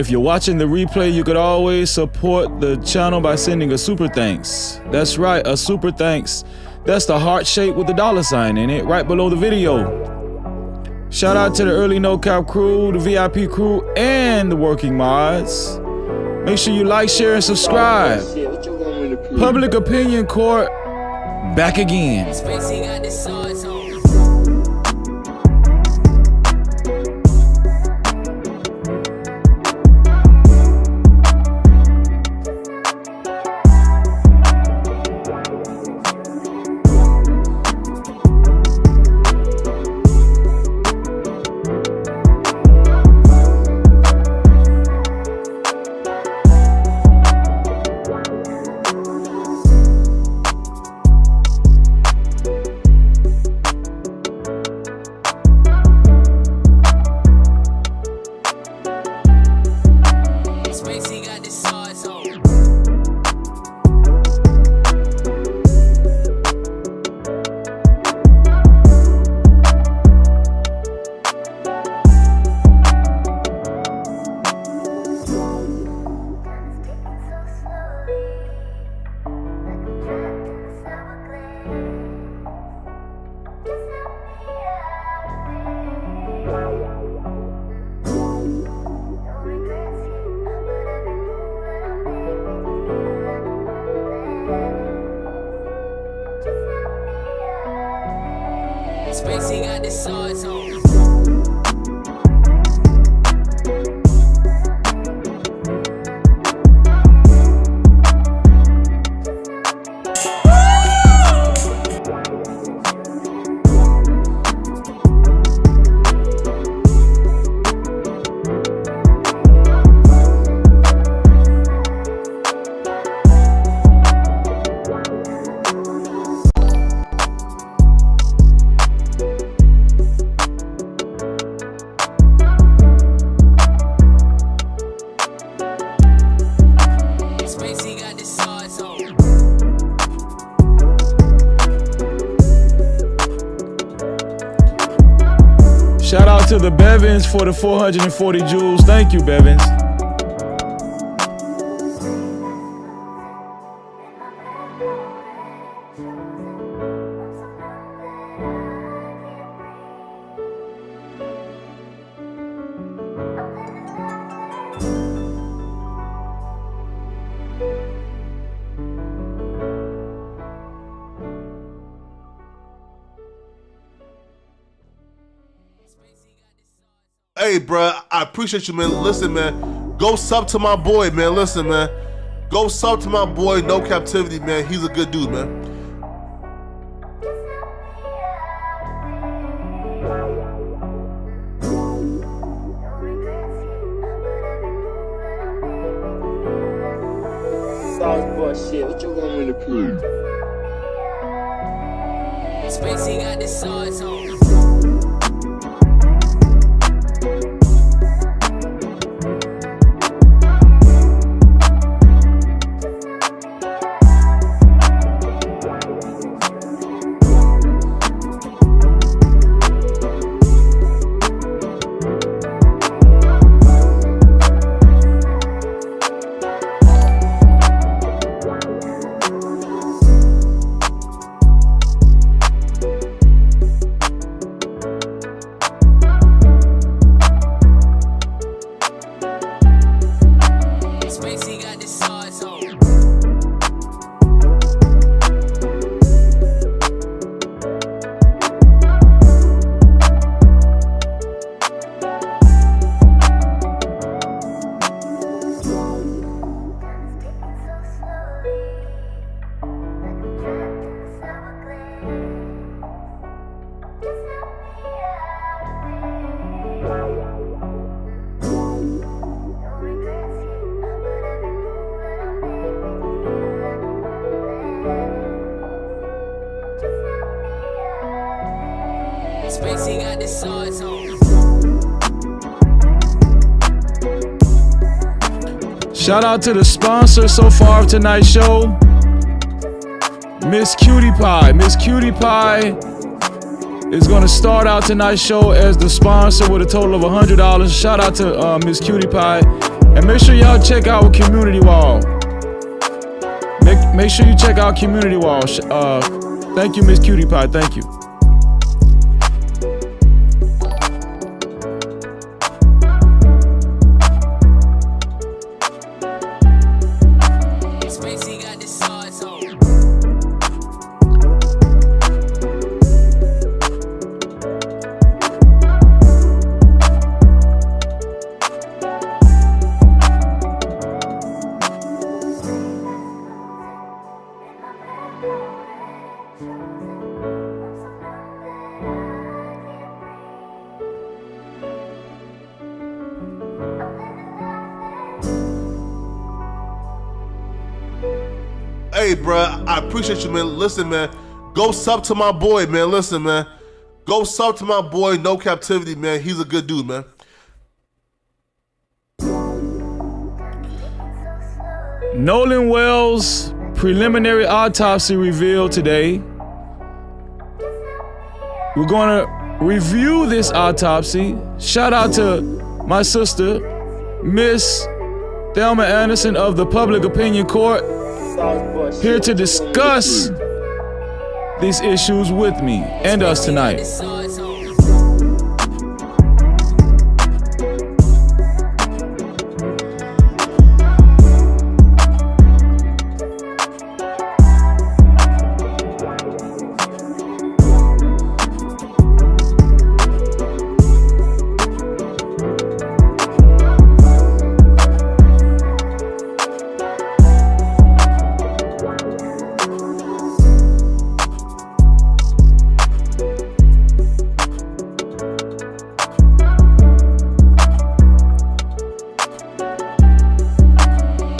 If you're watching the replay, you could always support the channel by sending a super thanks. That's right, a super thanks. That's the heart shape with the $sign in it, right below the video. Shout out to the early No Cap crew, the VIP crew, and the working mods. Make sure you like, share, and subscribe. Public Opinion Court, back again. Spacey got the sauce on. Shout out to the Bevins for the 440 jewels. Thank you, Bevins. Hey, bro, I appreciate you, man. Listen, man, go sub to my boy, man. Listen, man, go sub to my boy, No Cap-tivity, man. He's a good dude, man. Sauce boy shit, what you want me to prove? Spacey got the sauce on. Spacey got the sauce on. Shout out to the sponsor so far of tonight's show, Miss Cutie Pie. Miss Cutie Pie is going to start out tonight's show as the sponsor with a total of $100. Shout out to Miss Cutie Pie. And make sure y'all check our community wall. Make sure you check our community wall. Thank you, Miss Cutie Pie. Thank you. Spacey got the sauce on. Hey, bruh, I appreciate you, man. Listen, man, go sub to my boy, man. Listen, man, go sub to my boy, No Captivity, man. He's a good dude, man. Nolan Wells' preliminary autopsy revealed today. We're going to review this autopsy. Shout out to my sister, Miss Thelma Anderson of the Public Opinion Court, here to discuss these issues with me and us tonight. The sauce on.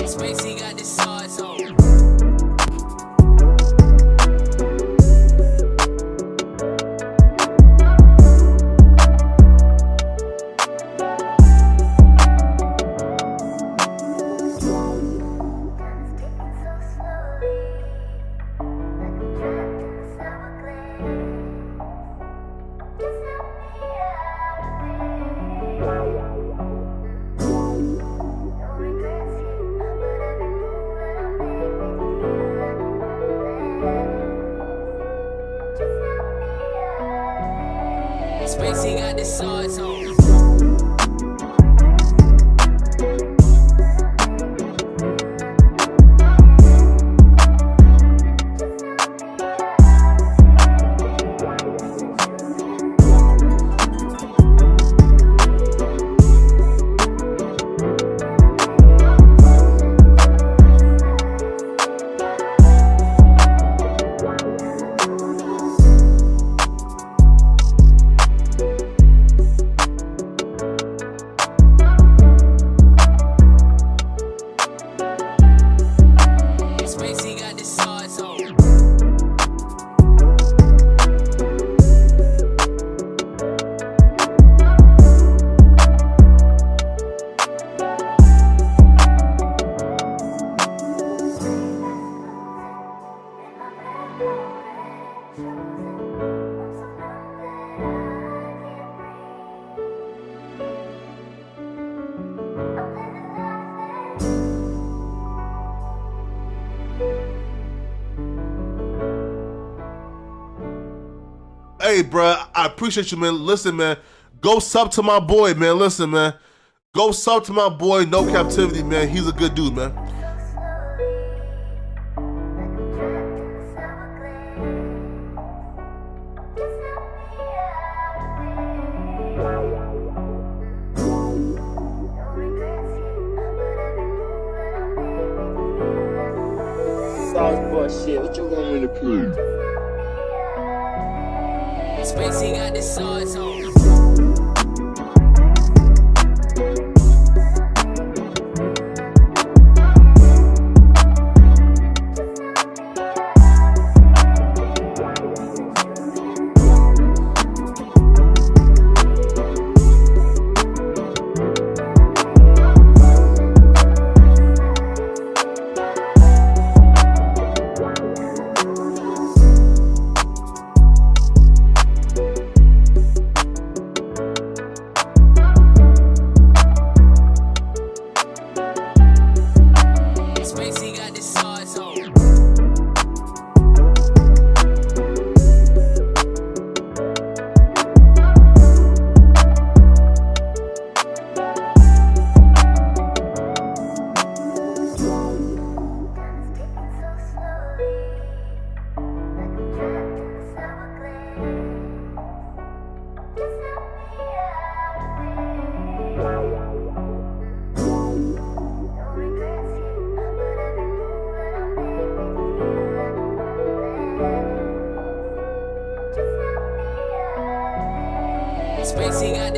Spacey got the sauce on. Spacey got the sauce on. Spacey got the sauce on. Hey, bruh, I appreciate you, man. Listen, man, go sub to my boy, man. Listen, man, go sub to my boy, No Captivity, man. He's a good dude, man. Sauce boy shit, what you want me to prove? Spacey got the sauce on.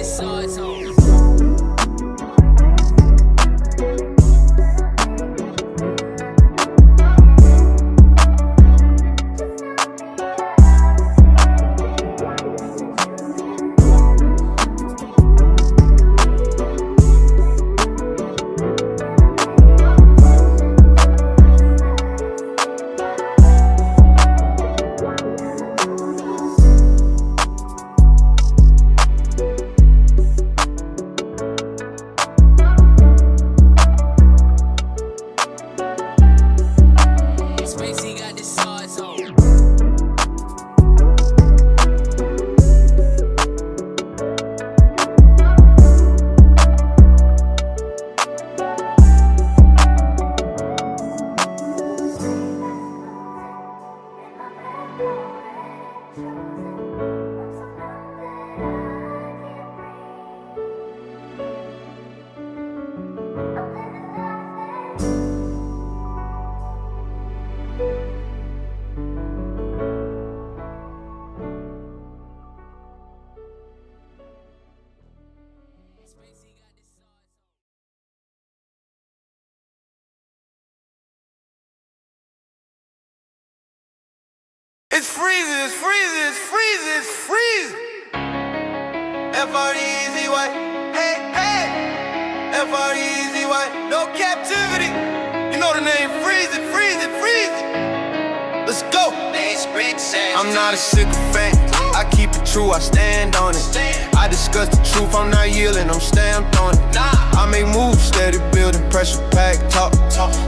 the sauce on. Spacey got the sauce on. It's freezing, it's freezing, it's freezing, it's freezing. F-R-E-E-Z-Y, hey, hey. F-R-E-E-Z-Y, no captivity. You know the name, freezing, freezing, freezing. Let's go. I'm not a sycophant, I keep it true, I stand on it. I discuss the truth, I'm not yielding, I'm stamped on it. I make moves, steady building, pressure pack, talk.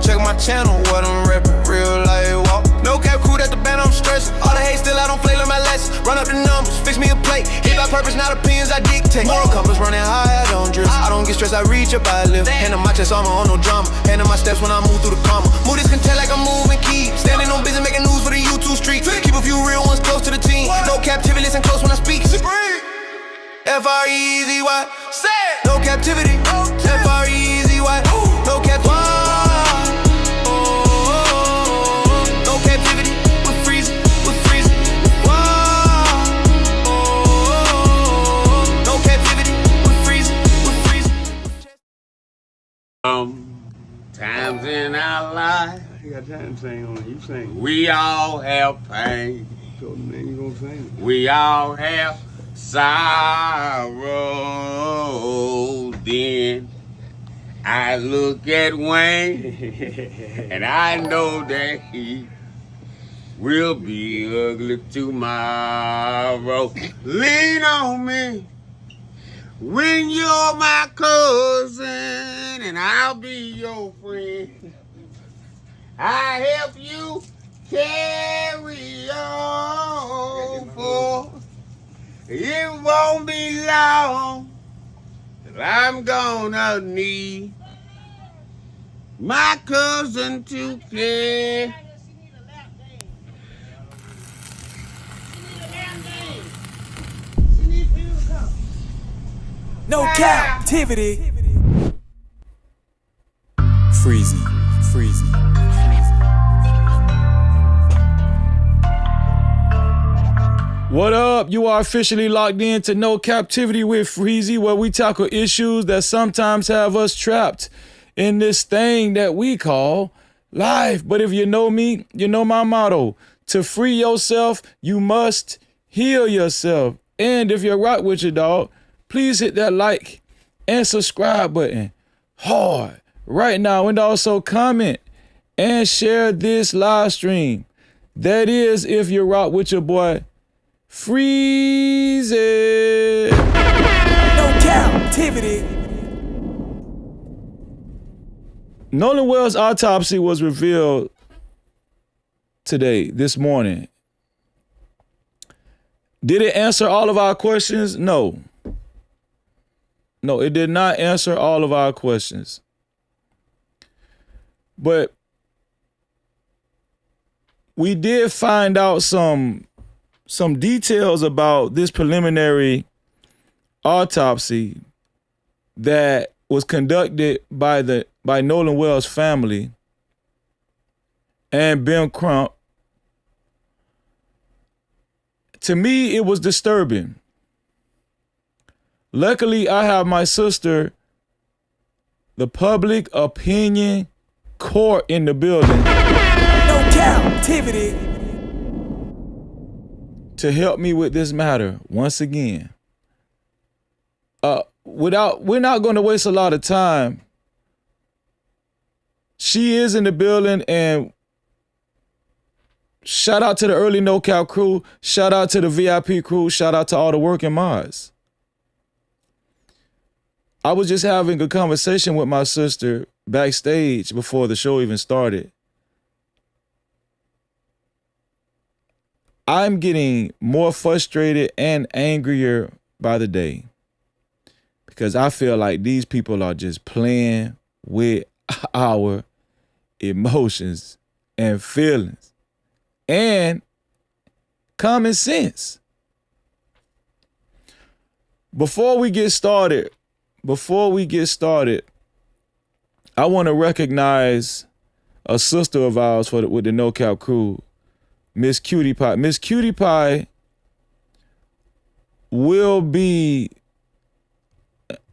Check my channel, what I'm reppin', real life walk. No cap crew at the band, I'm stressed. All the hate still, I don't play, learn my lessons. Run up the numbers, fix me a plate. Hit by purpose, not opinions, I dictate. Moral compass running high, I don't drift. I don't get stressed, I reach up, I lift. Hand on my chest, armor on no drama. Hand on my steps when I move through the karma. Move this content like I'm moving keys. Standing on business, making news for the YouTube street. Keep a few real ones close to the team. No captivity, listen close when I speak. F-R-E-E-Z-Y, no captivity. F-R-E-E-Z-Y, no captivity. No captivity, we're freezing, we're freezing. No captivity, we're freezing, we're freezing. Times in our life, You got time to sing on it. You sing. we all have pain. So then you gonna sing. We all have sorrow. Then I look at Wayne and I know that he will be ugly tomorrow. Lean on me when you're my cousin and I'll be your friend. I help you carry on, for it won't be long till I'm gonna need my cousin to care. No captivity. Freezy, freezy. What up? You are officially locked in to No Captivity with Freezy, where we tackle issues that sometimes have us trapped in this thing that we call life. But if you know me, you know my motto. To free yourself, you must heal yourself. And if you're right with your dog, please hit that like and subscribe button hard right now. And also comment and share this live stream. That is if you're rock with your boy Freezy. No captivity. Nolan Wells' autopsy was revealed today, this morning. Did it answer all of our questions? No. No, it did not answer all of our questions. But we did find out some details about this preliminary autopsy that was conducted by Nolan Wells' family and Ben Crump. To me, it was disturbing. Luckily, I have my sister, the public opinion court in the building. No Cap-tivity. To help me with this matter once again. We're not going to waste a lot of time. She is in the building, and shout out to the early No Cap crew. Shout out to the VIP crew. Shout out to all the working mods. I was just having a conversation with my sister backstage before the show even started. I'm getting more frustrated and angrier by the day because I feel like these people are just playing with our emotions and feelings and common sense. Before we get started, I want to recognize a sister of ours with the No Cap crew, Miss Cutie Pie. Miss Cutie Pie will be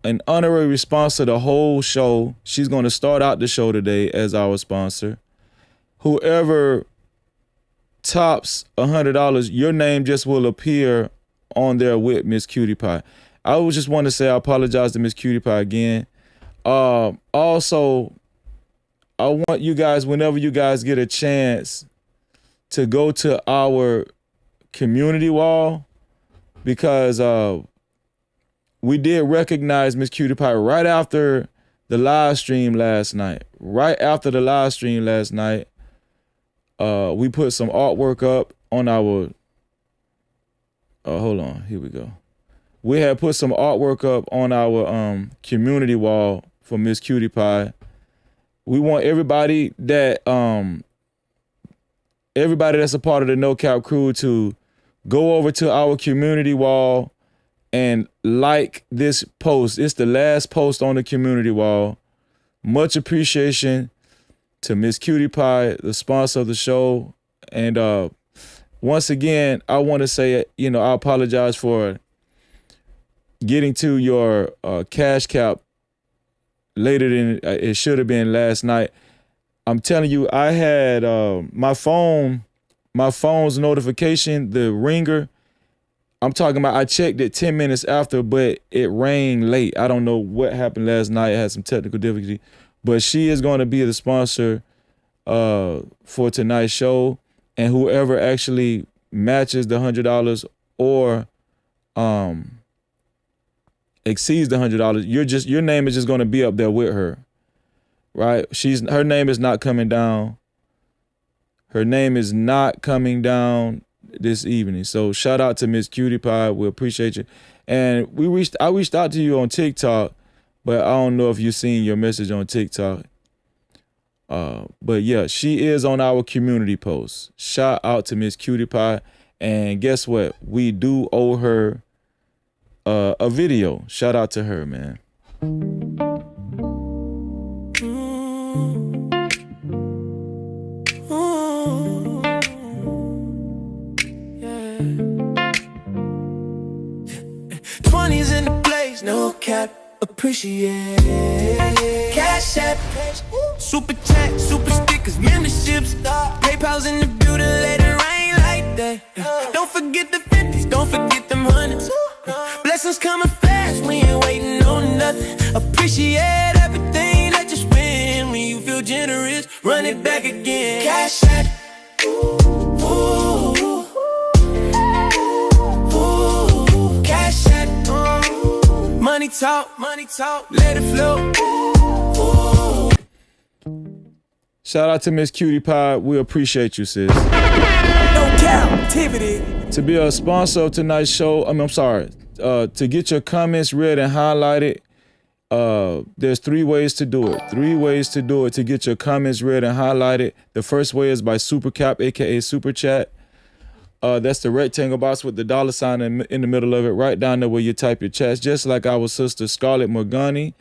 an honorary sponsor the whole show. She's going to start out the show today as our sponsor. Whoever tops $100, your name just will appear on there with Miss Cutie Pie. I would just want to say I apologize to Miss Cutie Pie again. Also, I want you guys, whenever you guys get a chance, to go to our community wall, because we did recognize Miss Cutie Pie right after the live stream last night. Right after the live stream last night, we put some artwork up on our, hold on, here we go. We had put some artwork up on our community wall for Miss Cutie Pie. We want everybody that's a part of the No Cap crew to go over to our community wall and like this post. It's the last post on the community wall. Much appreciation to Miss Cutie Pie, the sponsor of the show. And once again, I want to say, I apologize for getting to your cash cap later than it should have been last night. I'm telling you, I had my phone's notification, the ringer. I'm talking about, I checked it 10 minutes after, but it rang late. I don't know what happened last night. I had some technical difficulty, but she is going to be the sponsor for tonight's show. And whoever actually matches the $100 or exceeds the $100, your name is just going to be up there with her, right? Her name is not coming down. Her name is not coming down this evening. So shout out to Miss Cutie Pie. We appreciate you. And I reached out to you on TikTok, but I don't know if you've seen your message on TikTok. But yeah, she is on our community post. Shout out to Miss Cutie Pie. And guess what? We do owe her a video. Shout out to her, man. No cap, appreciate. Cash app, super chat, super stickers, memberships, PayPal's in the building, let it rain like that. Don't forget the 50s, don't forget them hundreds. Blessings coming fast, we ain't waiting on nothing. Appreciate everything that you spend. When you feel generous, run it back again. Cash app. Money talk, let it flow. Shout out to Miss Cutie Pie. We appreciate you, sis. No Cap-tivity. To be a sponsor of tonight's show, to get your comments read and highlighted, there's 3 ways to do it. 3 ways to do it to get your comments read and highlighted. The first way is by Super Cap, aka Super Chat. That's the rectangle box with the $sign in the middle of it, right down there where you type your chats, just like our sister Scarlett Morgani.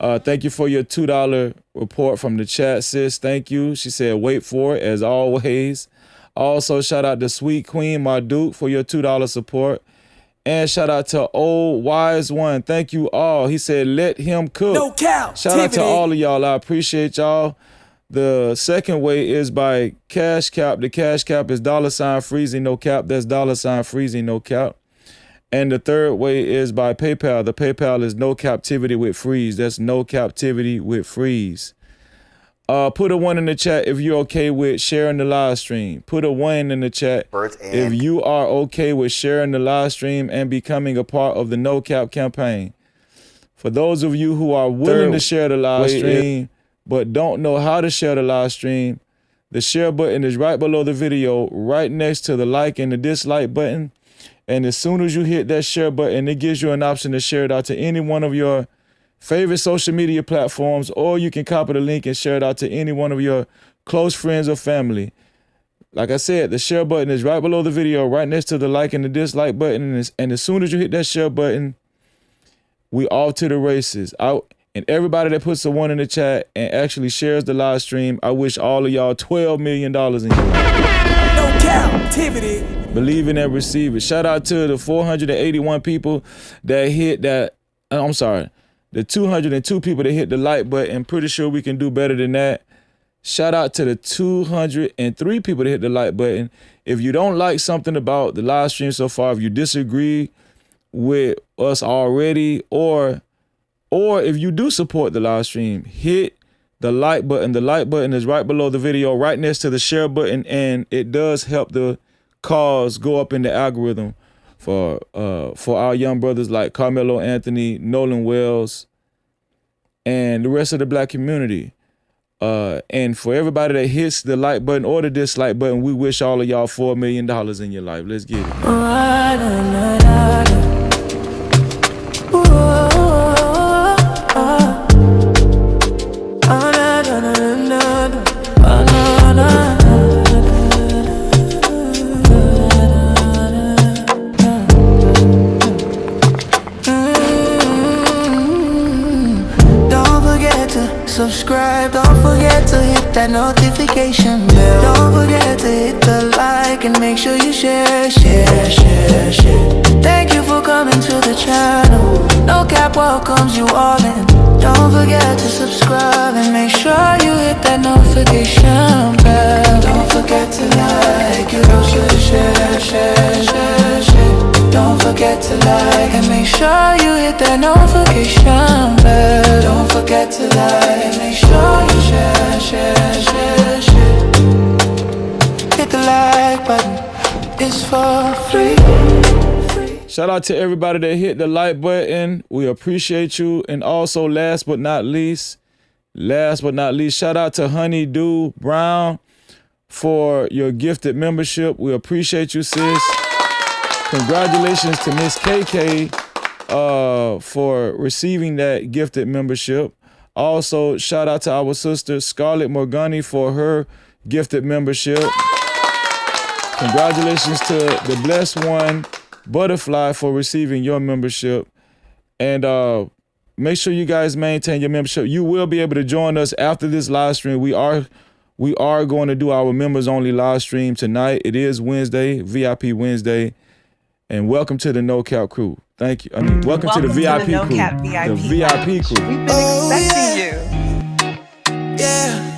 Thank you for your $2 report from the chat, sis. Thank you. She said, wait for it, as always. Also, shout out to Sweet Queen Marduk for your $2 support. And shout out to Old Wise One. Thank you all. He said, let him cook. No cap. Shout out to all of y'all. I appreciate y'all. The second way is by Cash Cap. The Cash Cap is $freezing no cap. That's $freezing no cap. And the third way is by PayPal. The PayPal is no captivity with freeze. That's no captivity with freeze. Put a 1 in the chat if you're okay with sharing the live stream. Put a 1 in the chat if you are okay with sharing the live stream and becoming a part of the No Cap campaign. For those of you who are willing to share the live stream but don't know how to share the live stream, the share button is right below the video, right next to the like and the dislike button. And as soon as you hit that share button, it gives you an option to share it out to any one of your favorite social media platforms, or you can copy the link and share it out to any one of your close friends or family. Like I said, the share button is right below the video, right next to the like and the dislike button. And as soon as you hit that share button, we off to the races. And everybody that puts a 1 in the chat and actually shares the live stream, I wish all of y'all $12 million in you. No captivity. Believe in and receive it. Shout out to the 481 people that hit that. I'm sorry. The 202 people that hit the like button. Pretty sure we can do better than that. Shout out to the 203 people that hit the like button. If you don't like something about the live stream so far, if you disagree with us already, or if you do support the live stream, hit the like button. The like button is right below the video, right next to the share button, and it does help the cause go up in the algorithm for our young brothers like Carmelo Anthony, Nolan Wells, and the rest of the black community. And for everybody that hits the like button or the dislike button, we wish all of y'all $4 million in your life. Let's get it. Subscribe, don't forget to hit that notification bell. Don't forget to hit the like and make sure you share. Thank you for coming to the channel. No Cap welcomes you all in. Don't forget to subscribe and make sure you hit that notification bell. Don't forget to like, you also share. Don't forget to like and make sure you hit that notification bell. Don't forget to like and make sure you share. Hit the like button, it's for free. Shout out to everybody that hit the like button. We appreciate you. And also, last but not least, shout out to Honeydew Brown for your gifted membership. We appreciate you, sis. Congratulations to Miss KK for receiving that gifted membership. Also, shout out to our sister Scarlett Morgani for her gifted membership. Congratulations to the blessed one, Butterfly, for receiving your membership. And make sure you guys maintain your membership. You will be able to join us after this live stream. We are going to do our members only live stream tonight. It is Wednesday, VIP Wednesday. And welcome to the No Cap crew. Thank you. Welcome to the VIP No crew. Cap VIP. The VIP crew. We've been expecting you. Yeah.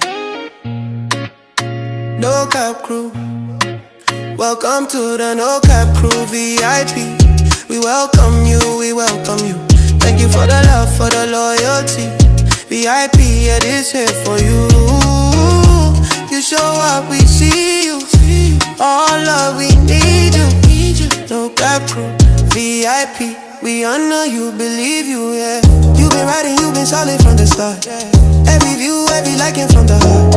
No Cap crew. Welcome to the No Cap crew VIP. We welcome you, we welcome you. Thank you for the love, for the loyalty. VIP, it is here for you. You show up, we see you. All love, we need you. No Cap crew, VIP. We honor you, believe you, yeah. You been riding, you been solid from the start. Every view, every liking from the heart.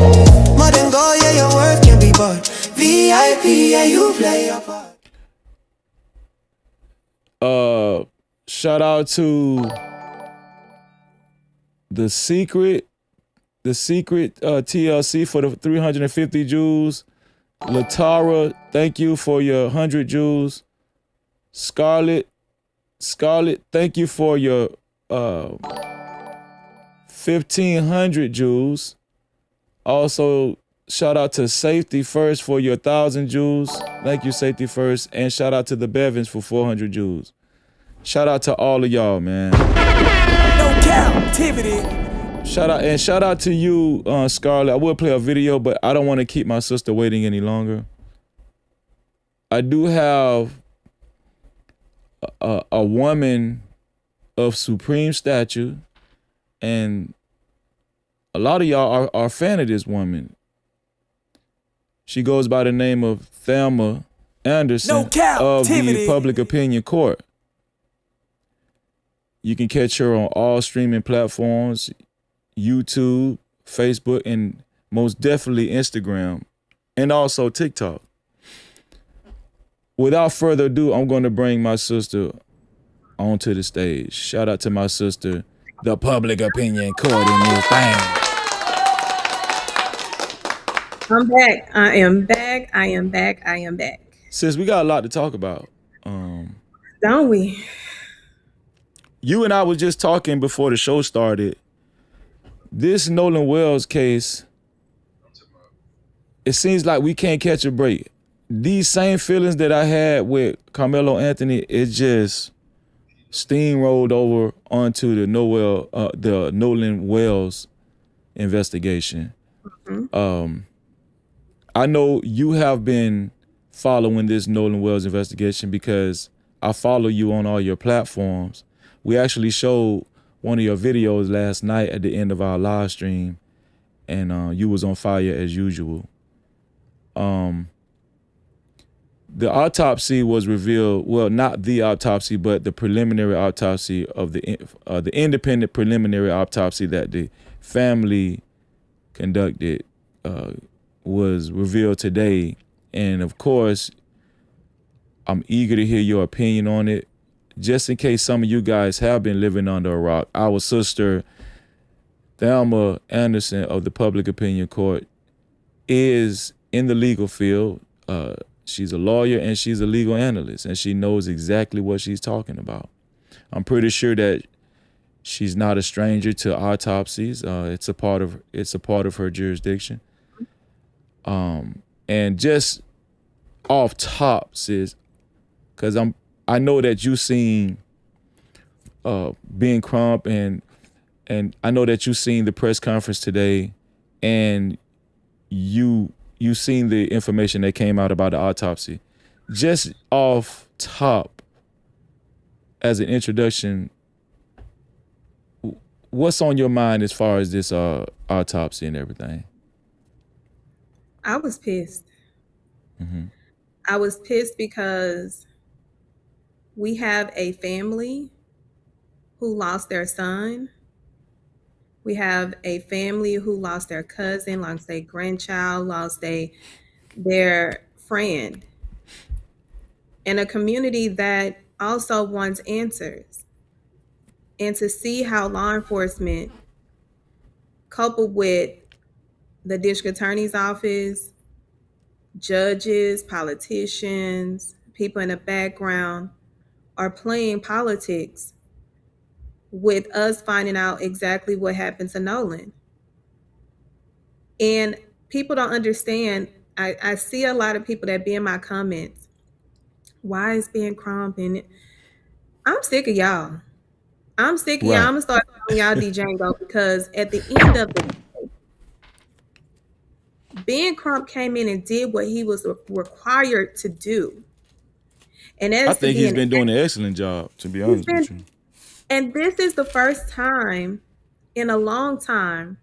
More than gold, yeah, your worth can be bought. VIP, yeah, you play your part. Shout out to the secret TLC for the 350 jewels. Latara, thank you for your 100 jewels. Scarlett, thank you for your 1,500 jewels. Also, Shout out to Safety First for your 1,000 jewels. Thank you, Safety First. And shout out to the Bevins for 400 jewels. Shout out to all of y'all, man. No Cap-tivity. Shout out to you, Scarlett. I will play a video, but I don't want to keep my sister waiting any longer. I do have a woman of supreme stature, and a lot of y'all are a fan of this woman. She goes by the name of Thelma Anderson No of Cap-tivity. the Public Opinion Court. You can catch her on all streaming platforms, YouTube, Facebook, and most definitely Instagram, and also TikTok. Without further ado, I'm going to bring my sister onto the stage. Shout out to my sister, the Public Opinion Court in this thing. I'm back. I am back. I am back. I am back. Sis, we got a lot to talk about. Don't we? You and I was just talking before the show started. This Nolan Wells case, it seems like we can't catch a break. These same feelings that I had with Carmelo Anthony, it just steamrolled over onto the Nolan Wells investigation. I know you have been following this Nolan Wells investigation because I follow you on all your platforms. We actually showed one of your videos last night at the end of our live stream, and you was on fire as usual. The autopsy was revealed, well, not the autopsy, but the preliminary autopsy of the independent preliminary autopsy that the family conducted was revealed today. And of course, I'm eager to hear your opinion on it. Just in case some of you guys have been living under a rock, our sister, Thelma Anderson of the Public Opinion Court, is in the legal field. She's a lawyer and she's a legal analyst, and she knows exactly what she's talking about. I'm pretty sure that she's not a stranger to autopsies. It's a part of her jurisdiction. And just off top, sis, because I know that you seen Ben Crump and I know that you seen the press conference today, and you seen the information that came out about the autopsy. Just off top, as an introduction, what's on your mind as far as this autopsy and everything? I was pissed. I was pissed because we have a family who lost their son. We have a family who lost their cousin, lost their grandchild, lost their friend. And a community that also wants answers. And to see how law enforcement, coupled with the district attorney's office, judges, politicians, people in the background, are playing politics with us finding out exactly what happened to Nolan. And people don't understand. I see a lot of people that be in my comments. Why is Ben Crump in it? I'm sick of y'all. I'm sick of y'all. I'm gonna start calling y'all Django because at the end of the day, Ben Crump came in and did what he was required to do. And I think he's been doing an excellent job, to be honest with you. And this is the first time in a long time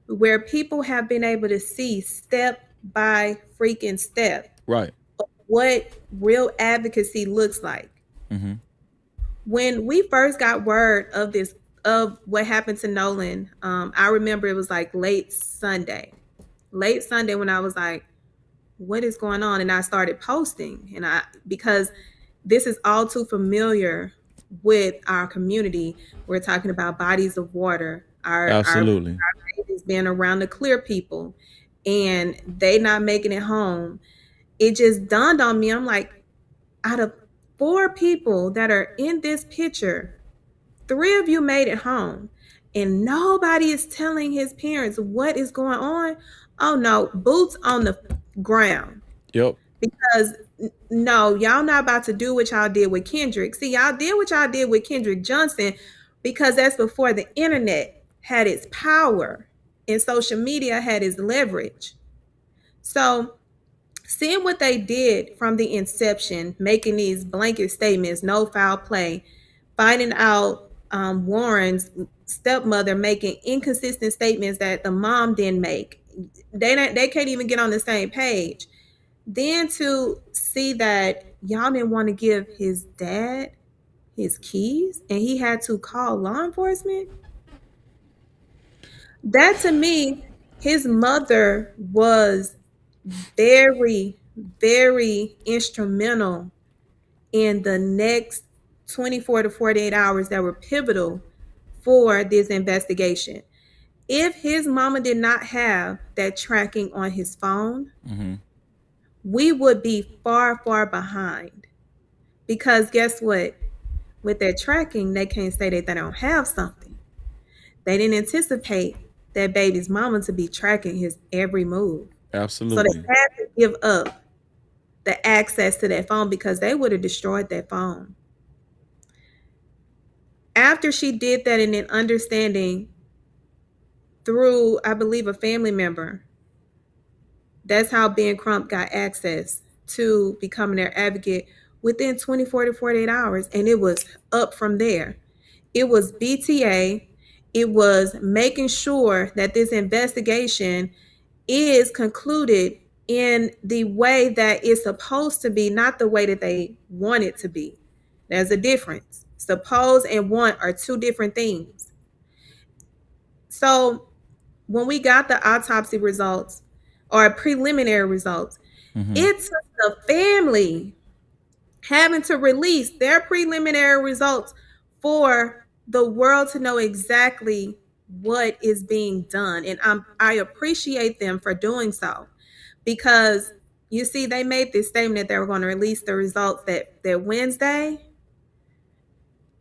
where people have been able to see step by freaking step what real advocacy looks like. When we first got word of what happened to Nolan, I remember it was like late Sunday when I was like, what is going on? And I started posting, because this is all too familiar with our community. We're talking about bodies of water, our babies being around the clear people and they not making it home. It just dawned on me. I'm like, out of 4 people that are in this picture, 3 of you made it home, and nobody is telling his parents what is going on. Oh no, boots on the ground. Yep. Because no, y'all not about to do what y'all did with Kendrick. See, y'all did what y'all did with Kendrick Johnson because that's before the internet had its power and social media had its leverage. So seeing what they did from the inception, making these blanket statements, no foul play, finding out Warren's stepmother making inconsistent statements that the mom didn't make. They can't even get on the same page. Then to see that y'all didn't want to give his dad his keys and he had to call law enforcement. That to me, his mother was very, very instrumental in the next 24 to 48 hours that were pivotal for this investigation. If his mama did not have that tracking on his phone, we would be far, far behind. Because guess what? With that tracking, they can't say that they don't have something. They didn't anticipate that baby's mama to be tracking his every move. Absolutely. So they had to give up the access to that phone because they would have destroyed that phone. After she did that and then understanding through, I believe, a family member, that's how Ben Crump got access to becoming their advocate within 24 to 48 hours. And it was up from there. It was BTA. It was making sure that this investigation is concluded in the way that it's supposed to be, not the way that they want it to be. There's a difference. Suppose and want are two different things. So when we got the autopsy results or preliminary results, it took the family having to release their preliminary results for the world to know exactly what is being done. And I appreciate them for doing so because you see, they made this statement that they were going to release the results that Wednesday.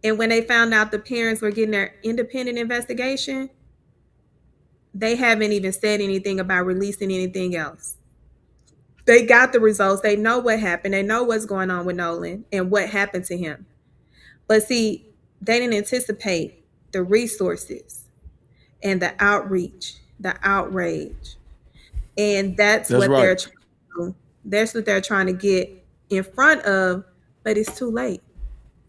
And when they found out the parents were getting their independent investigation, they haven't even said anything about releasing anything else. They got the results. They know what happened. They know what's going on with Nolan and what happened to him. But see, they didn't anticipate the resources and the outreach, the outrage. And that's what right. they're trying to do. That's what they're trying to get in front of, but it's too late.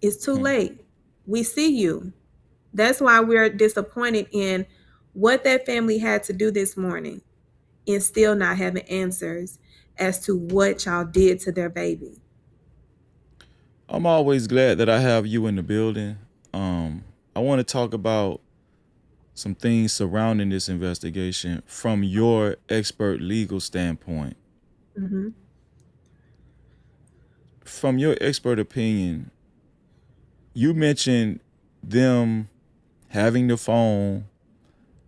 It's too late. We see you. That's why we're disappointed in what that family had to do this morning and still not having answers as to what y'all did to their baby. I'm always glad that I have you in the building. I want to talk about some things surrounding this investigation from your expert legal standpoint. From your expert opinion, you mentioned them having the phone,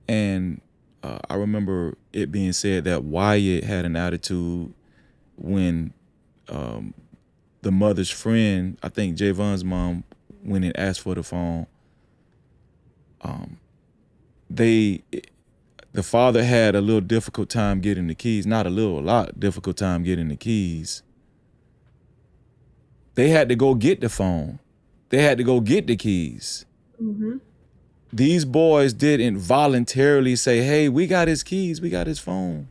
and I remember it being said that Wyatt had an attitude when the mother's friend, I think Javon's mom, went and asked for the phone. The father had a little difficult time getting the keys. Not a little, a lot difficult time getting the keys. They had to go get the phone. They had to go get the keys. These boys didn't voluntarily say, hey, we got his keys, we got his phone.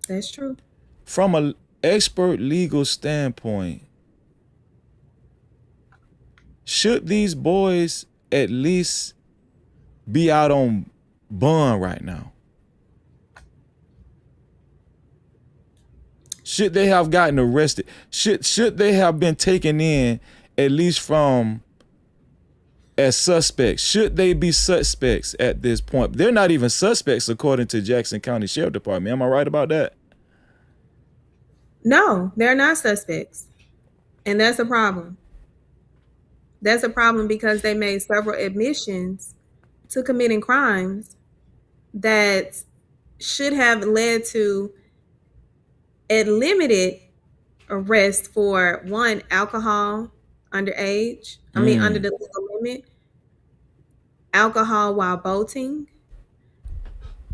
That's true. From an expert legal standpoint, should these boys at least be out on bond right now? Should they have gotten arrested? Should they have been taken in at least from as suspects? Should they be suspects at this point? They're not even suspects according to Jackson County Sheriff Department. Am I right about that? No, they're not suspects. And that's a problem. That's a problem because they made several admissions to committing crimes that should have led to a limited arrest for one, alcohol underage. Under the legal limit, alcohol while boating,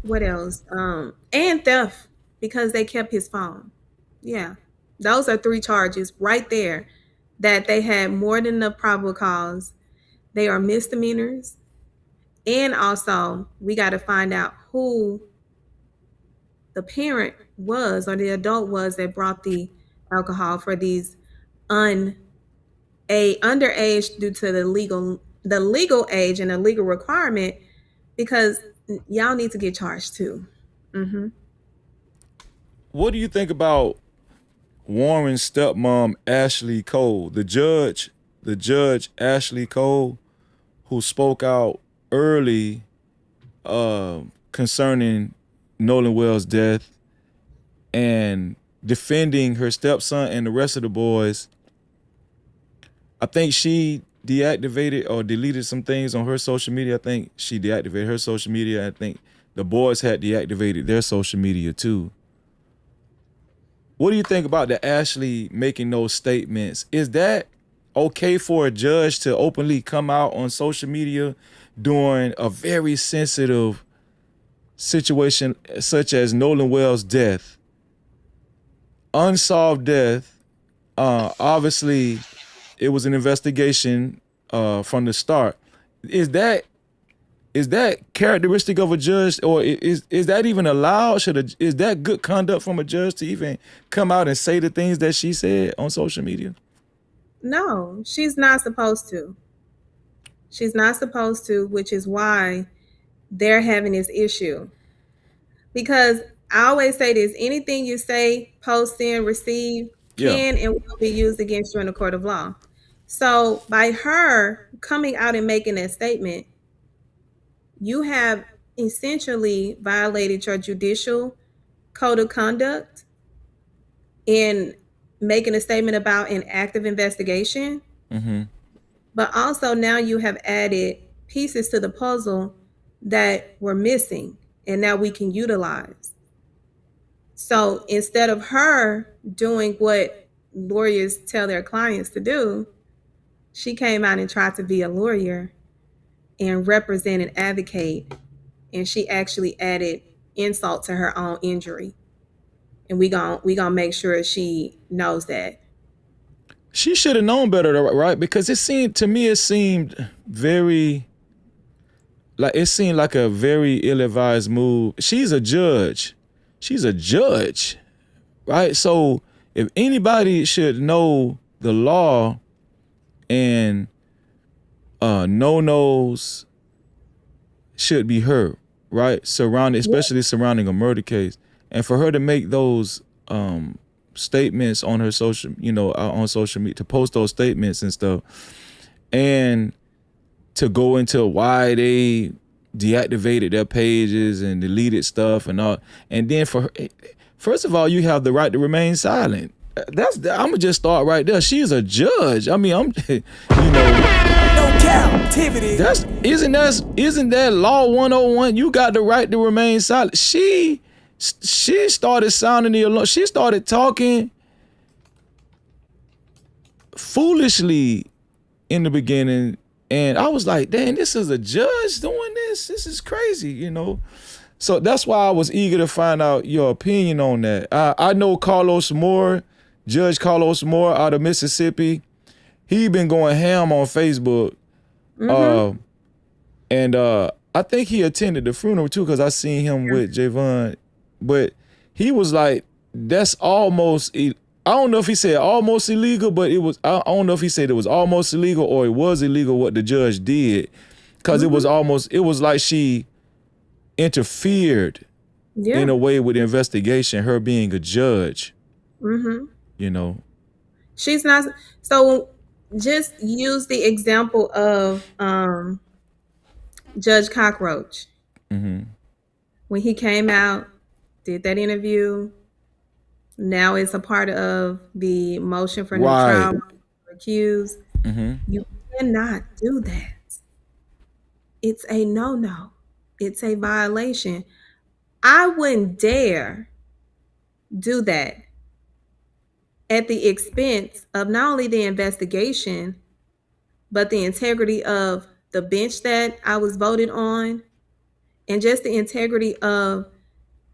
What else? And theft because they kept his phone. Yeah. Those are 3 charges right there that they had more than enough probable cause. They are misdemeanors. And also, we got to find out who the parent was or the adult was that brought the alcohol for these underage due to the legal age and the legal requirement, because y'all need to get charged too. What do you think about Warren's stepmom, Ashley Cole, the judge Ashley Cole, who spoke out early concerning Nolan Wells' death and defending her stepson and the rest of the boys? I think she deactivated or deleted some things on her social media. I think she deactivated her social media. I think the boys had deactivated their social media too. What do you think about the Ashley making those statements? Is that okay for a judge to openly come out on social media during a very sensitive situation such as Nolan Wells' death? Unsolved death. Obviously, it was an investigation from the start. Is that characteristic of a judge, or is that even allowed? Is that good conduct from a judge to even come out and say the things that she said on social media? No, she's not supposed to. She's not supposed to, which is why they're having this issue. Because I always say this: anything you say, post, send, receive can and will be used against you in a court of law. So by her coming out and making that statement, you have essentially violated your judicial code of conduct in making a statement about an active investigation. But also now you have added pieces to the puzzle that were missing and now we can utilize. So instead of her doing what lawyers tell their clients to do, she came out and tried to be a lawyer and represent and advocate, and she actually added insult to her own injury. And we gonna make sure she knows that. She should have known better, right? Because it seemed very like a very ill-advised move. She's a judge, right? So if anybody should know the law and no-nos, should be her, right? Especially surrounding a murder case. And for her to make those statements on her social, on social media, to post those statements and stuff, and to go into why they deactivated their pages and deleted stuff and all, and then for her, first of all, you have the right to remain silent. I'm gonna just start right there. She's a judge. I mean, No Cap-tivity. Isn't that law 101? You got the right to remain silent. She started sounding the alarm. She started talking foolishly in the beginning, and I was like, "Damn, this is a judge doing this. This is crazy," So that's why I was eager to find out your opinion on that. I know Judge Carlos Moore out of Mississippi. He been going ham on Facebook. And I think he attended the funeral too, because I seen him with Javon. But he was like, that's almost, I don't know if he said almost illegal, but I don't know if he said it was almost illegal or it was illegal what the judge did. Because it was like she interfered in a way with the investigation, her being a judge. She's not. So just use the example of Judge Cockroach. When he came out, did that interview. Now it's a part of the motion for new trial accused. You cannot do that. It's a no-no. It's a violation. I wouldn't dare do that at the expense of not only the investigation, but the integrity of the bench that I was voted on and just the integrity of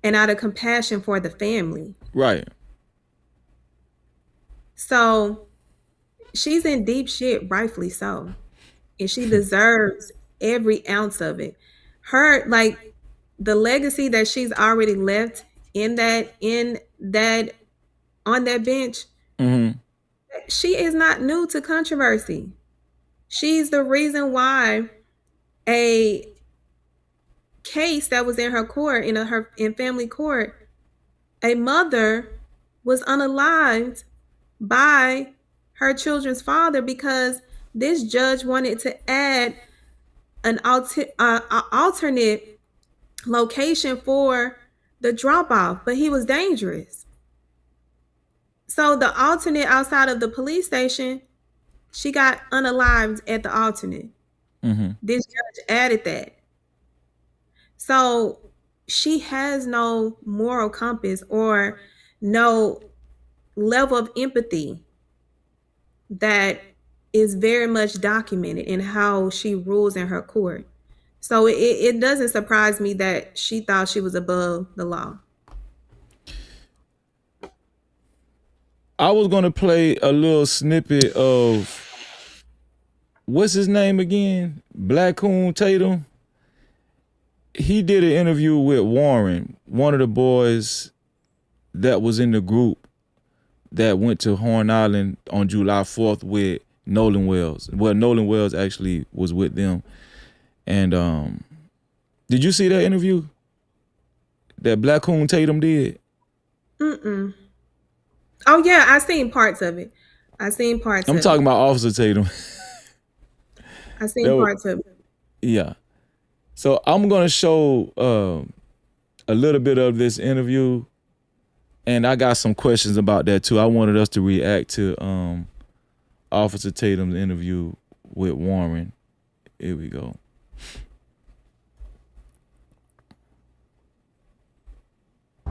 and out of compassion for the family. Right. So she's in deep shit, rightfully so. And she deserves every ounce of it. Her, like, the legacy that she's already left in that on that bench, Mm-hmm. she is not new to controversy. She's the reason why a case that was in her court, in family court, a mother was unalived by her children's father because this judge wanted to add an alternate location for the drop off, but he was dangerous. So the alternate outside of the police station, she got unalived at the alternate. Mm-hmm. This judge added that. So she has no moral compass or no level of empathy that is very much documented in how she rules in her court. So it doesn't surprise me that she thought she was above the law. I was going to play a little snippet of, what's his name again? Black Coon Tatum. He did an interview with Warren, one of the boys that was in the group that went to Horn Island on July 4th with Nolan Wells. Well, Nolan Wells actually was with them. And did you see that interview that Black Coon Tatum did? Mm-mm. Oh yeah, I seen parts of it. I'm talking about Officer Tatum. I seen parts of it. Yeah. So I'm gonna show a little bit of this interview, and I got some questions about that too. I wanted us to react to Officer Tatum's interview with Warren. Here we go.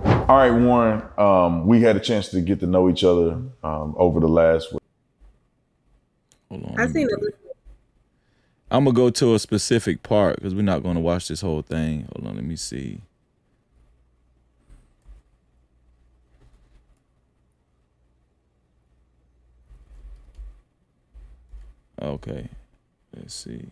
All right, Warren, we had a chance to get to know each other over the last week. Hold on. I seen it. I'm going to go to a specific part because we're not going to watch this whole thing. Hold on, let me see. Okay, let's see.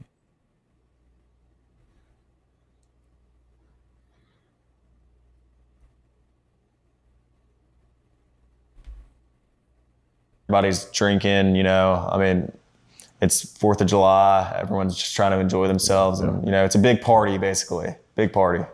Everybody's drinking, you know, I mean, it's 4th of July. Everyone's just trying to enjoy themselves. And, you know, it's a big party, basically. Big party.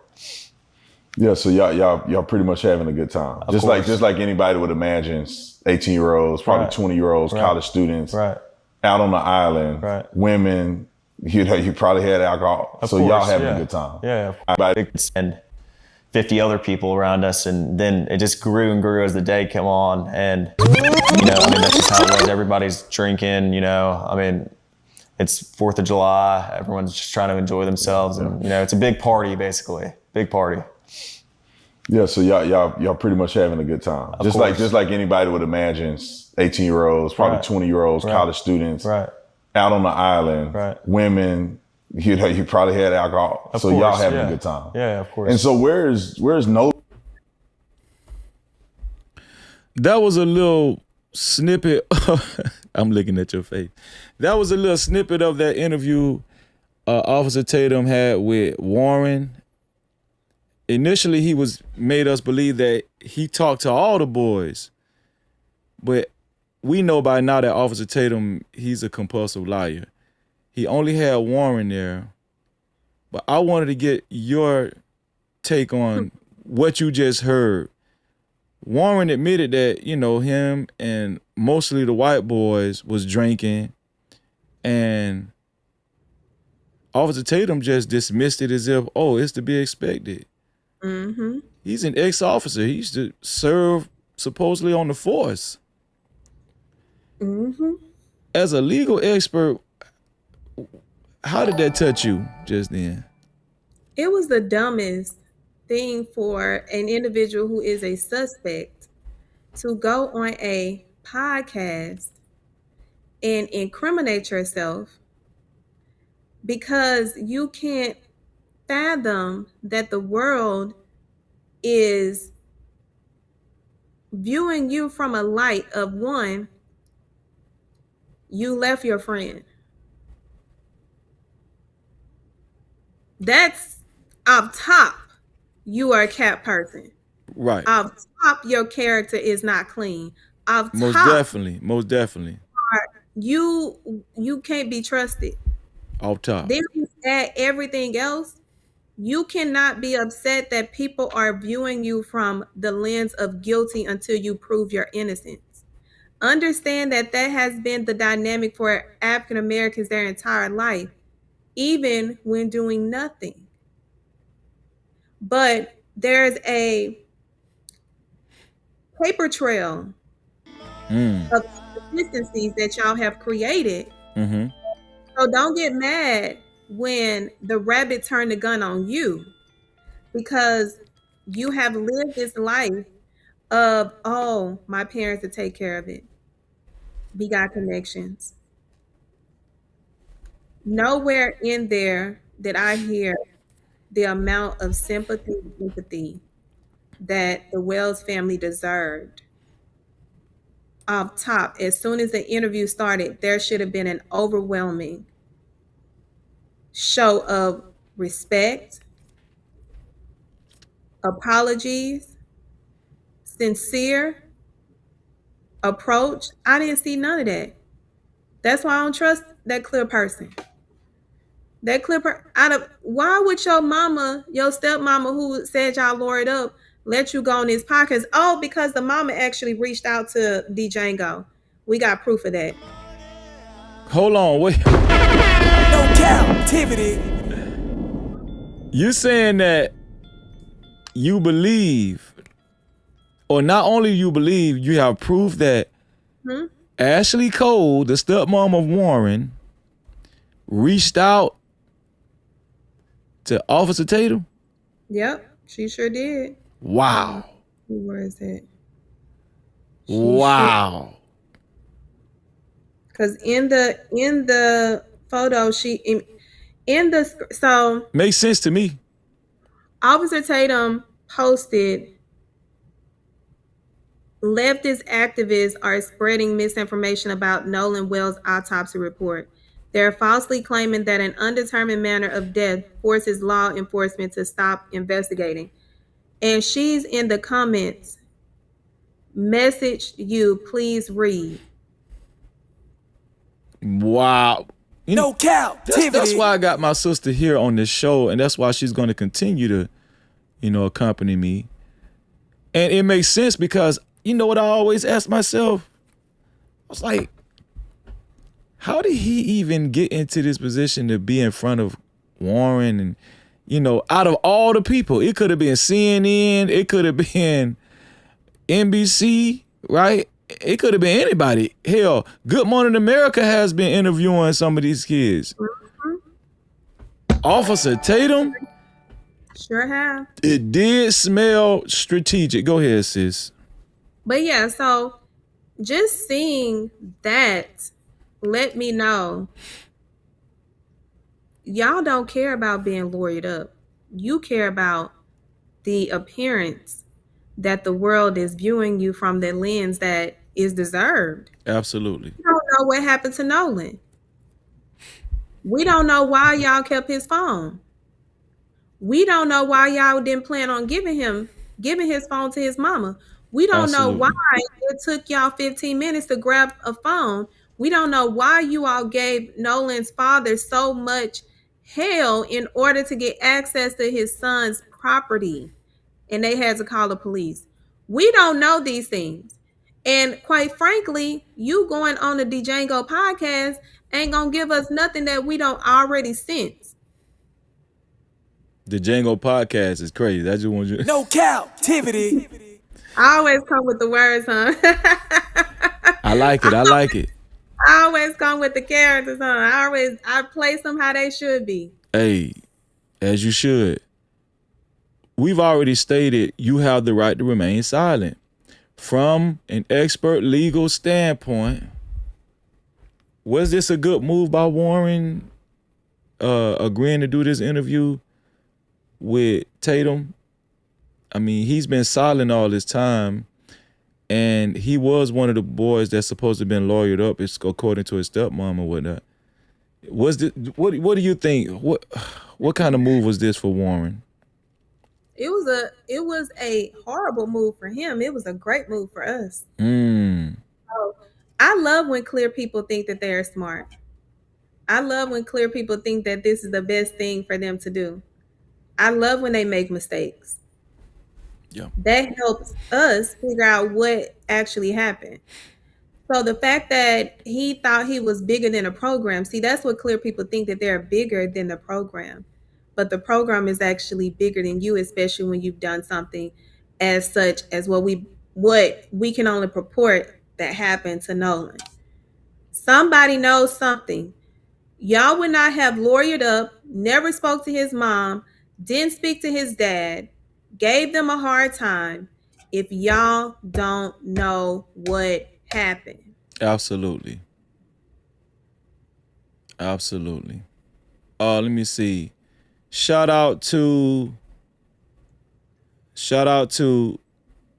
Yeah, so y'all pretty much having a good time. Just like anybody would imagine, 18-year-olds, probably 20-year-olds, college students, out on the island, women, you probably had alcohol. Y'all having a good time. Yeah. And 50 other people around us, and then it just grew and grew as the day came on. And, you know, I mean, that's just how it was. Everybody's drinking, you know, I mean, it's 4th of July. Everyone's just trying to enjoy themselves. And, you know, it's a big party, basically. Big party. Yeah, so y'all pretty much having a good time. Just like anybody would imagine, 18-year-olds, probably 20-year-olds, college students, out on the island, women, you probably had alcohol. Y'all having a good time. Yeah, of course. And so where's Nolan? That was a little snippet. I'm looking at your face. That was a little snippet of that interview Officer Tatum had with Warren. Initially, he made us believe that he talked to all the boys, but we know by now that Officer Tatum, he's a compulsive liar. He only had Warren there, but I wanted to get your take on what you just heard. Warren admitted that, you know, him and mostly the white boys was drinking, and Officer Tatum just dismissed it as if, oh, it's to be expected. Mm-hmm. He's an ex-officer. He used to serve supposedly on the force. Mm-hmm. As a legal expert, how did that touch you just then? It was the dumbest thing for an individual who is a suspect to go on a podcast and incriminate yourself because you can't fathom that the world is viewing you from a light of one, you left your friend. That's off top. You are a Cap person. Right. Off top, your character is not clean. Off Most top, definitely. You can't be trusted. Off top. Then you add everything else. You cannot be upset that people are viewing you from the lens of guilty until you prove your innocence. Understand that has been the dynamic for African Americans their entire life, even when doing nothing. But there's a paper trail of consistencies that y'all have created. Mm-hmm. So don't get mad when the rabbit turned the gun on you, because you have lived this life of, oh, my parents will take care of it. We got connections. Nowhere in there did I hear the amount of sympathy and empathy that the Wells family deserved. Off top, as soon as the interview started, there should have been an overwhelming show of respect, apologies, sincere approach. I didn't see none of that. That's why I don't trust that clear person. That clipper why would your mama, your stepmama who said y'all lawyered up, let you go on this podcast? Oh, because the mama actually reached out to Django. We got proof of that. Hold on, wait. No Cap-tivity. You saying that you believe, or not only you believe, you have proof that Ashley Cole, the stepmom of Warren, reached out to Officer Tatum? Yep, she sure did. Wow. Where is it? Wow. Because in the photo, so makes sense to me. Officer Tatum posted, leftist activists are spreading misinformation about Nolan Wells' autopsy report. They're falsely claiming that an undetermined manner of death forces law enforcement to stop investigating. And she's in the comments, message you, please read. Wow. No Cap-tivity. That's why I got my sister here on this show, and that's why she's going to continue to, accompany me. And it makes sense because, you know what I always ask myself? I was like, how did he even get into this position to be in front of Warren? And, out of all the people, it could have been CNN, it could have been NBC, right? It could have been anybody. Hell, Good Morning America has been interviewing some of these kids. Officer Tatum? Sure have. It did smell strategic. Go ahead, sis. But yeah, so just seeing that let me know y'all don't care about being lawyered up. You care about the appearance that the world is viewing you from the lens that is deserved. Absolutely. We don't know what happened to Nolan. We don't know why y'all kept his phone. We don't know why y'all didn't plan on giving his phone to his mama. We don't know why it took y'all 15 minutes to grab a phone. We don't know why you all gave Nolan's father so much hell in order to get access to his son's property, and they had to call the police. We don't know these things. And quite frankly, you going on the Django podcast ain't gonna give us nothing that we don't already sense. The Django podcast is crazy. I just want you. No Cap-tivity. I always come with the words, huh? I like it. I always come with the characters, huh? I place them how they should be. Hey, as you should. We've already stated you have the right to remain silent. From an expert legal standpoint, was this a good move by Warren agreeing to do this interview with Tatum. I mean, he's been silent all this time, and he was one of the boys that's supposed to have been lawyered up, according to his stepmom or whatnot. What do you think? What kind of move was this for Warren? It was a horrible move for him. It was a great move for us. So, I love when clear people think that they're smart. I love when clear people think that this is the best thing for them to do. I love when they make mistakes. Yeah. That helps us figure out what actually happened. So the fact that he thought he was bigger than a program, see, that's what clear people think, that they're bigger than the program. But the program is actually bigger than you, especially when you've done something as such as what we can only purport that happened to Nolan. Somebody knows something. Y'all would not have lawyered up, never spoke to his mom, didn't speak to his dad, gave them a hard time if y'all don't know what happened. Absolutely. Let me see. Shout out to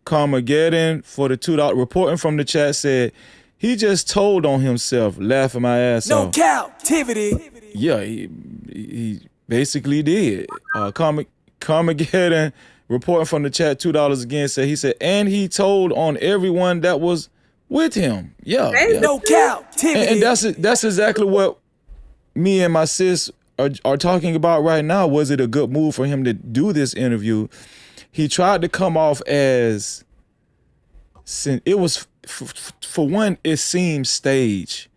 Carmageddon for the $2 reporting from the chat. Said he just told on himself, laughing my ass off. No Cap-tivity. Yeah, he basically did. Carmageddon reporting from the chat, $2 again, said, and he told on everyone that was with him. Yeah. No Cap-tivity. And that's exactly what me and my sis are talking about right now. Was it a good move for him to do this interview? He tried to come off as, it was, for one, it seemed staged.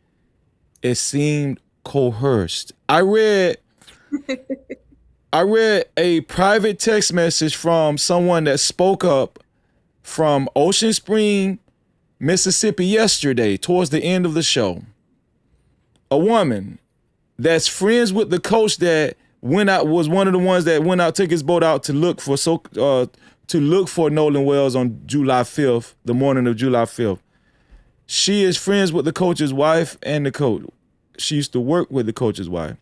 It seemed coerced. I read a private text message from someone that spoke up from Ocean Spring, Mississippi yesterday towards the end of the show. A woman that's friends with the coach that was one of the ones that went out, took his boat out to look for Nolan Wells on July 5th, the morning of July 5th. She is friends with the coach's wife and the coach. She used to work with the coach's wife.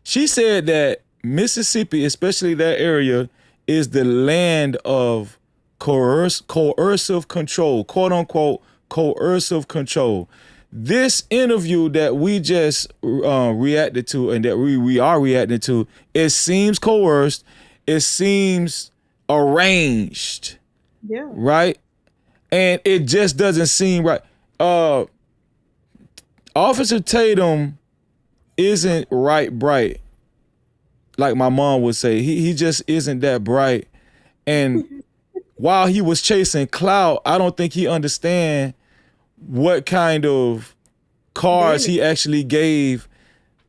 She said that Mississippi, especially that area, is the land of coercive control, quote unquote, coercive control. This interview that we just reacted to and that we are reacting to, it seems coerced. It seems arranged. Yeah. Right? And it just doesn't seem right. Officer Tatum isn't bright. Like my mom would say. He just isn't that bright. And while he was chasing clout, I don't think he understand what kind of cards he actually gave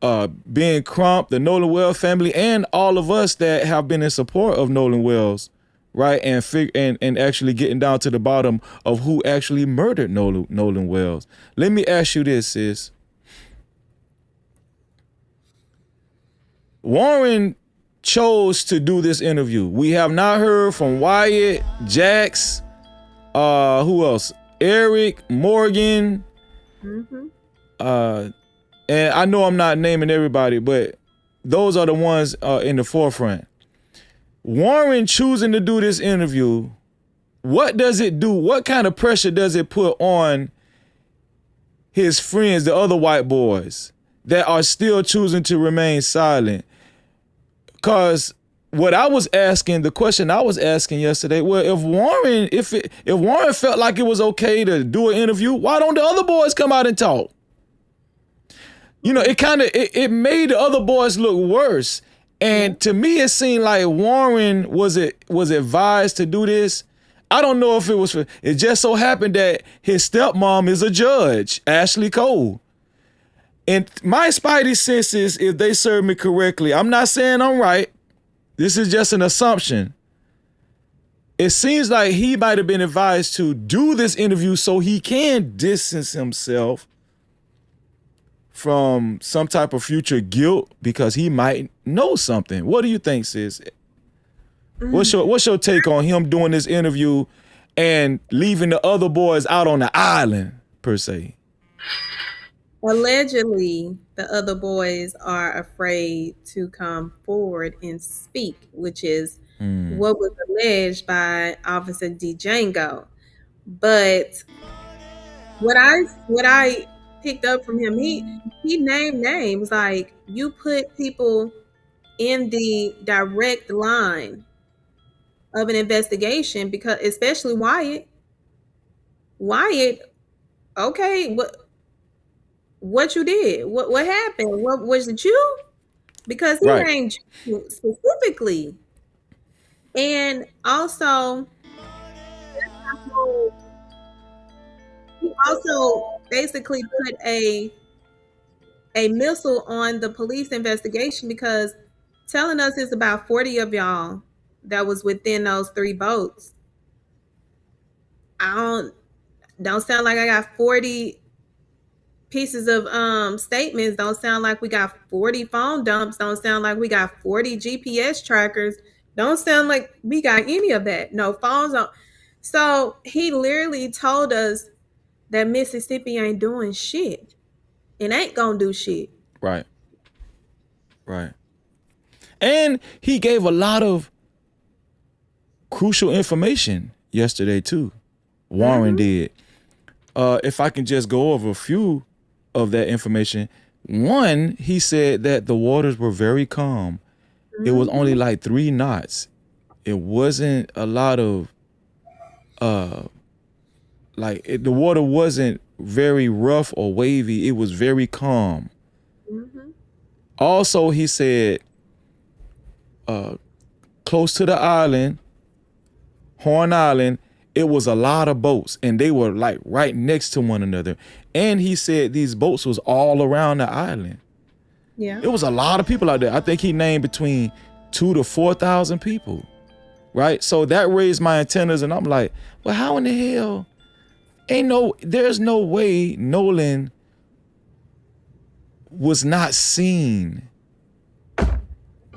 Ben Crump, the Nolan Wells family, and all of us that have been in support of Nolan Wells, right? And actually getting down to the bottom of who actually murdered Nolan Wells. Let me ask you this, sis. Warren chose to do this interview. We have not heard from Wyatt, Jax, who else? Eric, Morgan, and I know I'm not naming everybody, but those are the ones in the forefront. Warren choosing to do this interview, what does it do? What kind of pressure does it put on his friends, the other white boys that are still choosing to remain silent? Because what I was asking, the question I was asking yesterday, well, if Warren felt like it was okay to do an interview, why don't the other boys come out and talk? You know, it made the other boys look worse. And to me, it seemed like Warren was advised to do this. I don't know if it just so happened that his stepmom is a judge, Ashley Cole. And my spidey senses, if they serve me correctly, I'm not saying I'm right. This is just an assumption. It seems like he might have been advised to do this interview so he can distance himself from some type of future guilt because he might know something. What do you think, sis? What's your take on him doing this interview and leaving the other boys out on the island, per se? Allegedly, the other boys are afraid to come forward and speak, which is what was alleged by Officer Django. But what I picked up from him, he named names, like, you put people in the direct line of an investigation, because especially Wyatt, okay, what you did? What happened? What was it, you? Because he Right. named you specifically. And also, he also basically put a missile on the police investigation, because telling us it's about 40 of y'all that was within those 3 boats. I don't sound like I got 40 pieces of statements. Don't sound like we got 40 phone dumps. Don't sound like we got 40 GPS trackers. Don't sound like we got any of that. No phones on. So he literally told us that Mississippi ain't doing shit. It ain't gonna do shit. Right. Right. And he gave a lot of crucial information yesterday too. Warren did. If I can just go over a few of that information. One, he said that the waters were very calm. It was only like 3 knots. It wasn't a lot of the water wasn't very rough or wavy. It was very calm. Also, he said close to the island, Horn Island, it was a lot of boats, and they were like right next to one another. And he said these boats was all around the island. Yeah. It was a lot of people out there. I think he named between 2,000 to 4,000 people. Right? So that raised my antennas, and I'm like, well, how in the hell? There's no way Nolan was not seen.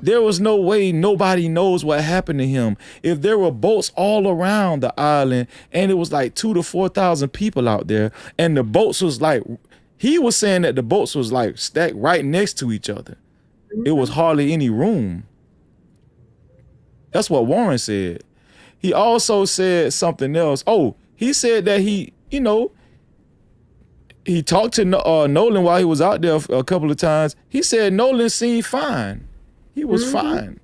There was no way nobody knows what happened to him. If there were boats all around the island, and it was like 2,000 to 4,000 people out there, and the boats was like, he was saying that the boats was like stacked right next to each other. It was hardly any room. That's what Warren said. He also said something else. Oh, he said that he talked to Nolan while he was out there a couple of times. He said Nolan seemed fine. He was fine.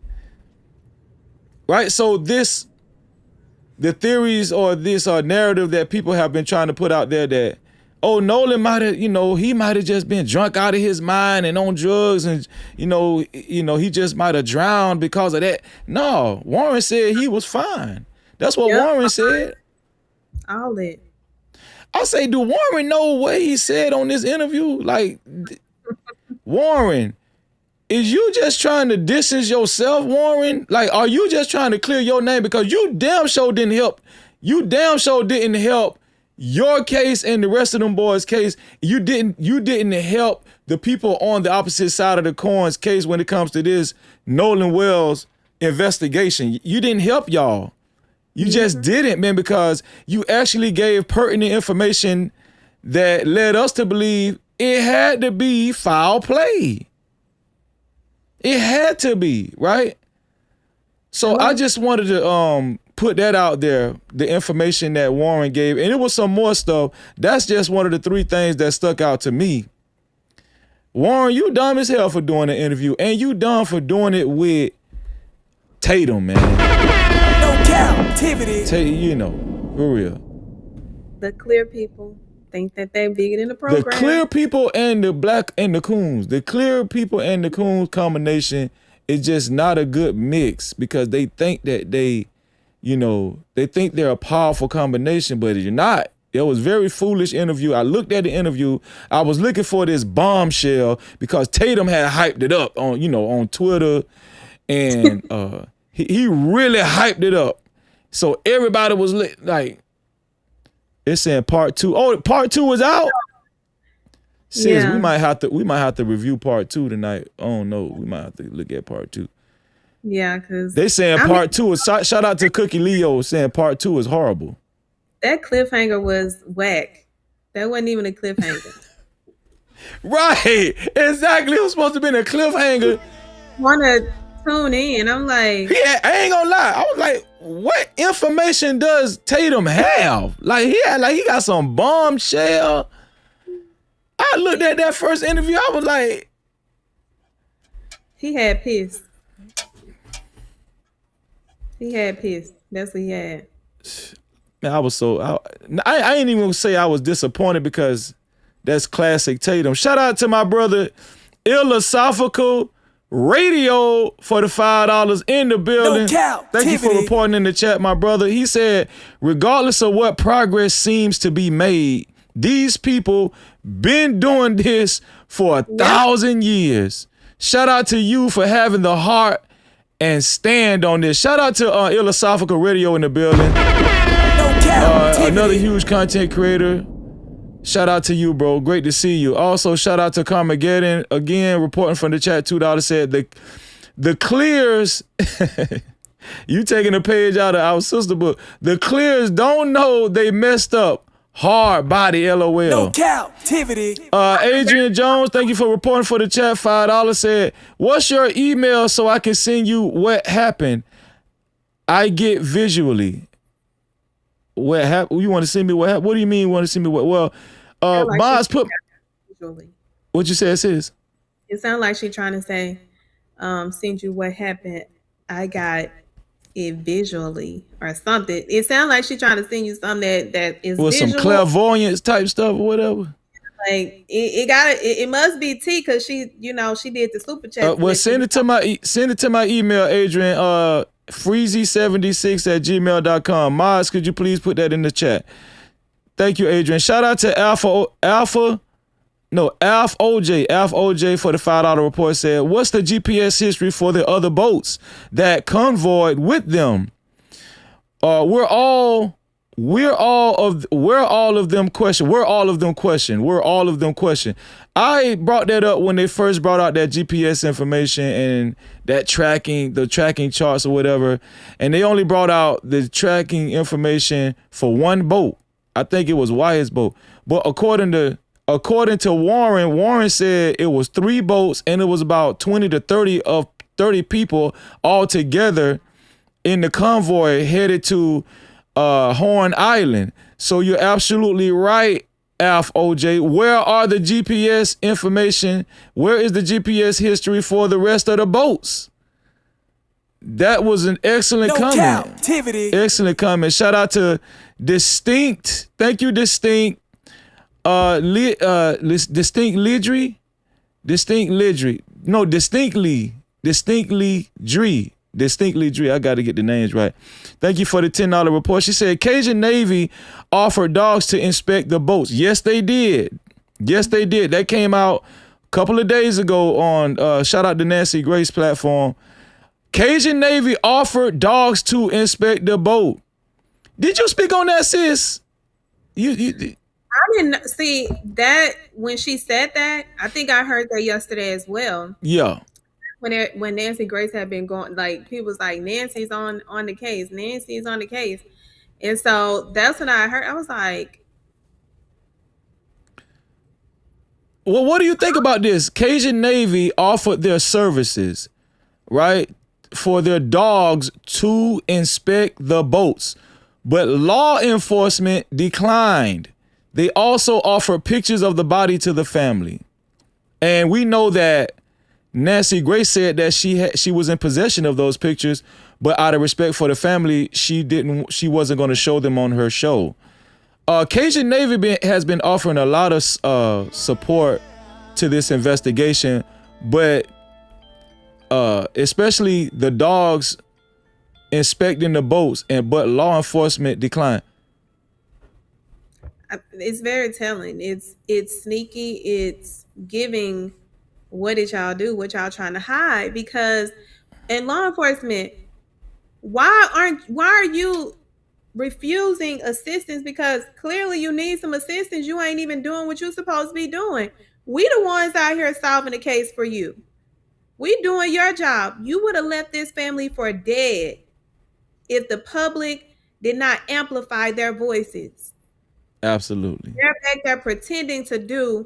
Right? So the theories or this narrative that people have been trying to put out there that, oh, Nolan might have, he might have just been drunk out of his mind and on drugs, and he just might have drowned because of that. No, Warren said he was fine. That's what Warren said. All that. I say, do Warren know what he said on this interview? Like, Warren, is you just trying to distance yourself, Warren? Like, are you just trying to clear your name? Because you damn sure didn't help. You damn sure didn't help your case and the rest of them boys' case. You didn't help the people on the opposite side of the coin's case when it comes to this Nolan Wells investigation. You didn't help y'all. You just didn't, man, because you actually gave pertinent information that led us to believe it had to be foul play. It had to be, right? So I just wanted to put that out there, the information that Warren gave. And it was some more stuff. That's just one of the 3 things that stuck out to me. Warren, you dumb as hell for doing the interview. And you dumb for doing it with Tatum, man. No Cap-tivity. For real. The clear people think that they're bigger than the program. The clear people and the black and the coons. The clear people and the coons combination is just not a good mix, because they think that they think they're a powerful combination, but you're not. It was a very foolish interview. I looked at the interview. I was looking for this bombshell because Tatum had hyped it up on Twitter, and he really hyped it up. So everybody was like, it's saying part 2. Oh, part 2 is out. Sis, we might have to review part 2 tonight. Oh no, we might have to look at part 2. Yeah, because they saying part 2 is shout out to Cookie Leo saying part 2 is horrible. That cliffhanger was whack. That wasn't even a cliffhanger. Right, exactly. It was supposed to be a cliffhanger. Want to tune in? I'm like, I ain't gonna lie. I was like, what information does Tatum have? Like he got some bombshell. I looked at that first interview. I was like, he had piss. He had piss. That's what he had. Man, I ain't even gonna say I was disappointed because that's classic Tatum. Shout out to my brother Philosophical Radio for the $5 in the building. Thank you for reporting in the chat, my brother. He said, regardless of what progress seems to be made, these people been doing this for 1,000 years. Shout out to you for having the heart and stand on this. Shout out to Philosophical Radio in the building. Another huge content creator. Shout out to you, bro. Great to see you. Also, shout out to Carmageddon. Again, reporting from the chat, $2 said the Clears, you taking a page out of our sister book. The Clears don't know they messed up. Hard body, LOL. No Cap-tivity. Adrian Jones, thank you for reporting for the chat. $5 said, what's your email so I can send you what happened? I get visually. What happened? You want to send me what happened? What do you mean you want to send me what? Well, Boz put. What you say, sis? It sounds like she's trying to say, send you what happened. I got it visually or something. It sounds like she's trying to send you something that is with visual. Some clairvoyance type stuff or whatever. Like it must be T because she did the super chat. Well, send it to my email, Adrian. Freezy76@gmail.com. Mods, could you please put that in the chat? Thank you, Adrian. Shout out to Alf OJ for the $5 report. Said, what's the GPS history for the other boats that convoyed with them? Where all of them question. I brought that up when they first brought out that GPS information and that the tracking charts or whatever, and they only brought out the tracking information for one boat. I think it was Wyatt's boat. But according to Warren said it was 3 boats and it was about 20 to 30 people all together in the convoy headed to Horn Island. So you're absolutely right, Alf OJ. Where are the GPS information? Where is the GPS history for the rest of the boats? That was an excellent comment. Cap-tivity. Excellent comment. Shout out to Distinct. Thank you, Distinct. Distinct Lidry. No, Distinctly Dree. I got to get the names right. Thank you for the $10 report. She said Cajun Navy offered dogs to inspect the boats. Yes, they did. That came out a couple of days ago on shout out to Nancy Grace platform. Cajun Navy offered dogs to inspect the boat. Did you speak on that, sis? I didn't see that when she said that. I think I heard that yesterday as well. Yeah. When Nancy Grace had been going, like people was like, Nancy's on the case. And so that's when I heard. I was like, well, what do you think about this? Cajun Navy offered their services, right, for their dogs to inspect the boats, but law enforcement declined. They also offered pictures of the body to the family. And we know that Nancy Grace said that she was in possession of those pictures, but out of respect for the family, she wasn't going to show them on her show. Cajun Navy has been offering a lot of support to this investigation, but especially the dogs inspecting the boats, but law enforcement declined. It's very telling. It's sneaky. It's giving. What did y'all do? What y'all trying to hide? Because in law enforcement, why are you refusing assistance? Because clearly you need some assistance. You ain't even doing what you're supposed to be doing. We the ones out here solving the case for you. We doing your job. You would have left this family for dead if the public did not amplify their voices. Absolutely. They're back there pretending to do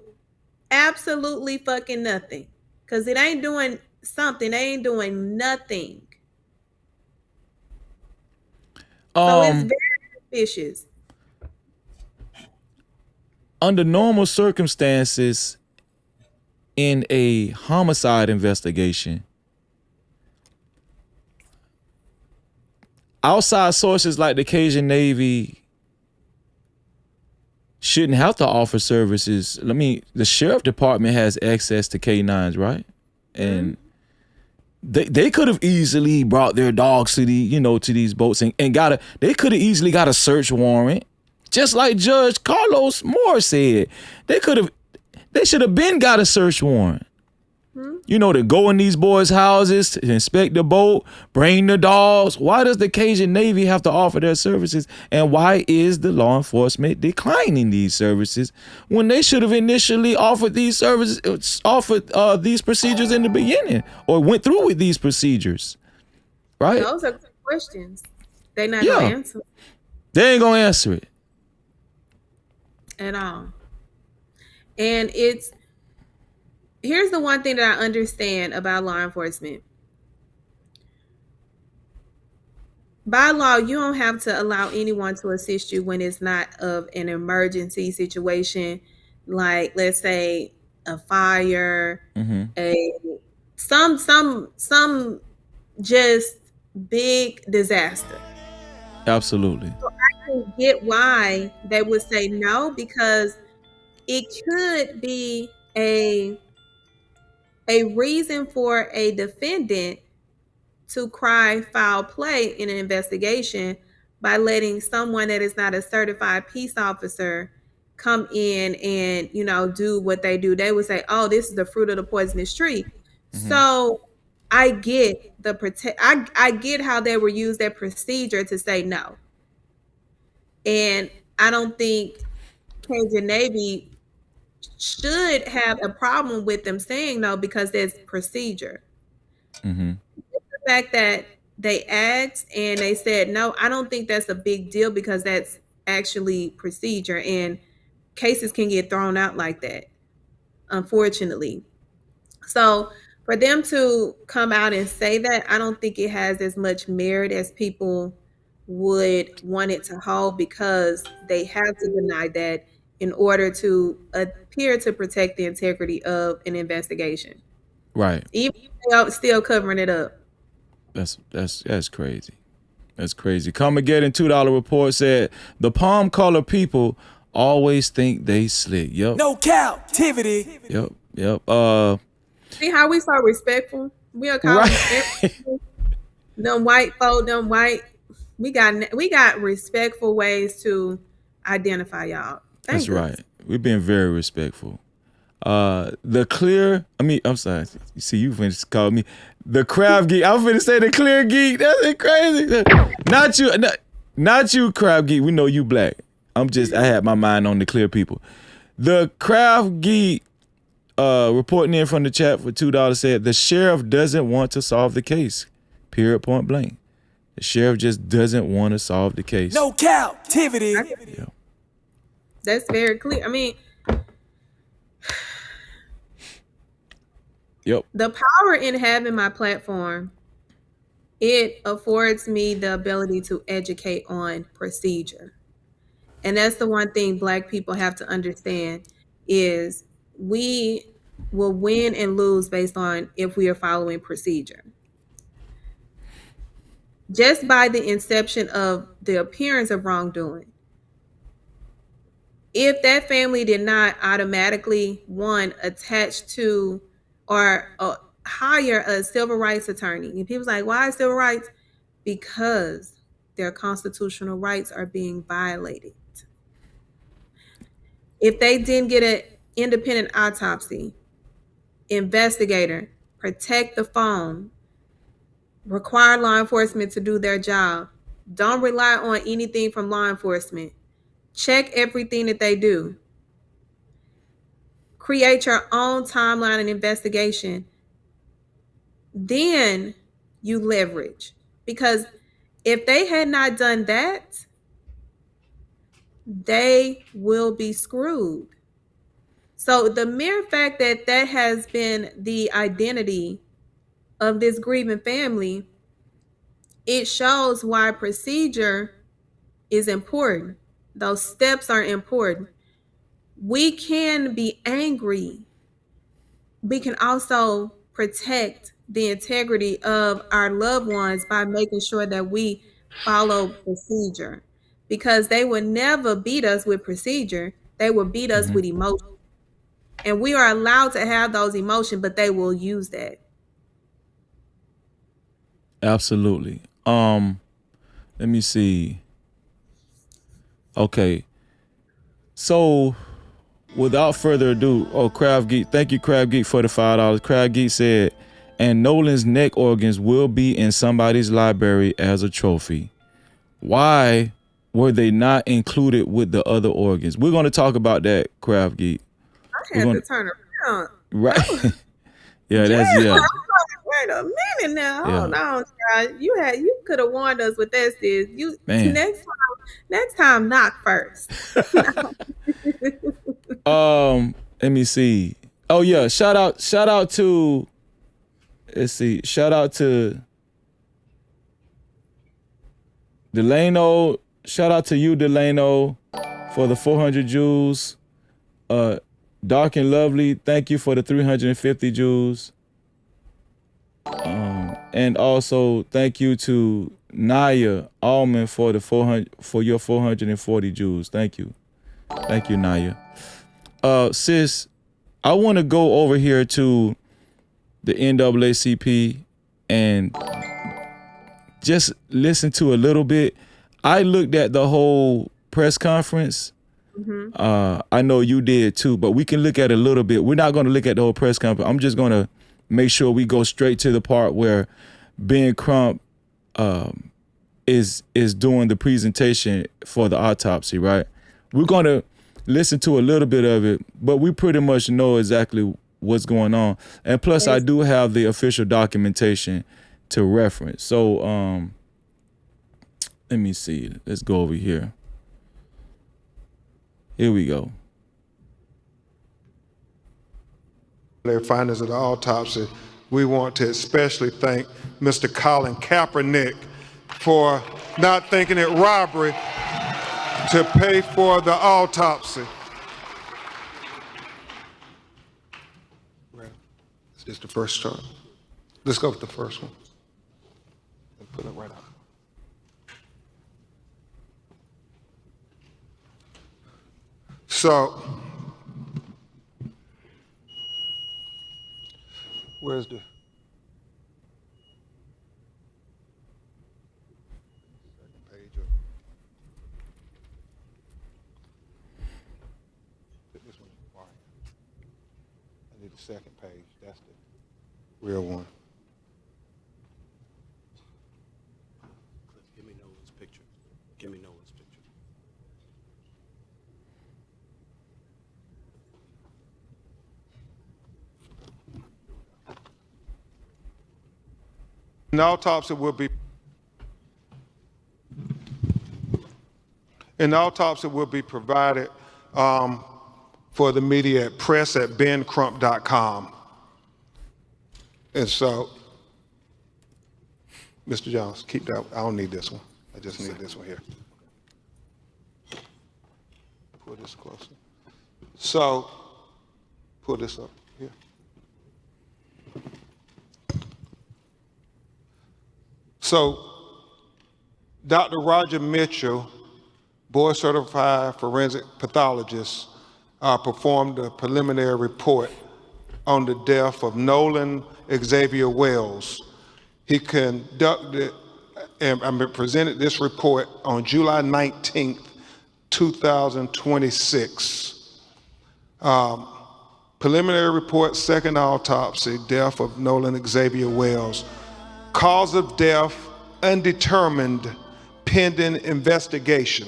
Absolutely fucking nothing. Because it ain't doing something. They ain't doing nothing. So it's very suspicious. Under normal circumstances, in a homicide investigation, outside sources like the Cajun Navy shouldn't have to offer services. I mean, the sheriff department has access to K9s, right? And they could have easily brought their dogs to to these boats and they could have easily got a search warrant. Just like Judge Carlos Moore said, they should have been got a search warrant. To go in these boys' houses, to inspect the boat, bring the dogs. Why does the Cajun Navy have to offer their services? And why is the law enforcement declining these services when they should have initially offered these services, these procedures in the beginning, or went through with these procedures? Right? Those are good questions. They're not going to answer. They ain't going to answer it. At all. And here's the one thing that I understand about law enforcement. By law, you don't have to allow anyone to assist you when it's not of an emergency situation, like let's say a fire, some just big disaster. Absolutely. So I can get why they would say no, because it could be a reason for a defendant to cry foul play in an investigation by letting someone that is not a certified peace officer come in and do what they do. They would say, oh, this is the fruit of the poisonous tree. So I get I get how they were used that procedure to say no. And I don't think Cajun Navy should have a problem with them saying no, because there's procedure. The fact that they asked and they said no, I don't think that's a big deal, because that's actually procedure, and cases can get thrown out like that, unfortunately. So for them to come out and say that, I don't think it has as much merit as people would want it to hold, because they have to deny that in order to appear to protect the integrity of an investigation. Right. Even if they're still covering it up. That's crazy. That's crazy. Carmageddon $2 report said the palm color people always think they slick. Yep. No captivity. Yep. See how we so respectful? We are calling them white folk, them white. We got respectful ways to identify y'all. That's right. We're being very respectful. I'm sorry. You see, you finna call me the crab geek. I'm finna say the clear geek. That's crazy. Not you, crab geek. We know you black. I had my mind on the clear people. The crab geek reporting in from the chat for $2 said the sheriff doesn't want to solve the case. Period, point blank. The sheriff just doesn't want to solve the case. No captivity. Yeah. That's very clear. I mean, yep. The power in having my platform, it affords me the ability to educate on procedure. And that's the one thing Black people have to understand, is we will win and lose based on if we are following procedure. Just by the inception of the appearance of wrongdoing, if that family did not automatically, attach to or hire a civil rights attorney, and people's like, why civil rights? Because their constitutional rights are being violated. If they didn't get an independent autopsy, investigator, protect the phone, require law enforcement to do their job, don't rely on anything from law enforcement, check everything that they do, create your own timeline and investigation, then you leverage. Because if they had not done that, they will be screwed. So the mere fact that that has been the identity of this grieving family, it shows why procedure is important. Those steps are important. We can be angry. We can also protect the integrity of our loved ones by making sure that we follow procedure, because they would never beat us with procedure. They will beat us with emotion. And we are allowed to have those emotions, but they will use that. Absolutely. Let me see. Okay. So without further ado, Crab Geek, thank you, Crab Geek, for the $5. Crab Geek said, and Nolan's neck organs will be in somebody's library as a trophy. Why were they not included with the other organs? We're going to talk about that, Crab Geek. I had to turn around. Right. Yeah, that's Wait a minute now. Hold on, child. You could have warned us with that, sis. Next time, knock first. Let me see. Oh yeah, shout out to, let's see, shout out to Delano. Shout out to you, Delano, for the 400 Jews. Dark and Lovely, thank you for the 350 Jews. And also thank you to Naya Allman for the 440 Jews. Thank you. Thank you, Naya. Sis, I want to go over here to the NAACP and just listen to a little bit. I looked at the whole press conference. I know you did too, but we can look at it a little bit. We're not going to look at the whole press conference. I'm just going to make sure we go straight to the part where Ben Crump is doing the presentation for the autopsy, right? We're going to listen to a little bit of it, but we pretty much know exactly what's going on. And plus, I do have the official documentation to reference. So let me see. Let's go over here. Here we go. Their findings of the autopsy. We want to especially thank Mr. Colin Kaepernick for not thinking it robbery to pay for the autopsy. Is this the first chart? Let's go with the first one and put it right up. So, where's the second page up? This one's required. I need the second page. That's the real one. Give me Nolan's picture. Give me Nolan's picture. An autopsy will be provided for the media at press@bencrump.com. And so, Mr. Jones, keep that. I don't need this one. I just need this one here. Pull this closer. So, pull this up here. So, Dr. Roger Mitchell, board-certified forensic pathologist, performed a preliminary report on the death of Nolan Xavier Wells. He conducted and presented this report on July 19th, 2026. Preliminary report, second autopsy, death of Nolan Xavier Wells. Cause of death, undetermined, pending investigation.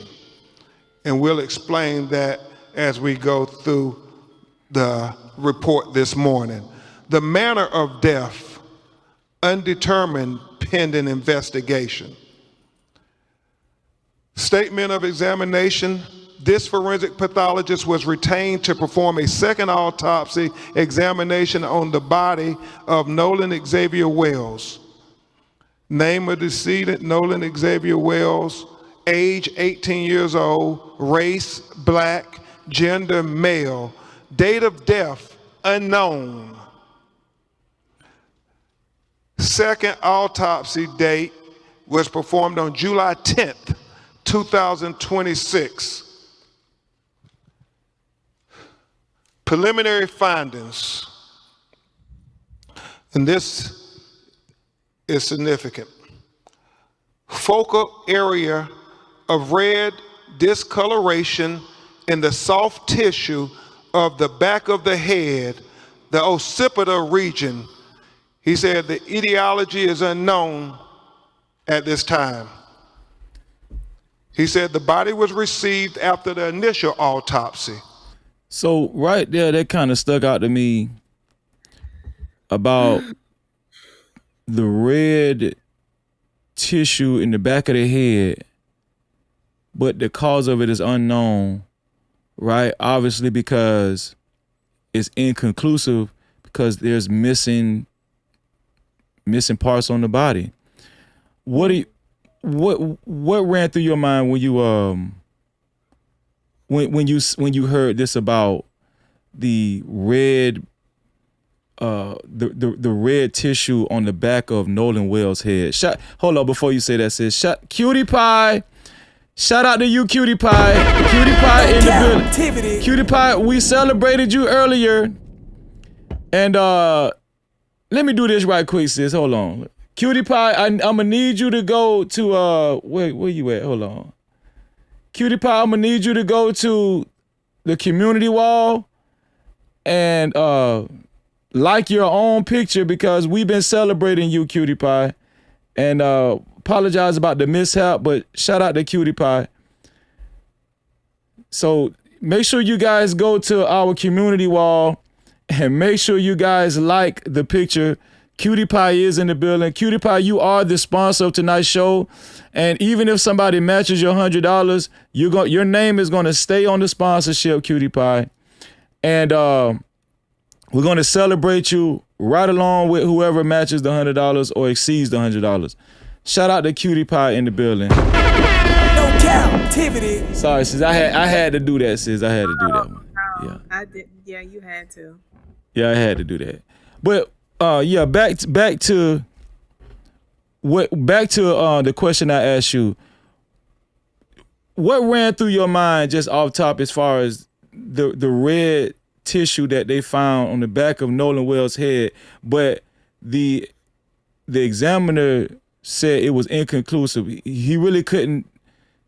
And we'll explain that as we go through the report this morning. The manner of death, undetermined, pending investigation. Statement of examination, this forensic pathologist was retained to perform a second autopsy examination on the body of Nolan Xavier Wells. Name of decedent, Nolan Xavier Wells, age 18 years old, race black, gender male, date of death unknown. Second autopsy date was performed on July 10th, 2026. Preliminary findings, and this is significant. Focal area of red discoloration in the soft tissue of the back of the head, the occipital region. He said the etiology is unknown at this time. He said the body was received after the initial autopsy. So right there, that kind of stuck out to me about the red tissue in the back of the head, but the cause of it is unknown, right? Obviously because it's inconclusive because there's missing parts on the body. What ran through your mind when you when you heard this about the red the red tissue on the back of Nolan Wells' head? Hold on before you say that, sis. Cutie Pie. Shout out to you, Cutie Pie. Cutie Pie in the building. Cutie Pie, we celebrated you earlier. And let me do this right quick, sis. Hold on. Cutie Pie, I'm gonna need you to go to where you at? Hold on. Cutie Pie, I'm gonna need you to go to the community wall and like your own picture because we've been celebrating you, Cutie Pie. And apologize about the mishap, but shout out to Cutie Pie. So make sure you guys go to our community wall and make sure you guys like the picture. Cutie Pie is in the building. Cutie Pie, you are the sponsor of tonight's show. And even if somebody matches your $100, your name is gonna stay on the sponsorship, Cutie Pie. And we're gonna celebrate you right along with whoever matches the $100 or exceeds the $100. Shout out to Cutie Pie in the building. No Cap-tivity. Sorry, sis. I had to do that, sis. I had to do that one. Yeah. I did. Yeah, you had to. Yeah, I had to do that. But yeah, back to the question I asked you. What ran through your mind just off top as far as the red tissue that they found on the back of Nolan Wells' head, but the examiner said it was inconclusive. He really couldn't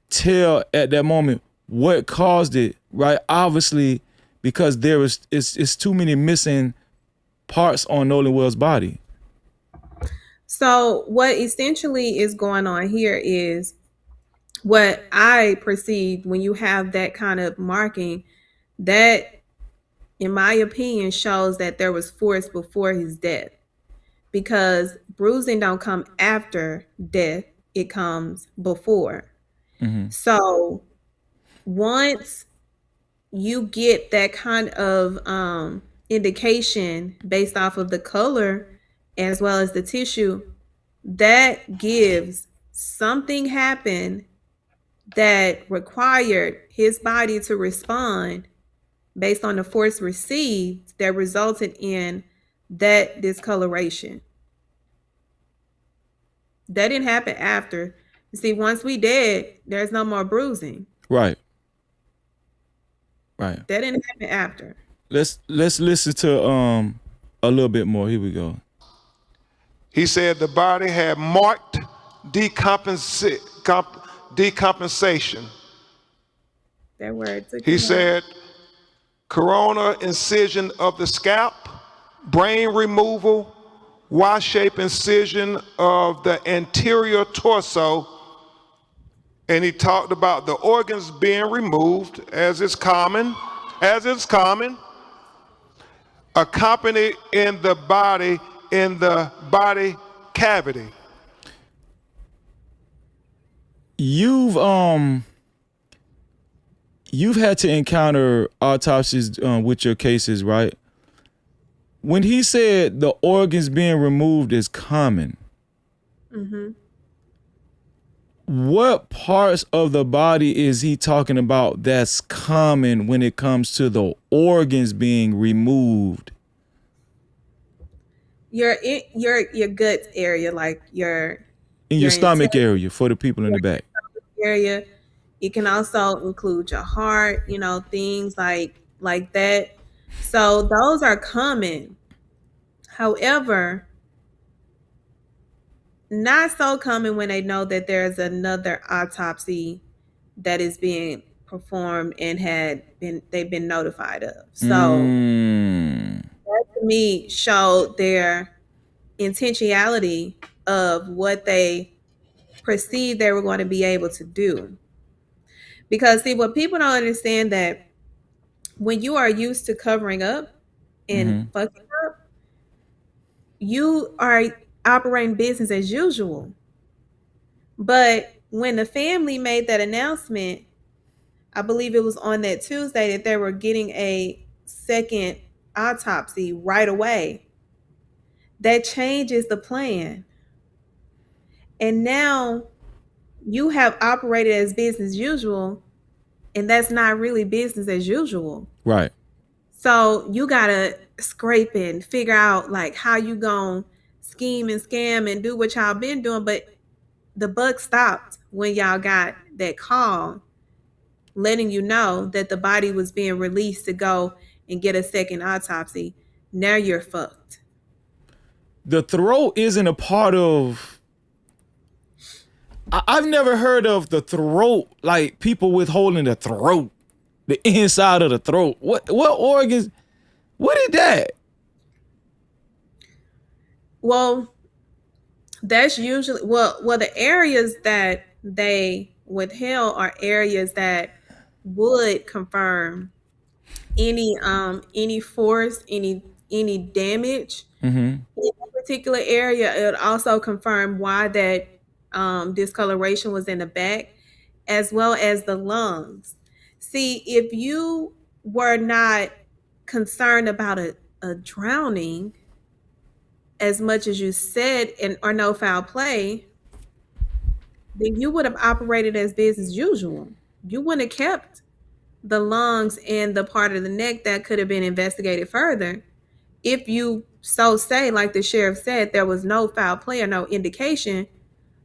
tell at that moment what caused it, right? Obviously, because it's too many missing parts on Nolan Wells' body. So what essentially is going on here is what I perceived when you have that kind of marking, that, in my opinion, shows that there was force before his death, because bruising don't come after death, it comes before. Mm-hmm. So once you get that kind of indication based off of the color as well as the tissue, that gives something happened that required his body to respond based on the force received that resulted in that discoloration. That didn't happen after. You see, once we dead, there's no more bruising. Right. That didn't happen after. Let's listen to a little bit more. Here we go. He said the body had marked decompensation. That word. He said corona incision of the scalp, brain removal, Y-shaped incision of the anterior torso, and he talked about the organs being removed, as is common, accompanied in the body cavity. you've had to encounter autopsies with your cases, right? When he said the organs being removed is common, what parts of the body is he talking about that's common when it comes to the organs being removed? Your guts area, like your stomach area, for the people in the back. Area. It can also include your heart, things like that. So those are common. However, not so common when they know that there's another autopsy that is being performed and they've been notified of. So that to me showed their intentionality of what they perceived they were going to be able to do. Because see, what people don't understand, that when you are used to covering up and fucking up, you are operating business as usual. But when the family made that announcement, I believe it was on that Tuesday, that they were getting a second autopsy right away, that changes the plan. And now you have operated as business as usual, and that's not really business as usual. Right. So you gotta scrape and figure out like how you gonna scheme and scam and do what y'all been doing. But the buck stopped when y'all got that call letting you know that the body was being released to go and get a second autopsy. Now you're fucked. The throat isn't a part of... I've never heard of the throat, like people withholding the throat, the inside of the throat. What organs? What is that? Well, that's usually the areas that they withheld are areas that would confirm any force, any damage in a particular area. It would also confirm why that discoloration was in the back, as well as the lungs. See, if you were not concerned about a drowning as much as you said, or no foul play, then you would have operated as business as usual. You wouldn't have kept the lungs and the part of the neck that could have been investigated further. If you so say, like the sheriff said, there was no foul play or no indication,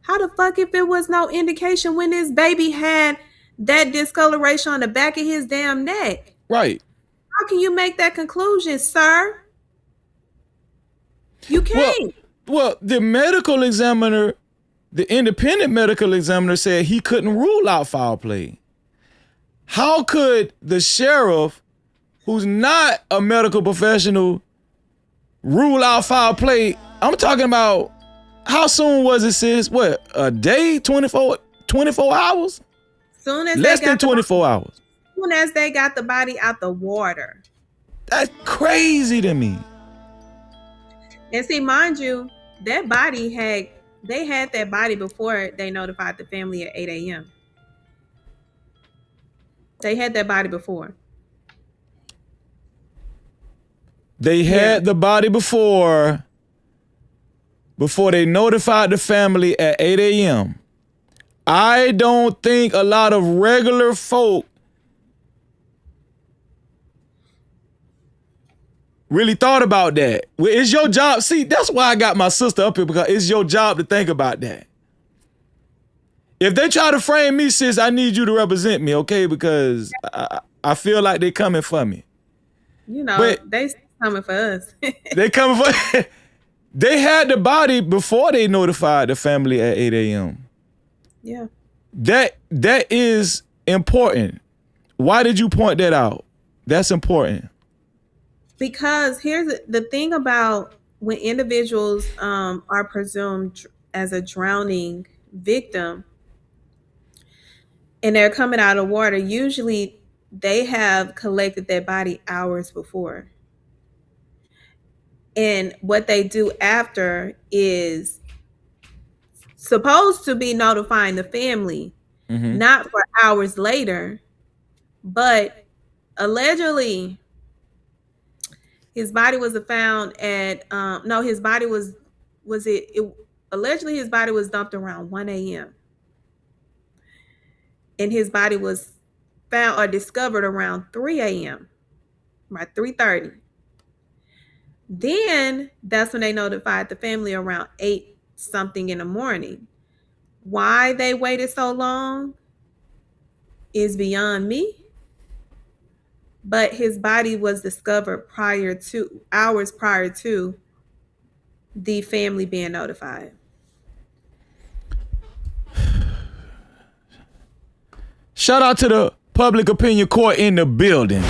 how the fuck if it was no indication when this baby had that discoloration on the back of his damn neck? Right. How can you make that conclusion, sir? You can't. Well, the medical examiner, the independent medical examiner said he couldn't rule out foul play. How could the sheriff, who's not a medical professional, rule out foul play? I'm talking about, how soon was it, sis? What, a day? 24 hours? Soon as Less than 24 hours. Soon as they got the body out the water. That's crazy to me. And see, mind you, that body they had that body before they notified the family at 8 a.m. They had that body before. They had the body before they notified the family at 8 a.m. I don't think a lot of regular folk really thought about that. Well, it's your job. See, that's why I got my sister up here, because it's your job to think about that. If they try to frame me, sis, I need you to represent me, okay? Because I feel like they coming for me. But they coming for us. They coming for... They had the body before they notified the family at 8 a.m. Yeah. That is important. Why did you point that out? That's important. Because here's the thing about when individuals are presumed as a drowning victim and they're coming out of water, usually they have collected their body hours before. And what they do after is supposed to be notifying the family, not for hours later, But allegedly, his body was found at no, his body was allegedly his body was dumped around 1 a.m. and his body was found or discovered around 3 a.m. by 3:30. Then that's when they notified the family around 8 something in the morning. Why they waited so long is beyond me. But his body was discovered hours prior to the family being notified. Shout out to the public opinion court in the building.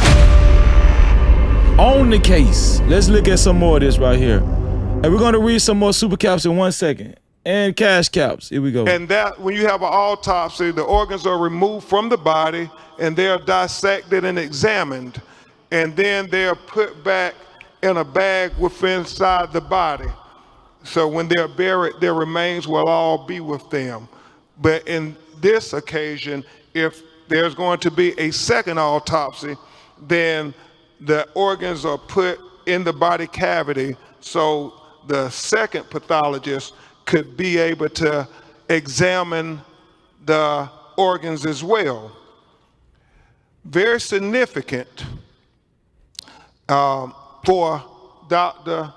On the case. Let's look at some more of this right here. And we're going to read some more super caps in 1 second. And cash caps. Here we go. And that when you have an autopsy, the organs are removed from the body and they're dissected and examined. And then they're put back in a bag within inside the body. So when they're buried, their remains will all be with them. But in this occasion, if there's going to be a second autopsy, then the organs are put in the body cavity so the second pathologist could be able to examine the organs as well. Very significant for Dr.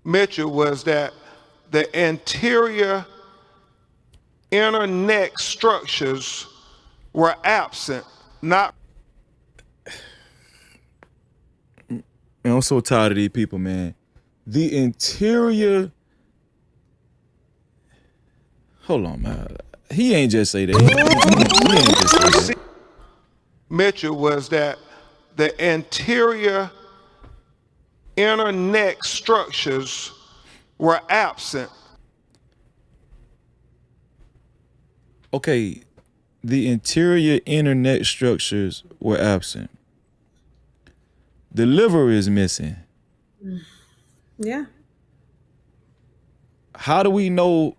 Mitchell was that the anterior inner neck structures were absent, not. Man, I'm so tired of these people, man. The interior. Hold on, man. He ain't just say that. He ain't just say that. Mitchell was that the anterior inner neck structures were absent. Okay, the interior inner neck structures were absent. The liver is missing. Yeah. How do we know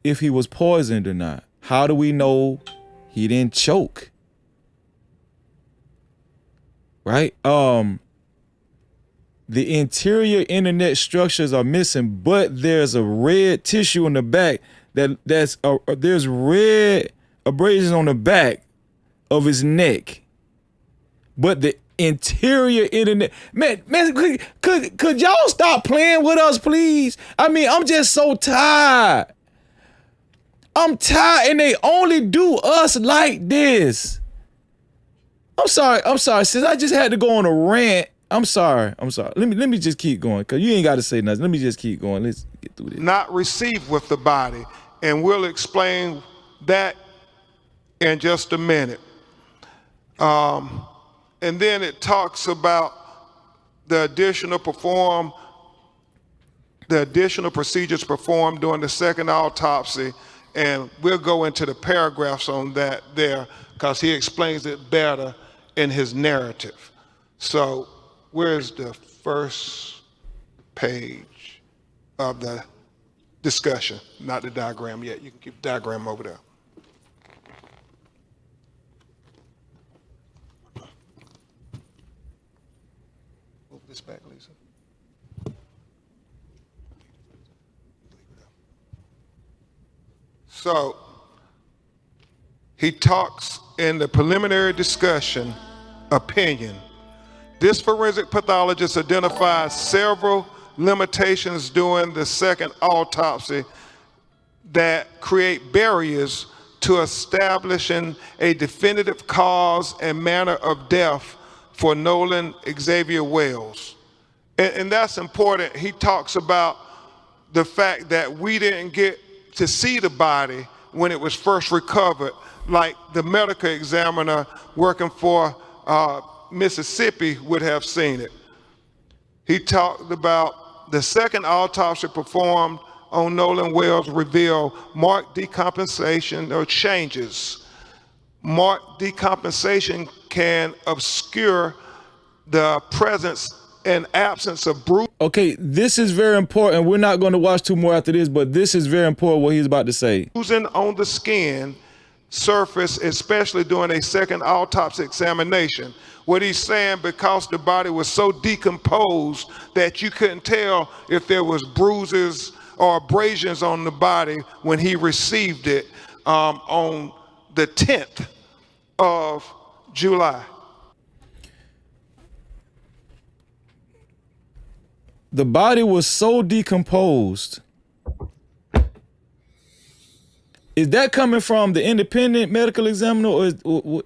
if he was poisoned or not? How do we know he didn't choke? Right? The interior inner neck structures are missing, but there's a red tissue in the back there's red abrasions on the back of his neck. But the interior inner neck, man, could y'all stop playing with us, please? I mean, I'm just so tired. I'm tired, and they only do us like this. I'm sorry, sis. I just had to go on a rant. I'm sorry. Let me just keep going, because you ain't got to say nothing. Let me just keep going. Let's get through this. Not received with the body, and we'll explain that in just a minute. And then it talks about the additional procedures performed during the second autopsy, and we'll go into the paragraphs on that there, because he explains it better in his narrative. So where's the first page of the discussion? Not the diagram yet. You can keep the diagram over there. Move this back, Lisa. So he talks in the preliminary discussion opinion. This forensic pathologist identified several limitations during the second autopsy that create barriers to establishing a definitive cause and manner of death for Nolan Xavier Wells. And that's important. He talks about the fact that we didn't get to see the body when it was first recovered, like the medical examiner working for Mississippi would have seen it. He talked about the second autopsy performed on Nolan Wells revealed marked decompensation or changes. Marked decompensation can obscure the presence and absence of bruise. Okay, this is very important. We're not going to watch two more after this, but this is very important what he's about to say. Bruising on the skin surface, especially during a second autopsy examination. What he's saying, because the body was so decomposed that you couldn't tell if there was bruises or abrasions on the body when he received it on the 10th of July. The body was so decomposed. Is that coming from the independent medical examiner, or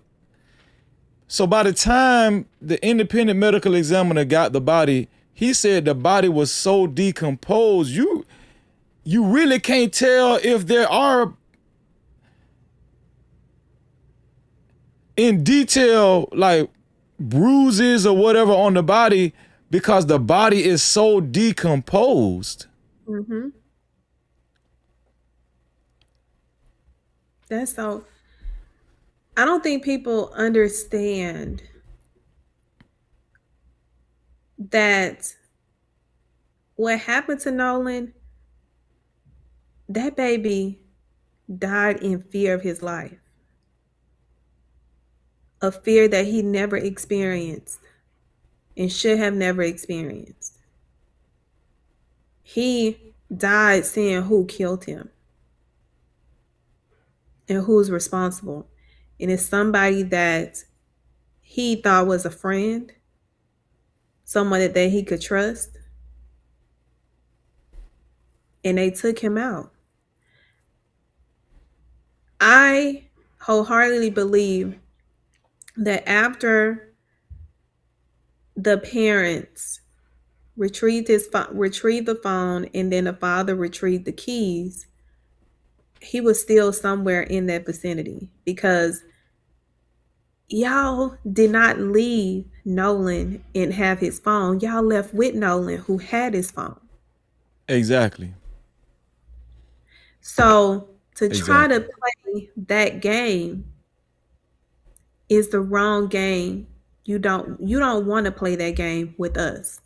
so by the time the independent medical examiner got the body, he said the body was so decomposed, you really can't tell if there are in detail like bruises or whatever on the body because the body is so decomposed. Mm-hmm. That's so. I don't think people understand that what happened to Nolan, that baby died in fear of his life. A fear that he never experienced and should have never experienced. He died seeing who killed him and who's responsible. And it's somebody that he thought was a friend, someone that he could trust. And they took him out. I wholeheartedly believe that after the parents retrieved the phone and then the father retrieved the keys, he was still somewhere in that vicinity because y'all did not leave Nolan and have his phone. Y'all left with Nolan, who had his phone. Exactly. So to try to play that game is the wrong game. You don't want to play that game with us,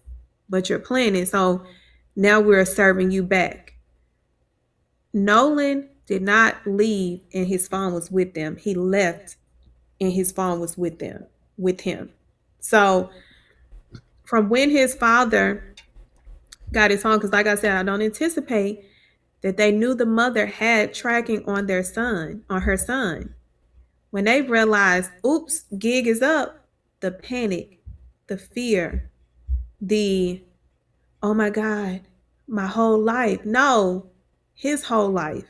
but you're playing it. So now we're serving you back. Nolan did not leave and his phone was with them. He left and his phone was with him. So from when his father got his phone, because like I said, I don't anticipate that they knew the mother had tracking on her son. When they realized, oops, gig is up, the panic, the fear, the, oh my God, my whole life. No, his whole life.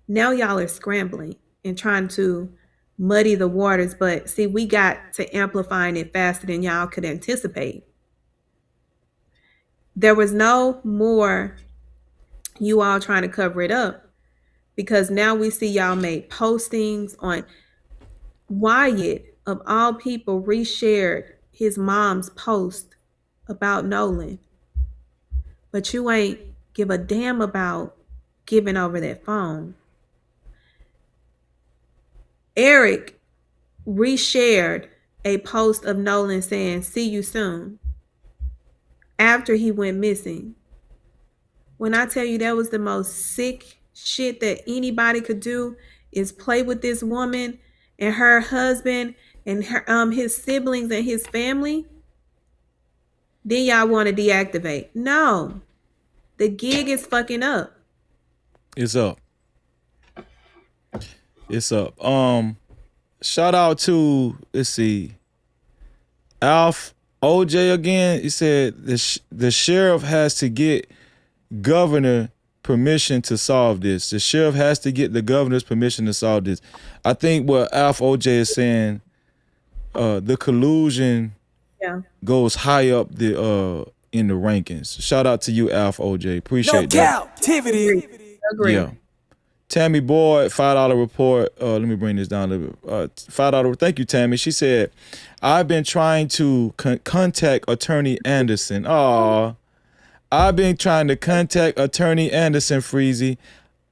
Now y'all are scrambling and trying to muddy the waters. But see, we got to amplifying it faster than y'all could anticipate. There was no more you all trying to cover it up, because now we see y'all made postings on Wyatt, of all people, reshared his mom's post about Nolan. But you ain't give a damn about giving over that phone. Eric reshared a post of Nolan saying, "See you soon," after he went missing. When I tell you that was the most sick shit that anybody could do, is play with this woman and her husband and her his siblings and his family, then y'all want to deactivate. No. The gig is fucking up. It's up. Shout out to, let's see, Alf OJ again. He said the sheriff has to get governor permission to solve this. The sheriff has to get the governor's permission to solve this. I think what Alf OJ is saying, the collusion goes high up in the rankings. Shout out to you, Alf OJ. Appreciate that. Cap-tivity. Agree. Yeah. Tammy Boyd, $5 report. Let me bring this down a little bit. $5. Thank you, Tammy. She said, I've been trying to contact Attorney Anderson. I've been trying to contact Attorney Anderson, Freezy.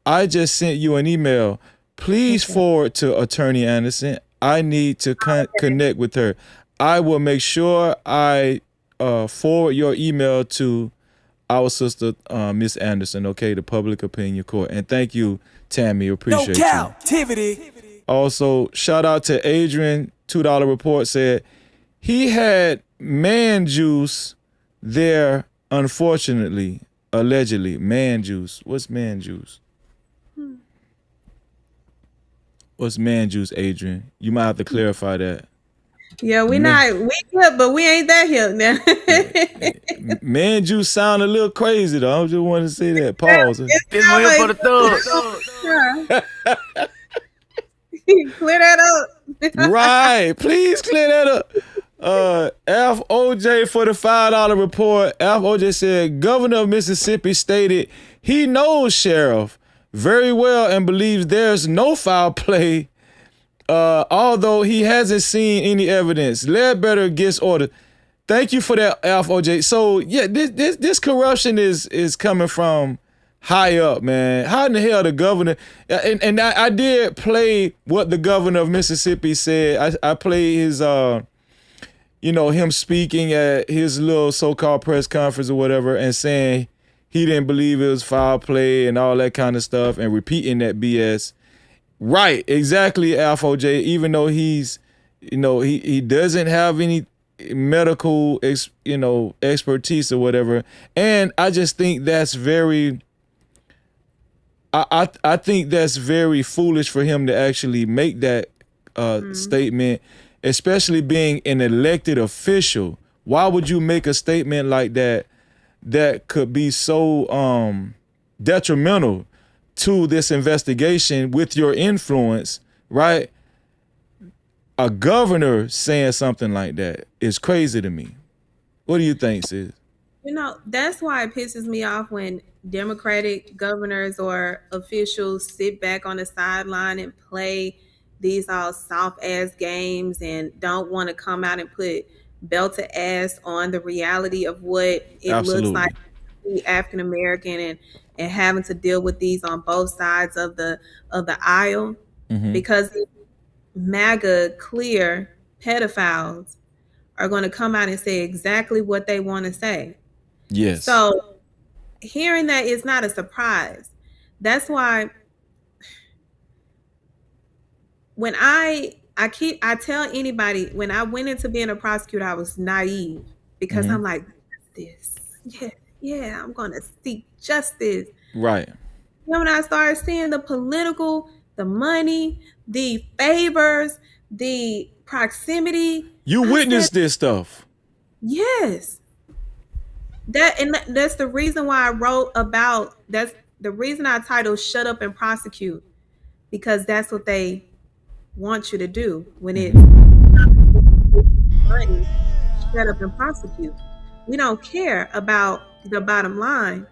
I just sent you an email. Please forward to Attorney Anderson. I need to connect with her. I will make sure I forward your email to our sister, Miss Anderson, okay, the public opinion court. And thank you, Tammy. Appreciate you. Cap-tivity. Also, shout out to Adrian, $2 report said he had man juice there, unfortunately, allegedly. Man juice. What's man juice? What's man juice, Adrian? You might have to clarify that. Yeah, we hip, but we ain't that hip now. Man juice sound a little crazy though. I just want to say that. Pause. This one here for the thugs. Clear that up. Right. Please clear that up. FOJ for the $5 report. FOJ said Governor of Mississippi stated he knows Sheriff very well and believes there's no foul play, although he hasn't seen any evidence. Ledbetter gets ordered. Thank you for that, FOJ. So yeah, this corruption is coming from high up, man. How in the hell the governor? And I did play what the governor of Mississippi said. I played his him speaking at his little so-called press conference or whatever, and saying he didn't believe it was foul play and all that kind of stuff, and repeating that BS. Right, exactly, FOJ. Even though he's, he doesn't have any medical, expertise or whatever, and I just think that's very. I think that's very foolish for him to actually make that statement, especially being an elected official. Why would you make a statement like that that could be so detrimental to this investigation with your influence, right? A governor saying something like that is crazy to me. What do you think, sis? That's why it pisses me off when Democratic governors or officials sit back on the sideline and play these all soft ass games and don't want to come out and put belt to ass on the reality of what it looks like to be African American and having to deal with these on both sides of the aisle, because MAGA clear pedophiles are going to come out and say exactly what they want to say. Yes. So hearing that is not a surprise. That's why when I tell anybody, when I went into being a prosecutor, I was naive because I'm like, this, yeah, I'm going to seek justice. Right. When I started seeing the political, the money, the favors, the proximity. You witnessed this stuff. Yes. That's the reason why I wrote about, that's the reason I titled Shut Up and Prosecute, because that's what they want you to do when it's money. Shut up and prosecute. We don't care about the bottom line.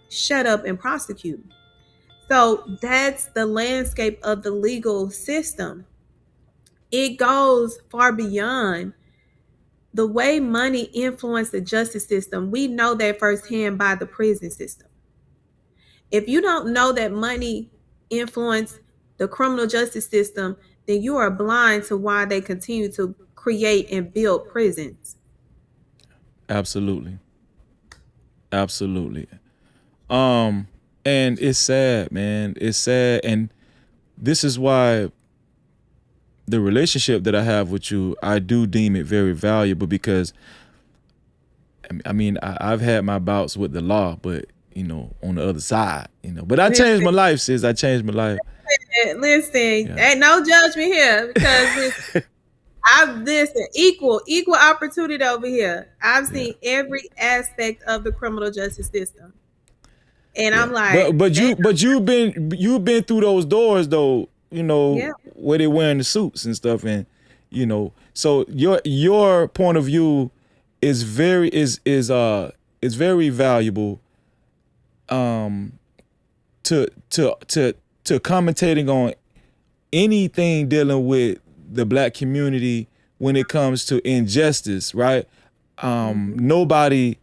Shut up and prosecute. So that's the landscape of the legal system. It goes far beyond the way money influenced the justice system. We know that firsthand by the prison system. If you don't know that money influenced the criminal justice system, then you are blind to why they continue to create and build prisons. Absolutely. Absolutely. And it's sad, man. It's sad. And this is why the relationship that I have with you, I do deem it very valuable, because I've had my bouts with the law, but on the other side, but I changed my life, sis. I changed my life. Listen, ain't no judgment here, because equal opportunity over here. I've seen every aspect of the criminal justice system. And I'm like, but you've been through those doors though, where they wearing the suits and stuff, and so your point of view is very valuable to commentating on anything dealing with the Black community when it comes to injustice, right? Nobody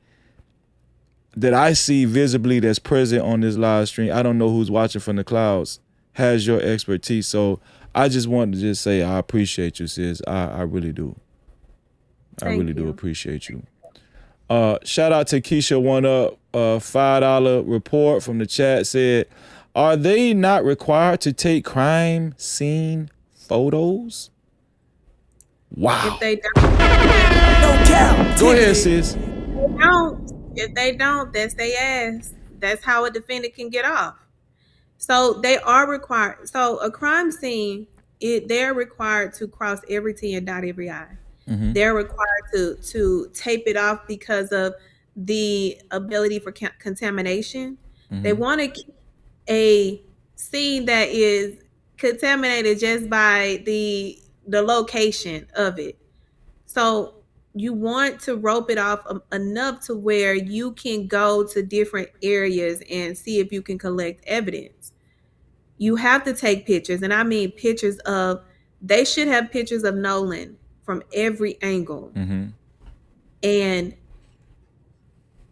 that I see visibly that's present on this live stream, I don't know who's watching from the clouds, has your expertise. So I just wanted to just say I appreciate you, sis. I really do. I really do appreciate you. Shout out to Keisha One Up. $5 report from the chat said, are they not required to take crime scene photos? Wow. If they don't, no cap. Go ahead, sis. If they don't, that's their ass. That's how a defendant can get off. So they are required. So a crime scene, they're required to cross every T and dot every I. Mm-hmm. They're required to tape it off because of the ability for contamination. Mm-hmm. They want to keep a scene that is contaminated just by the location of it. So you want to rope it off enough to where you can go to different areas and see if you can collect evidence. You have to take pictures, and I mean pictures of, they should have pictures of Nolan from every angle. Mm-hmm. And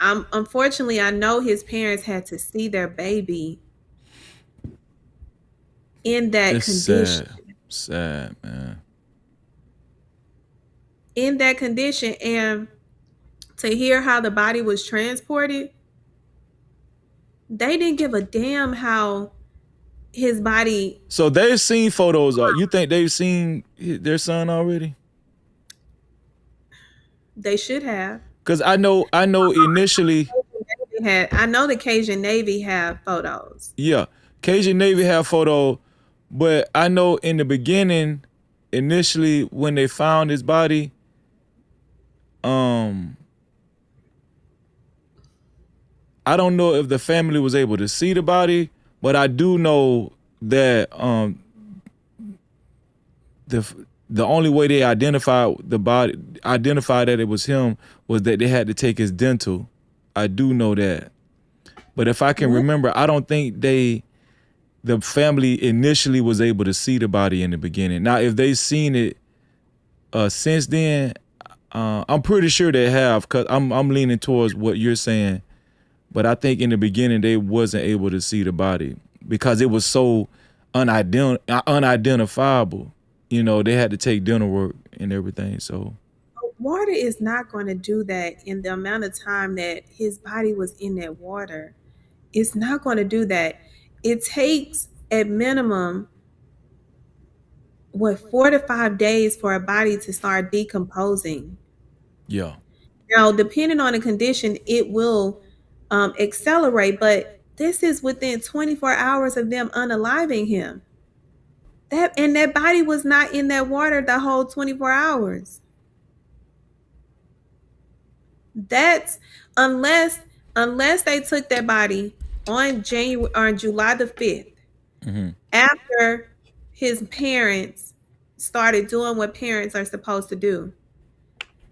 unfortunately, I know his parents had to see their baby in that condition. Sad, man. In that condition, and to hear how the body was transported, they didn't give a damn how his body. So they've seen photos. You think they've seen their son already? They should have. Because I know initially. I know the Cajun Navy have photos. Yeah, Cajun Navy have photo, but I know in the beginning, initially when they found his body, I don't know if the family was able to see the body, but I do know that the only way they identified that it was him, was that they had to take his dental. I do know that. But if I can remember, I don't think the family initially was able to see the body in the beginning. Now, if they've seen it since then, I'm pretty sure they have, because I'm leaning towards what you're saying. But I think in the beginning they wasn't able to see the body because it was so unidentifiable. You know, they had to take dental work and everything. So water is not going to do that in the amount of time that his body was in that water. It's not going to do that. It takes at minimum 4 to 5 days for a body to start decomposing. Yeah. Now, depending on the condition, it will accelerate, but this is within 24 hours of them unaliving him. That body was not in that water the whole 24 hours. That's unless they took that body on July the 5th, mm-hmm. after his parents started doing what parents are supposed to do.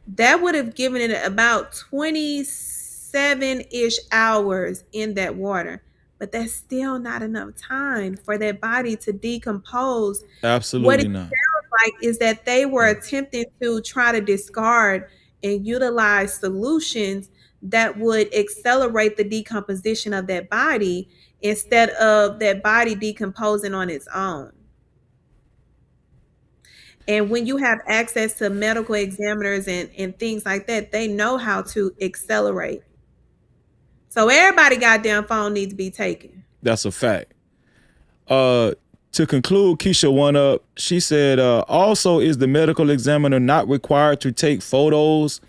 That would have given it about 27-ish hours in that water. But that's still not enough time for that body to decompose. Absolutely what it not. Sounds like is that they were attempting to try to discard and utilize solutions that would accelerate the decomposition of that body instead of that body decomposing on its own. And when you have access to medical examiners and things like that, they know how to accelerate. So everybody goddamn phone needs to be taken. That's a fact. To conclude, Keisha One Up, she said, also, is the medical examiner not required to take photos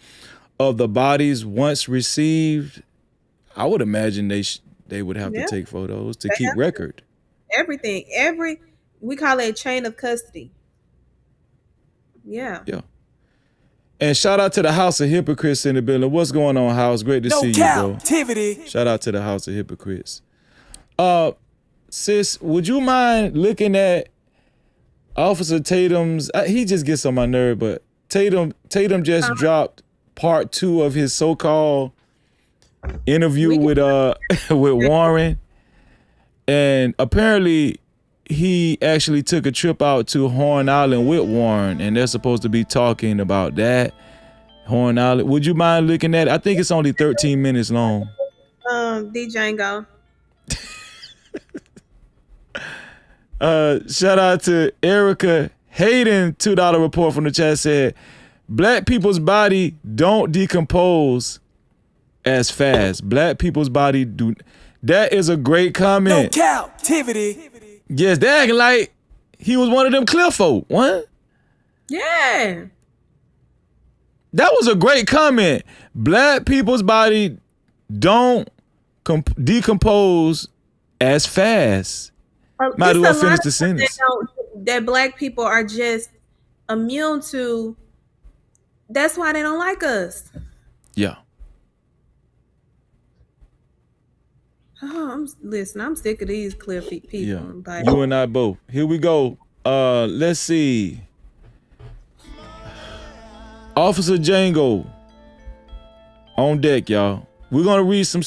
of the bodies once received? I would imagine they would have to take photos to keep record. Everything. We call it a chain of custody. Yeah. Yeah. And shout out to the House of Hypocrites in the building. What's going on, House? Great to see you, bro. Cap-tivity. Shout out to the House of Hypocrites. Sis, would you mind looking at Officer Tatum's? He just gets on my nerve, but Tatum just dropped part 2 of his so-called interview with Warren, and apparently he actually took a trip out to Horn Island with Warren, and they're supposed to be talking about that. Horn Island. Would you mind looking at it? I think it's only 13 minutes long. Django. Shout out to Erica Hayden. $2 report from the chat said, Black people's body don't decompose as fast. Black people's body do. That is a great comment. No captivity. Yes, they acting like he was one of them Cliff folk. What? Yeah. That was a great comment. Black people's body don't decompose as fast. Might as well finish the sentence. That black people are just immune to. That's why they don't like us. Yeah. Oh, I'm sick of these Cliff people. Yeah. Like, You and I both. Here we go. Let's see. Officer Django on deck, y'all. We're gonna read some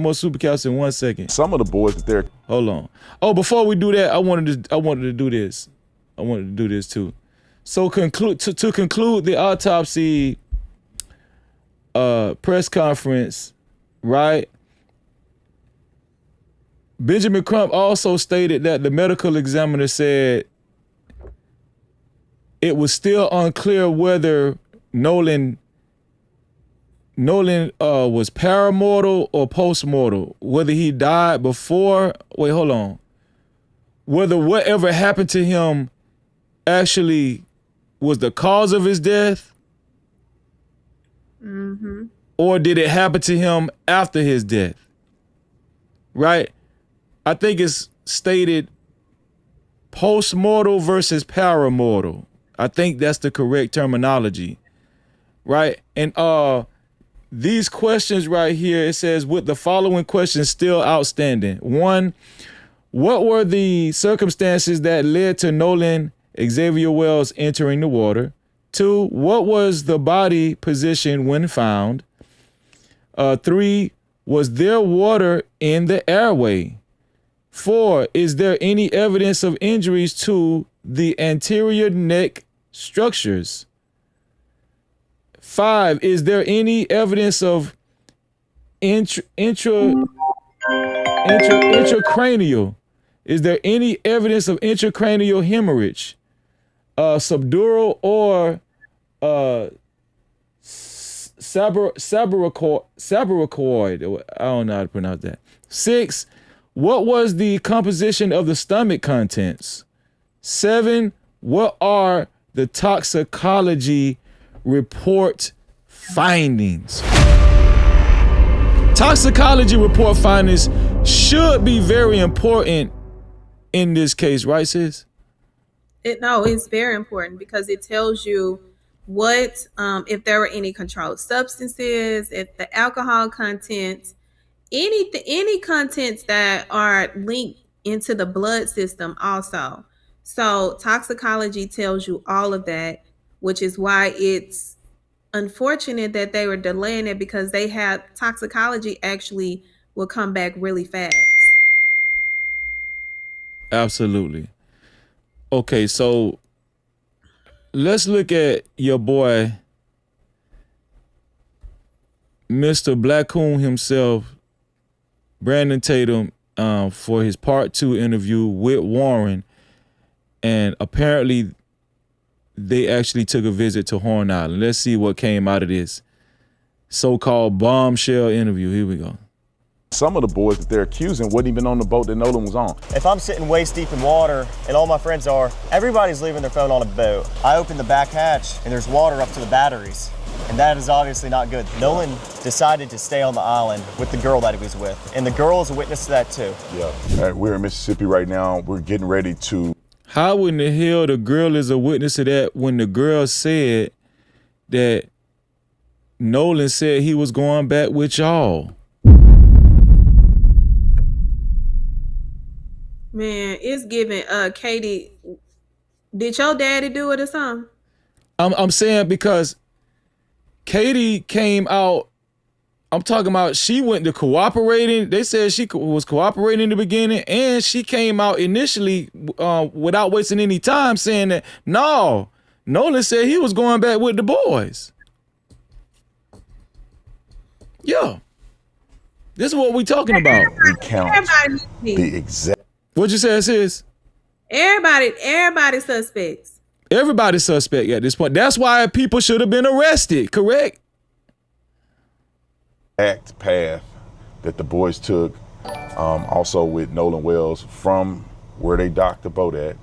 more super counts in 1 second. Some of the boys that they're Hold on. Oh, before we do that, I wanted to do this. I wanted to do this too. So to conclude the autopsy press conference, right? Benjamin Crump also stated that the medical examiner said it was still unclear whether Nolan was paramortal or postmortal, whether he died before, whether whatever happened to him actually was the cause of his death, or did it happen to him after his death, right? I think it's stated postmortal versus paramortal. I think that's the correct terminology, right? And these questions right here, it says, with the following questions still outstanding. 1, what were the circumstances that led to Nolan Xavier Wells entering the water? 2, what was the body position when found? 3, was there water in the airway? 4, is there any evidence of injuries to the anterior neck structures? 5, is there any evidence of intracranial? Is there any evidence of intracranial hemorrhage, subdural or subarachnoid? I don't know how to pronounce that. 6, what was the composition of the stomach contents? 7, what are the toxicology report findings? Toxicology report findings should be very important in this case, right, sis? It's very important because it tells you what, if there were any controlled substances, if the alcohol contents, any contents that are linked into the blood system also. So toxicology tells you all of that, which is why it's unfortunate that they were delaying it, because they had toxicology actually will come back really fast. Absolutely. Okay, so let's look at your boy, Mr. Blackcoon himself, Brandon Tatum, for his part 2 interview with Warren. And apparently they actually took a visit to Horn Island. Let's see what came out of this so-called bombshell interview. Here we go. Some of the boys that they're accusing wasn't even on the boat that Nolan was on. If I'm sitting waist deep in water and all my friends are, everybody's leaving their phone on a boat. I open the back hatch and there's water up to the batteries. And that is obviously not good. Nolan decided to stay on the island with the girl that he was with. And the girl is a witness to that too. Yeah. All right, we're in Mississippi right now. We're getting ready to. How in the hell the girl is a witness to that when the girl said that Nolan said he was going back with y'all? Man, it's giving Katie, did your daddy do it or something? I'm saying because Katie came out, I'm talking about she went to cooperating. They said she was cooperating in the beginning, and she came out initially without wasting any time saying that, no, Nolan said he was going back with the boys. Yeah. This is what we talking about. Recount the exact. What'd you say, sis? Everybody suspects. Everybody's suspect at this point. That's why people should have been arrested, correct? exact path that the boys took, also with Nolan Wells, from where they docked the boat at,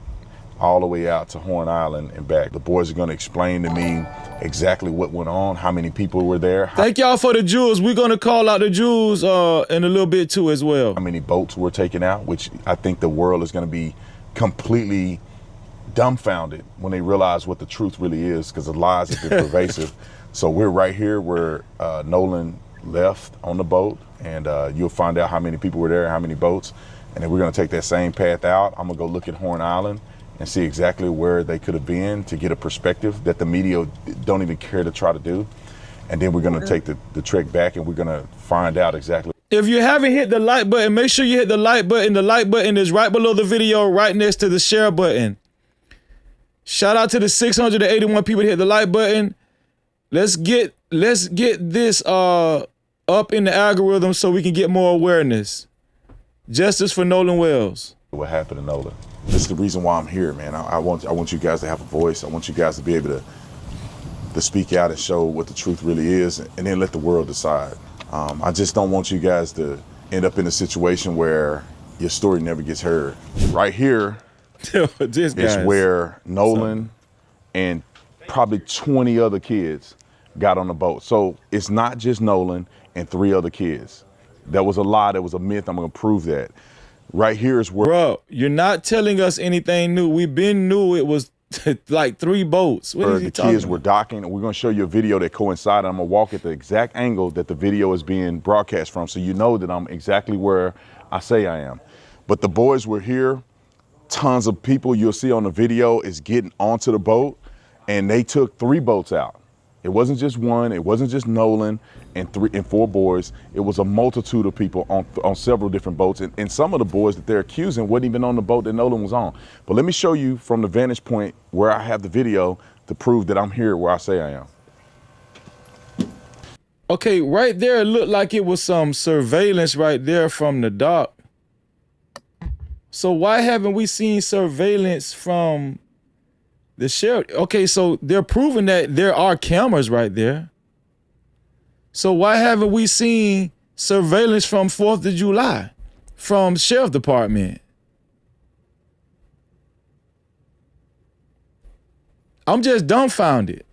all the way out to Horn Island and back. The boys are gonna explain to me exactly what went on, how many people were there. Thank y'all for the jewels. We're gonna call out the jewels in a little bit too as well. How many boats were taken out, which I think the world is gonna be completely dumbfounded when they realize what the truth really is, because the lies have been pervasive. So we're right here where Nolan left on the boat, and you'll find out how many people were there, how many boats, and then we're gonna take that same path out. I'm gonna go look at Horn Island and see exactly where they could have been to get a perspective that the media don't even care to try to do. And then we're gonna take the trek back, and we're gonna find out exactly. If you haven't hit the like button, make sure you hit the like button. The like button is right below the video, right next to the share button. Shout out to the 681 people that hit the like button. Let's get this up in the algorithm so we can get more awareness. Justice for Nolan Wells. What happened to Nolan? This is the reason why I'm here, man. I want you guys to have a voice. I want you guys to be able to speak out and show what the truth really is, and then let the world decide. I just don't want you guys to end up in a situation where your story never gets heard. Right here is where Nolan and probably 20 other kids got on the boat. So it's not just Nolan and 3 other kids. That was a lie, that was a myth. I'm gonna prove that. Right here is where— Bro, you're not telling us anything new. We've been knew it was like 3 boats. What is he talking kids about? were docking, and we're gonna show you a video that coincided. I'm gonna walk at the exact angle that the video is being broadcast from, so you know that I'm exactly where I say I am. But the boys were here. Tons of people you'll see on the video is getting onto the boat, and they took 3 boats out. It wasn't just one, it wasn't just Nolan and 4 boys. It was a multitude of people on several different boats, and some of the boys that they're accusing wasn't even on the boat that Nolan was on. But let me show you from the vantage point where I have the video to prove that I'm here where I say I am. Okay, right there it looked like it was some surveillance right there from the dock. So why haven't we seen surveillance from the sheriff? Okay, so they're proving that there are cameras right there. So why haven't we seen surveillance from 4th of July from Sheriff Department? I'm just dumbfounded.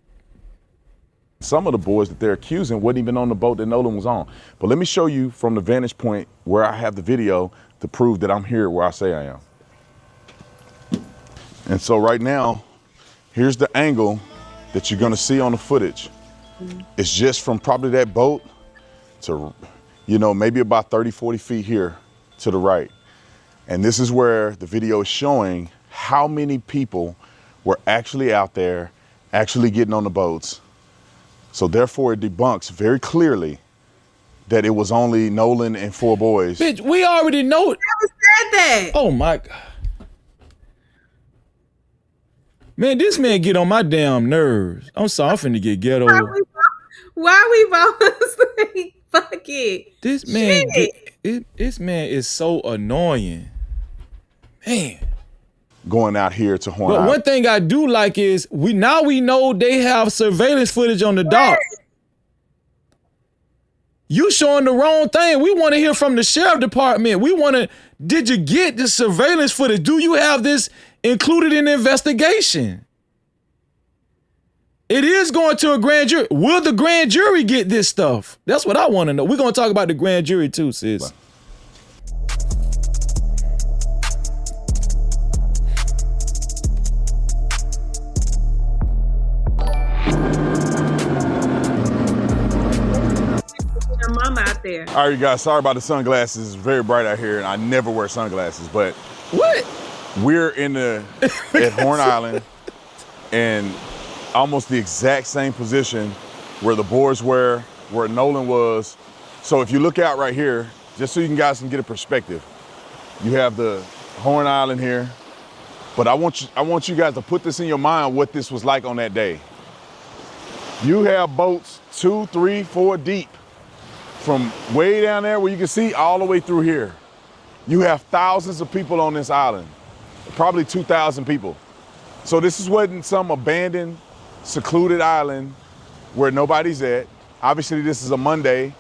Some of the boys that they're accusing wasn't even on the boat that Nolan was on. But let me show you from the vantage point where I have the video to prove that I'm here where I say I am. And so right now, here's the angle that you're gonna see on the footage. It's just from probably that boat to, maybe about 30, 40 feet here to the right. And this is where the video is showing how many people were actually out there, actually getting on the boats. So therefore it debunks very clearly that it was only Nolan and 4 boys. Bitch, we already know. Never said that. Oh my God. Man, this man get on my damn nerves. I'm sorry, I'm finna get ghetto. Why we both fuck it? This man, this man is so annoying. Man. Going out here to Horn Island. But one thing I do like is we know they have surveillance footage on the dock. You showing the wrong thing. We want to hear from the sheriff department. Did you get the surveillance footage? Do you have this included in the investigation? It is going to a grand jury. Will the grand jury get this stuff? That's what I want to know. We're going to talk about the grand jury too, sis. Your mama out there. All right, you guys, sorry about the sunglasses. It's very bright out here, and I never wear sunglasses, but what? We're at Horn Island, and almost the exact same position where the boys were, where Nolan was. So if you look out right here, just so you guys can get a perspective, you have the Horn Island here, but I want you guys to put this in your mind what this was like on that day. You have boats 2, 3, 4 deep from way down there where you can see all the way through here. You have thousands of people on this island, probably 2,000 people. So this wasn't some abandoned, secluded island where nobody's at. Obviously this is a Monday,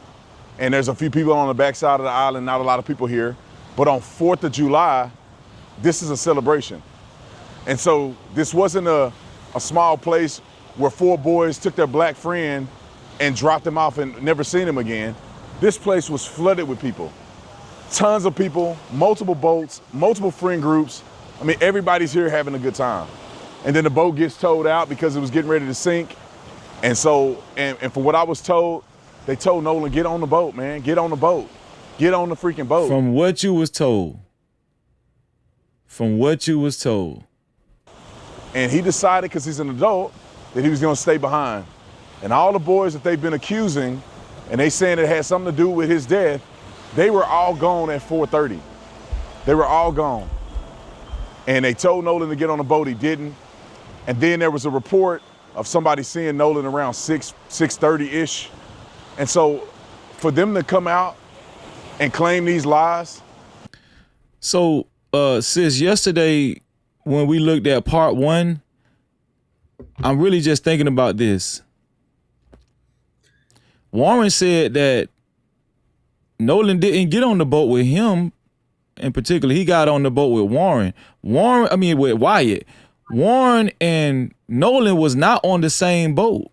and there's a few people on the backside of the island, not a lot of people here. But on 4th of July, this is a celebration. And so this wasn't a small place where 4 boys took their black friend and dropped him off and never seen him again. This place was flooded with people. Tons of people, multiple boats, multiple friend groups. I mean, everybody's here having a good time. And then the boat gets towed out because it was getting ready to sink. And so, and for what I was told, they told Nolan, get on the boat, man, get on the boat. Get on the freaking boat. From what you was told. From what you was told. And he decided, because he's an adult, that he was gonna stay behind. And all the boys that they've been accusing, and they saying it had something to do with his death, they were all gone at 4:30. They were all gone. And they told Nolan to get on the boat, he didn't. And then there was a report of somebody seeing Nolan around 6:30-ish. And so for them to come out and claim these lies. So, sis, yesterday when we looked at part 1, I'm really just thinking about this. Warren said that Nolan didn't get on the boat with him in particular. He got on the boat with with Wyatt. Warren and Nolan was not on the same boat.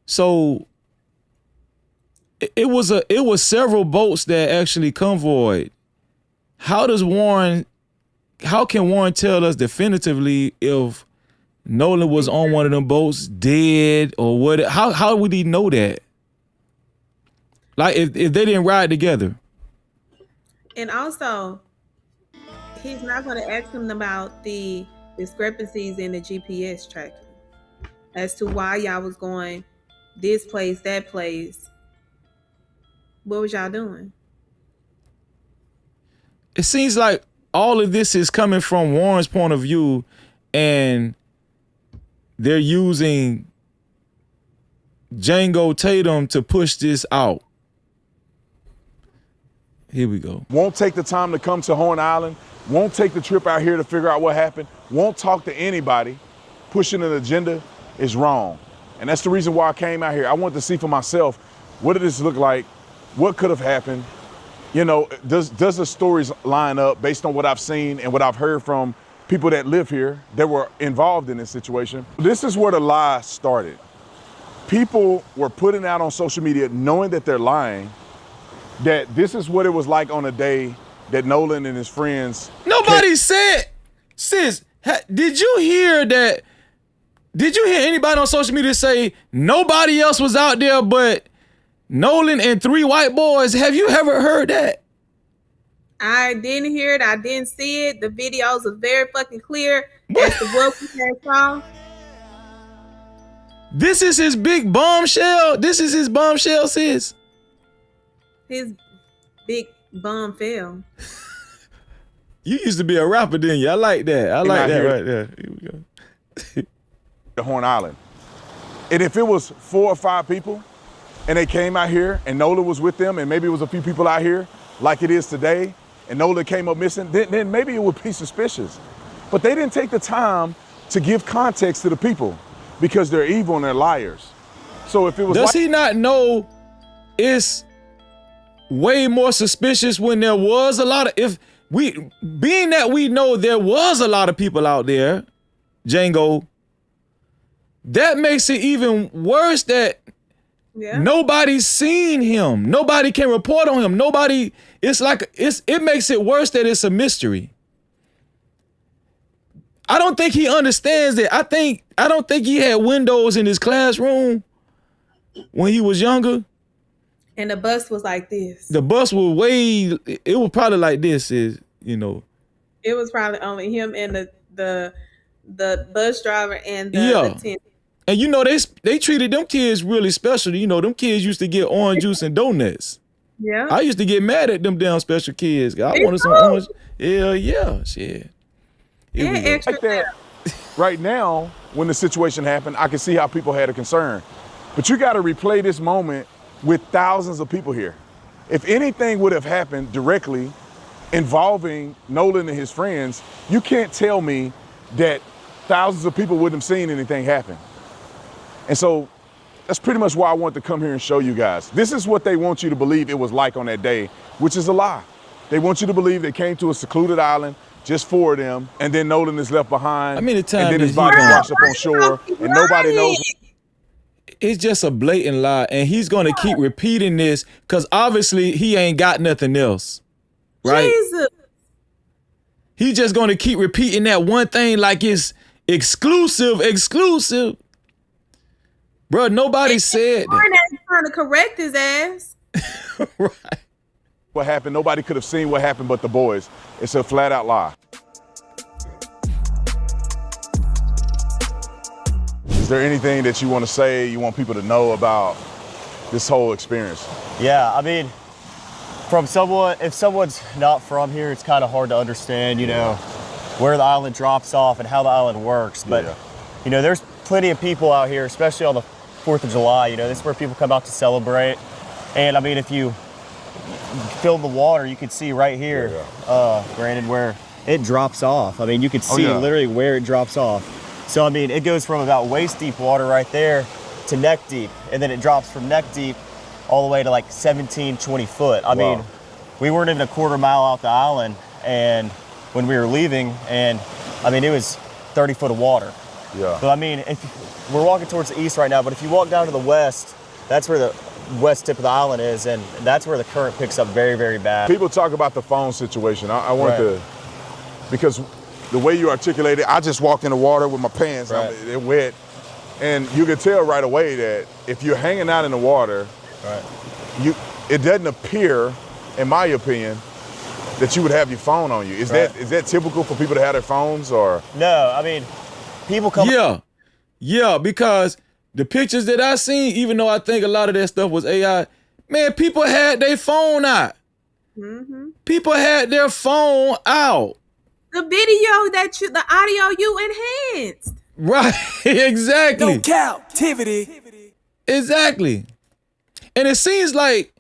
So it was several boats that actually convoyed. How can Warren tell us definitively if Nolan was on one of them boats dead or what? How would he know that? Like if they didn't ride together. And also, he's not going to ask him about the discrepancies in the GPS tracking as to why y'all was going this place, that place. What was y'all doing? It seems like all of this is coming from Warren's point of view, and they're using Django Tatum to push this out. Here we go. Won't take the time to come to Horn Island, won't take the trip out here to figure out what happened, won't talk to anybody. Pushing an agenda is wrong. And that's the reason why I came out here. I wanted to see for myself, what did this look like? What could have happened? You know, does the stories line up based on what I've seen and what I've heard from people that live here that were involved in this situation? This is where the lie started. People were putting out on social media, knowing that they're lying, that this is what it was like on a day that Nolan and his friends. Nobody said, sis, did you hear that? Did you hear anybody on social media say nobody else was out there but Nolan and 3 white boys? Have you ever heard that? I didn't hear it. I didn't see it. The videos are very fucking clear as to what we had saw. This is his big bombshell. This is his bombshell, sis. His big bomb fell. You used to be a rapper, didn't you? I like that. I like that right there. Here we go. The Horn Island. And if it was 4 or 5 people and they came out here and Nolan was with them and maybe it was a few people out here like it is today and Nolan came up missing, then maybe it would be suspicious. But they didn't take the time to give context to the people because they're evil and they're liars. So if it was Does he not know it's way more suspicious when there was a lot of, being that we know there was a lot of people out there, Django, that makes it even worse that nobody's seen him. Nobody can report on him. Nobody, it makes it worse that it's a mystery. I don't think he understands it. I don't think he had windows in his classroom when he was younger. And the bus was like this. The bus was it was probably like this, It was probably only him and the bus driver and the attendant. And they treated them kids really special. Them kids used to get orange juice and donuts. Yeah. I used to get mad at them damn special kids. I wanted some orange. Yeah, shit. Like that. Right now, when the situation happened, I can see how people had a concern. But you got to replay this moment with thousands of people here. If anything would have happened directly involving Nolan and his friends, you can't tell me that thousands of people wouldn't have seen anything happen. And so That's pretty much why I wanted to come here and show you guys. This is what they want you to believe it was like on that day, which is a lie. They want you to believe they came to a secluded island, just 4 of them, and then Nolan is left behind. How many times and then his did he body gonna- washed up on shore, and nobody knows. It's just a blatant lie, and he's gonna keep repeating this because obviously he ain't got nothing else, right? Jesus. He's just gonna keep repeating that one thing like it's exclusive. Bro, nobody said that. Trying to correct his ass. Right. What happened? Nobody could have seen what happened but the boys. It's a flat out lie. Is there anything that you want to say, you want people to know about this whole experience? Yeah, I mean, from someone, if someone's not from here, it's kind of hard to understand, you know, where the island drops off and how the island works. But, you know, there's plenty of people out here, especially on the 4th of July, you know, this is where people come out to celebrate. And I mean, if you film the water, you can see right here, Brandon, where it drops off. I mean, you can see literally where it drops off. So, I mean, it goes from about waist deep water right there to neck deep. And then it drops from neck deep all the way to like 17, 20 foot. I mean, we weren't even a quarter mile out the island and when we were leaving, and I mean, it was 30 foot of water. Yeah. But I mean, if we're walking towards the east right now, but if you walk down to the west, that's where the west tip of the island is, and that's where the current picks up very, very bad. People talk about the phone situation. I want to, because the way you articulate it, I just walked in the water with my pants, they're wet, and you can tell right away that if you're hanging out in the water, it doesn't appear, in my opinion, that you would have your phone on you. Is that typical for people to have their phones, or? No, I mean, people come. Yeah, because the pictures that I seen, even though I think a lot of that stuff was AI, man, people had their phone out. Mm-hmm. People had their phone out. The video the audio you enhanced. Right, exactly. No captivity. Exactly. And it seems like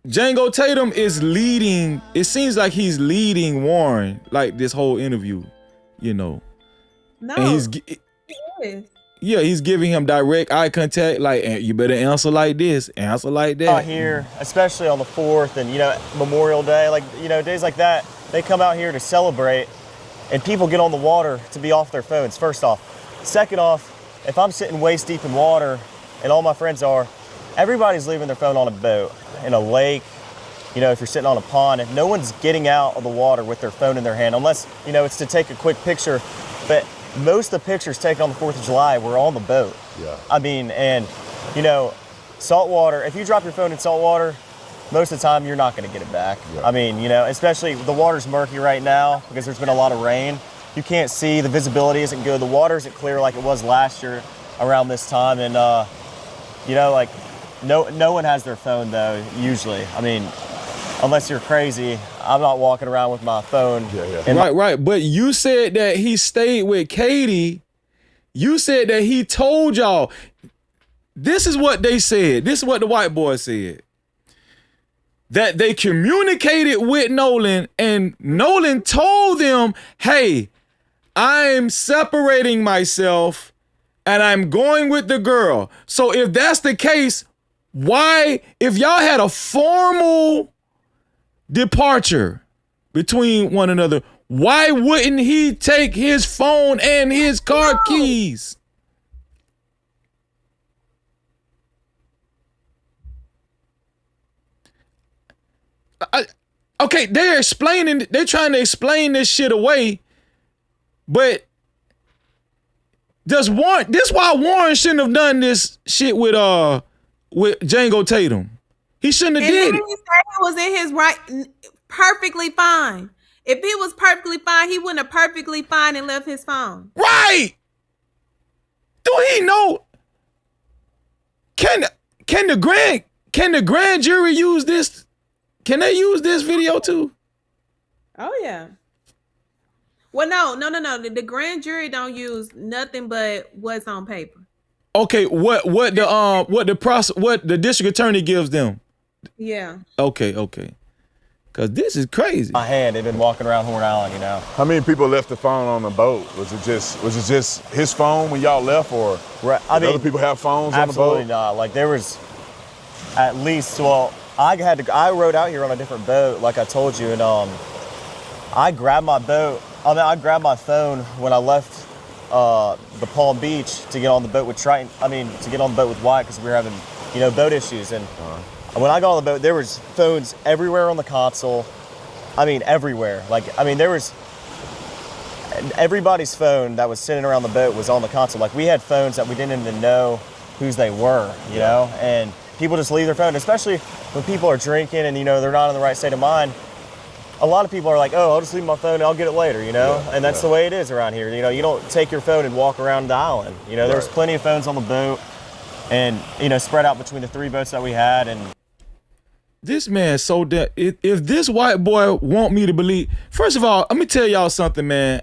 Django Tatum is leading, it seems like he's leading Warren, like this whole interview, you know. No, and he's giving him direct eye contact, like, you better answer like this, answer like that. Out here, especially on the 4th and, you know, Memorial Day, like, you know, days like that, they come out here to celebrate, and people get on the water to be off their phones, first off. Second off, if I'm sitting waist deep in water, and all my friends are, everybody's leaving their phone on a boat, in a lake, you know, if you're sitting on a pond, and no one's getting out of the water with their phone in their hand, unless, you know, it's to take a quick picture. But most of the pictures taken on the 4th of July were on the boat. Yeah. I mean, and, you know, salt water, if you drop your phone in salt water, most of the time you're not going to get it back. Yeah. I mean, you know, especially the water's murky right now because there's been a lot of rain. You can't see, the visibility isn't good. The water isn't clear like it was last year around this time. And, you know, like, no one has their phone though, usually. I mean, unless you're crazy, I'm not walking around with my phone. Right. But you said that he stayed with Katie. You said that he told y'all. This is what they said. This is what the white boy said. That they communicated with Nolan, and Nolan told them, hey, I'm separating myself and I'm going with the girl. So if that's the case, why, if y'all had a formal departure between one another, why wouldn't he take his phone and his car keys? Okay, they're trying to explain this shit away, but this why Warren shouldn't have done this shit with Django Tatum. He shouldn't have did it. He was in his right, perfectly fine. If he was perfectly fine, he wouldn't have perfectly fine and left his phone. Right. Do he know? Can the grand jury use this? Can they use this video too? Oh yeah. Well, no. The grand jury don't use nothing but what's on paper. Okay, what the district attorney gives them? Yeah. Okay. Cause this is crazy. My hand, they've been walking around Horn Island, you know. How many people left the phone on the boat? Was it just his phone when y'all left, or right. did other people have phones on the boat? Absolutely not. Like there was at least, well, I rode out here on a different boat, like I told you, and I grabbed my phone when I left the Palm Beach to get on the boat with Triton. To get on the boat with Wyatt because we were having, boat issues. And when I got on the boat, there was phones everywhere on the console. Everywhere. There was everybody's phone that was sitting around the boat was on the console. Like we had phones that we didn't even know whose they were, you know, and people just leave their phone, especially when people are drinking and, they're not in the right state of mind. A lot of people are like, oh, I'll just leave my phone and I'll get it later, and that's the way it is around here. You don't take your phone and walk around the island. There's plenty of phones on the boat and, spread out between the 3 boats that we had. And this man so dead. If this white boy want me to believe, first of all, let me tell y'all something, man.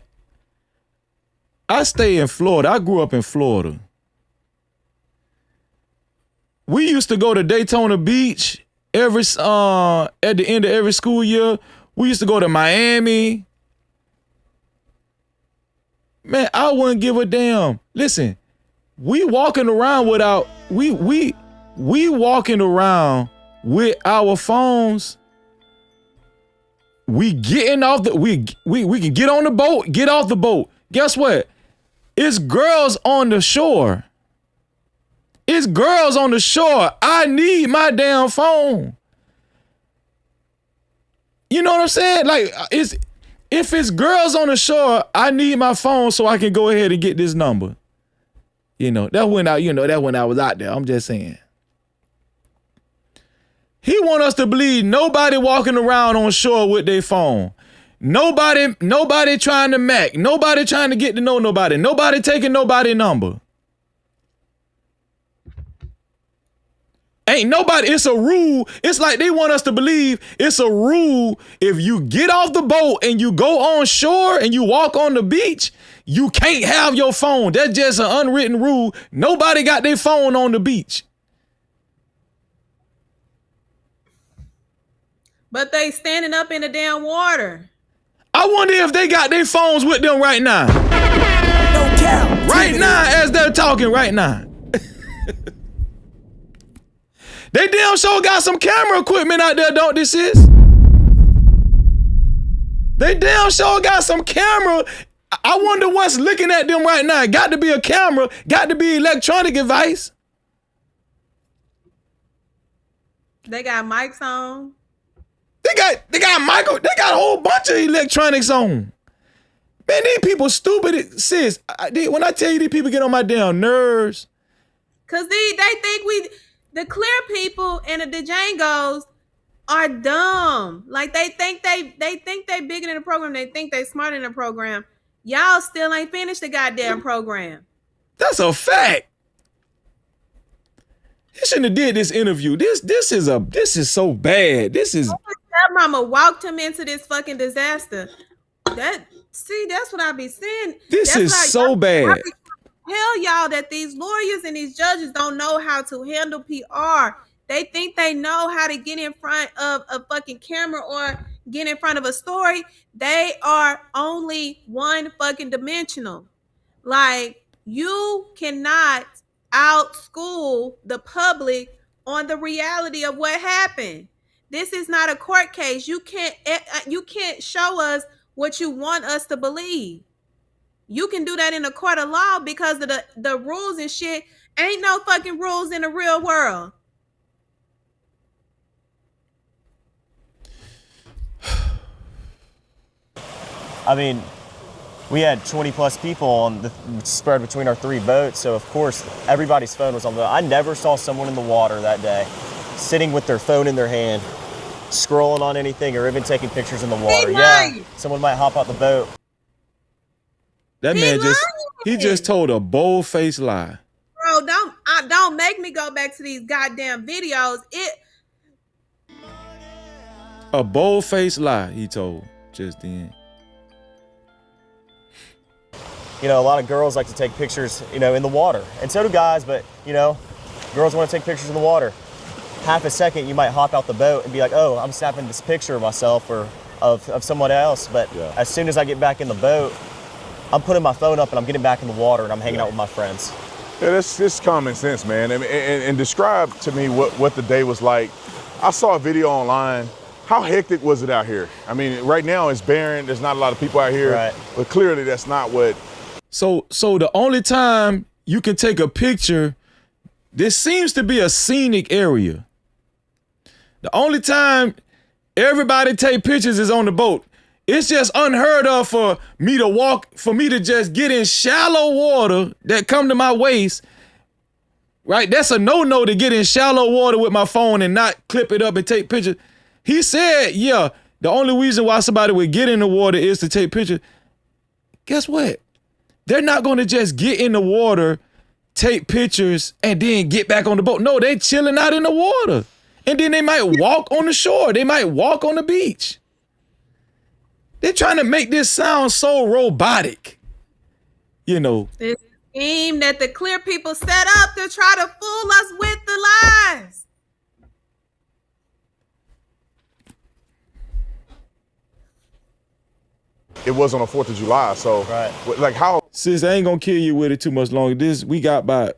I stay in Florida. I grew up in Florida. We used to go to Daytona Beach at the end of every school year. We used to go to Miami. Man, I wouldn't give a damn. Listen, we walking around with our phones. We getting off the we can get on the boat, get off the boat. Guess what? It's girls on the shore. It's girls on the shore. I need my damn phone. You know what I'm saying? Like, if it's girls on the shore, I need my phone so I can go ahead and get this number. That when I was out there. I'm just saying. He want us to believe nobody walking around on shore with their phone. Nobody trying to mac. Nobody trying to get to know nobody. Nobody taking nobody's number. Ain't nobody, it's a rule. It's like they want us to believe it's a rule. If you get off the boat and you go on shore and you walk on the beach, you can't have your phone. That's just an unwritten rule. Nobody got their phone on the beach. But they standing up in the damn water. I wonder if they got their phones with them right now. No cap. Right now, as they're talking right now. They damn sure got some camera equipment out there, don't they, sis? They damn sure got some camera. I wonder what's looking at them right now. Got to be a camera, got to be electronic device. They got mics on. They got a whole bunch of electronics on. Man, these people stupid, sis. When I tell you these people get on my damn nerves. Cause they think the clear people and the Django's are dumb. Like they think they bigger than the program. They think they smarter than the program. Y'all still ain't finished the goddamn program. That's a fact. He shouldn't have did this interview. This is so bad. This is. That mama walked him into this fucking disaster. That's what I be saying. This is so bad. Tell y'all that these lawyers and these judges don't know how to handle PR. They think they know how to get in front of a fucking camera or get in front of a story. They are only one fucking dimensional. Like, you cannot outschool the public on the reality of what happened. This is not a court case. You can't show us what you want us to believe. You can do that in a court of law because of the rules and shit. Ain't no fucking rules in the real world. We had 20 plus people on the spread between our 3 boats. So of course, everybody's phone was on the boat. I never saw someone in the water that day sitting with their phone in their hand, scrolling on anything or even taking pictures in the water. Yeah, someone might hop out the boat. That man just told a bold-faced lie. Bro, don't make me go back to these goddamn videos. A bold-faced lie he told just then. A lot of girls like to take pictures, in the water. And so do guys, but, girls want to take pictures in the water. half a second, you might hop out the boat and be like, oh, I'm snapping this picture of myself or of someone else. But as soon as I get back in the boat, I'm putting my phone up and I'm getting back in the water and I'm hanging out with my friends. Yeah, that's common sense, man. And describe to me what the day was like. I saw a video online. How hectic was it out here? I mean, right now it's barren. There's not a lot of people out here, but clearly that's not what. So the only time you can take a picture, this seems to be a scenic area. The only time everybody take pictures is on the boat. It's just unheard of for me to just get in shallow water that come to my waist, right? That's a no-no to get in shallow water with my phone and not clip it up and take pictures. He said, yeah, the only reason why somebody would get in the water is to take pictures. Guess what? They're not going to just get in the water, take pictures, and then get back on the boat. No, they chilling out in the water. And then they might walk on the shore. They might walk on the beach. They're trying to make this sound so robotic. You know. This scheme that the clear people set up to try to fool us with the lies. It was on the 4th of July, so like how? Sis, I ain't gonna kill you with it too much longer. We got by.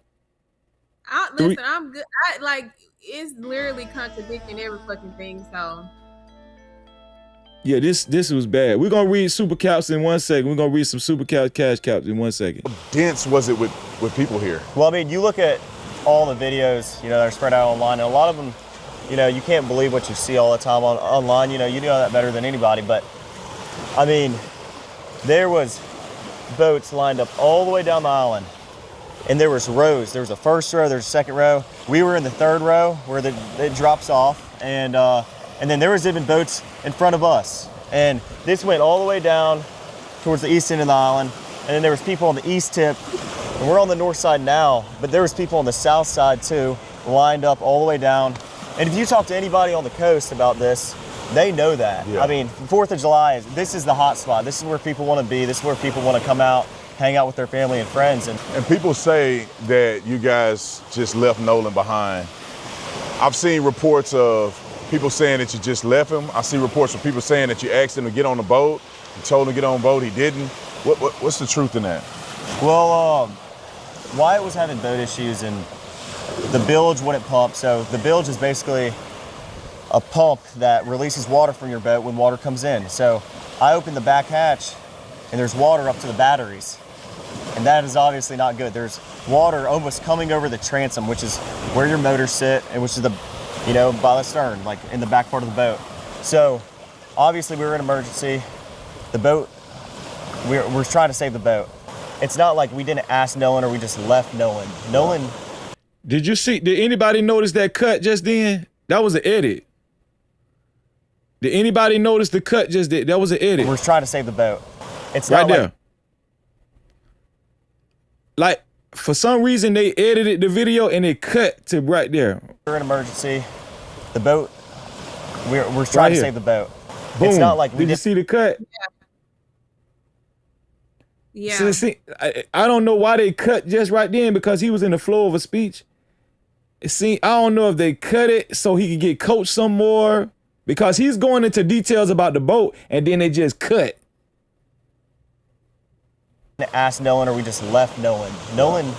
Listen, I'm good. It's literally contradicting every fucking thing. So. Yeah, this was bad. We're gonna read super caps in 1 second. We're gonna read some super caps, cash caps in 1 second. How dense was it with people here? Well, I mean, you look at all the videos, that are spread out online, and a lot of them, you can't believe what you see all the time online. You know that better than anybody. But I mean, there was boats lined up all the way down the island, and there was rows. There was a first row, there's a second row. We were in the third row where it drops off, and then there was even boats in front of us. And this went all the way down towards the east end of the island. And then there was people on the east tip, and we're on the north side now, but there was people on the south side too, lined up all the way down. And if you talk to anybody on the coast about this, they know that. Yeah. I mean, 4th of July, this is the hot spot. This is where people want to be. This is where people want to come out, hang out with their family and friends. And people say that you guys just left Nolan behind. I've seen reports of people saying that you just left him. I see reports of people saying that you asked him to get on the boat. You told him to get on the boat, he didn't. What's the truth in that? Well, Wyatt was having boat issues and the bilge wouldn't pump. So the bilge is basically a pump that releases water from your boat when water comes in. So I opened the back hatch and there's water up to the batteries. And that is obviously not good. There's water almost coming over the transom, which is where your motors sit and which is by the stern, like in the back part of the boat. So obviously we were in emergency. The boat, we're trying to save the boat. It's not like we didn't ask Nolan or we just left Nolan. Nolan. Did anybody notice that cut just then? That was an edit. Did anybody notice the cut just then? That was an edit. We're trying to save the boat. It's right not there. Like for some reason they edited the video and it cut to right there. We're in emergency. The boat, we're trying to save the boat. Boom. It's not like we did you see the cut? Yeah. So see, I don't know why they cut just right then because he was in the flow of a speech. I don't know if they cut it so he could get coached some more because he's going into details about the boat and then they just cut. Asked Nolan or we just left Nolan. Nolan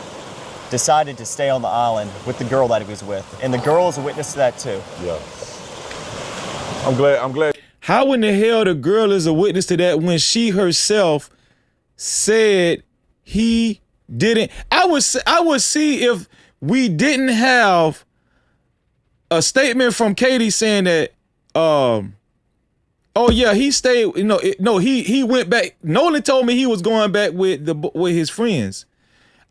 decided to stay on the island with the girl that he was with. And the girl is a witness to that too. Yeah. I'm glad. How in the hell the girl is a witness to that when she herself said he didn't? I would see if we didn't have a statement from Katie saying that, oh yeah, he stayed. He went back. Nolan told me he was going back with his friends.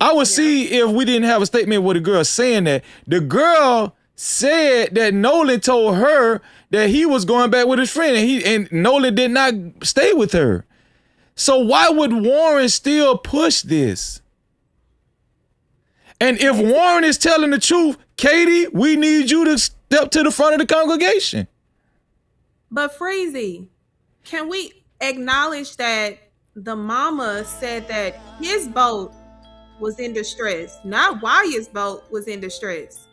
I would see if we didn't have a statement with the girl saying that. The girl said that Nolan told her that he was going back with his friend, and Nolan did not stay with her. So why would Warren still push this? And if Warren is telling the truth, Katie, we need you to step to the front of the congregation. But Freezy, can we acknowledge that the mama said that his boat was in distress, not Wyatt's boat was in distress?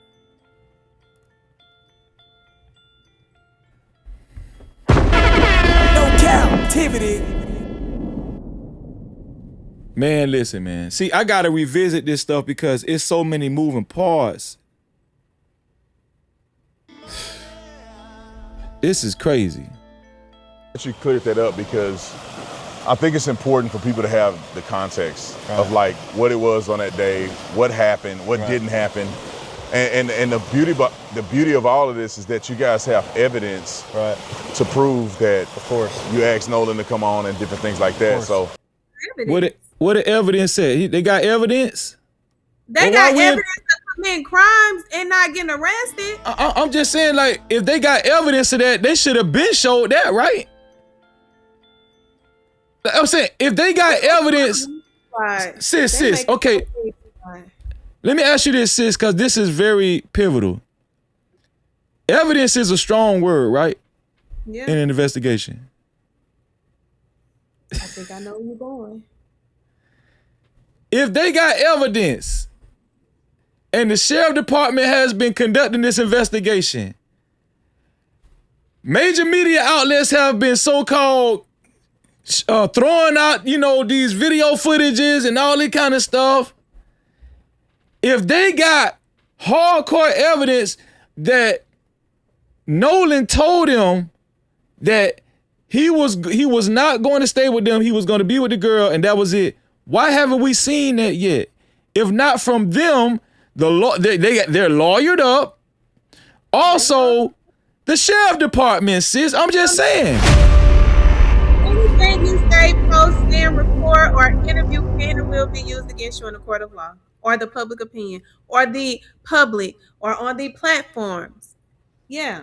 Cap-tivity. Man, listen, man. See, I gotta revisit this stuff because it's so many moving parts. This is crazy. You cleared that up because I think it's important for people to have the context of like what it was on that day, what happened, what didn't happen. And the beauty of all of this is that you guys have evidence to prove that, of course, you asked Nolan to come on and different things like that. So what the evidence said? They got evidence? They got evidence of committing crimes and not getting arrested. I'm just saying, like, if they got evidence of that, they should have been showed that, right? I'm saying, if they got evidence, sis, okay. Let me ask you this, sis, because this is very pivotal. Evidence is a strong word, right? Yeah. In an investigation. I think I know where you're going. If they got evidence and the sheriff department has been conducting this investigation, major media outlets have been so-called throwing out, you know, these video footages and all that kind of stuff. If they got hardcore evidence that Nolan told him that he was not going to stay with them, he was going to be with the girl, and that was it. Why haven't we seen that yet? If not from them, they're lawyered up. Also, the sheriff department, sis. I'm just saying. Anything you say, post, and report, or interview can and will be used against you in a court of law, or the public opinion, or the public, or on the platforms. Yeah.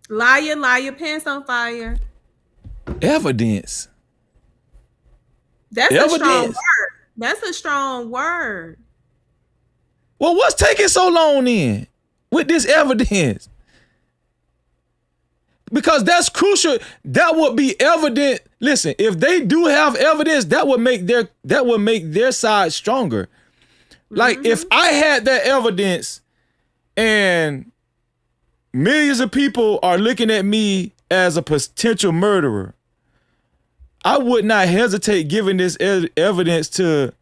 Liar, pants on fire. Evidence. That's a strong word. That's a strong word. Well, what's taking so long then with this evidence? Because that's crucial. That would be evident. Listen, if they do have evidence, that would make their side stronger. Like if I had that evidence and millions of people are looking at me as a potential murderer, I would not hesitate giving this evidence to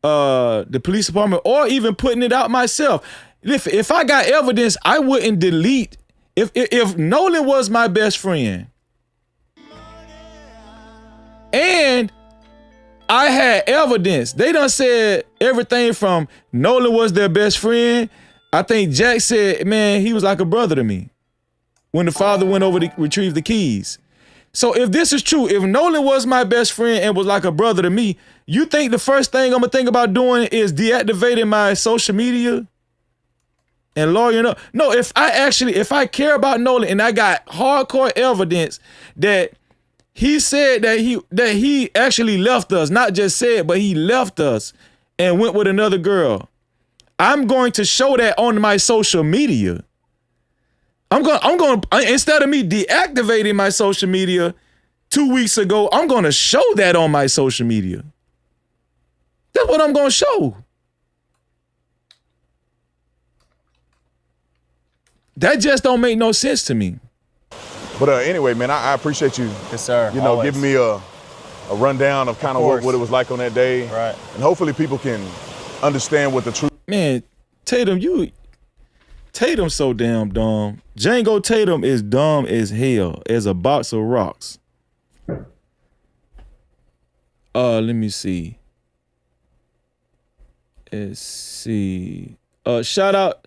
the police department or even putting it out myself. If I got evidence, I wouldn't delete. If Nolan was my best friend and I had evidence, they done said everything from Nolan was their best friend. I think Jack said, man, he was like a brother to me when the father went over to retrieve the keys. So if this is true, if Nolan was my best friend and was like a brother to me, you think the first thing I'm gonna think about doing is deactivating my social media and lawyering up? No, if I care about Nolan and I got hardcore evidence that he said that he actually left us, not just said, but he left us and went with another girl, I'm going to show that on my social media. I'm going instead of me deactivating my social media 2 weeks ago, I'm going to show that on my social media. That's what I'm going to show. That just don't make no sense to me. But anyway, man, I appreciate you. Yes, sir. You know, giving me a rundown of kind of what it was like on that day. Right. And hopefully people can understand what the truth. Man, Tatum's so damn dumb. Django Tatum is dumb as hell as a box of rocks. Let me see. Let's see. Shout out.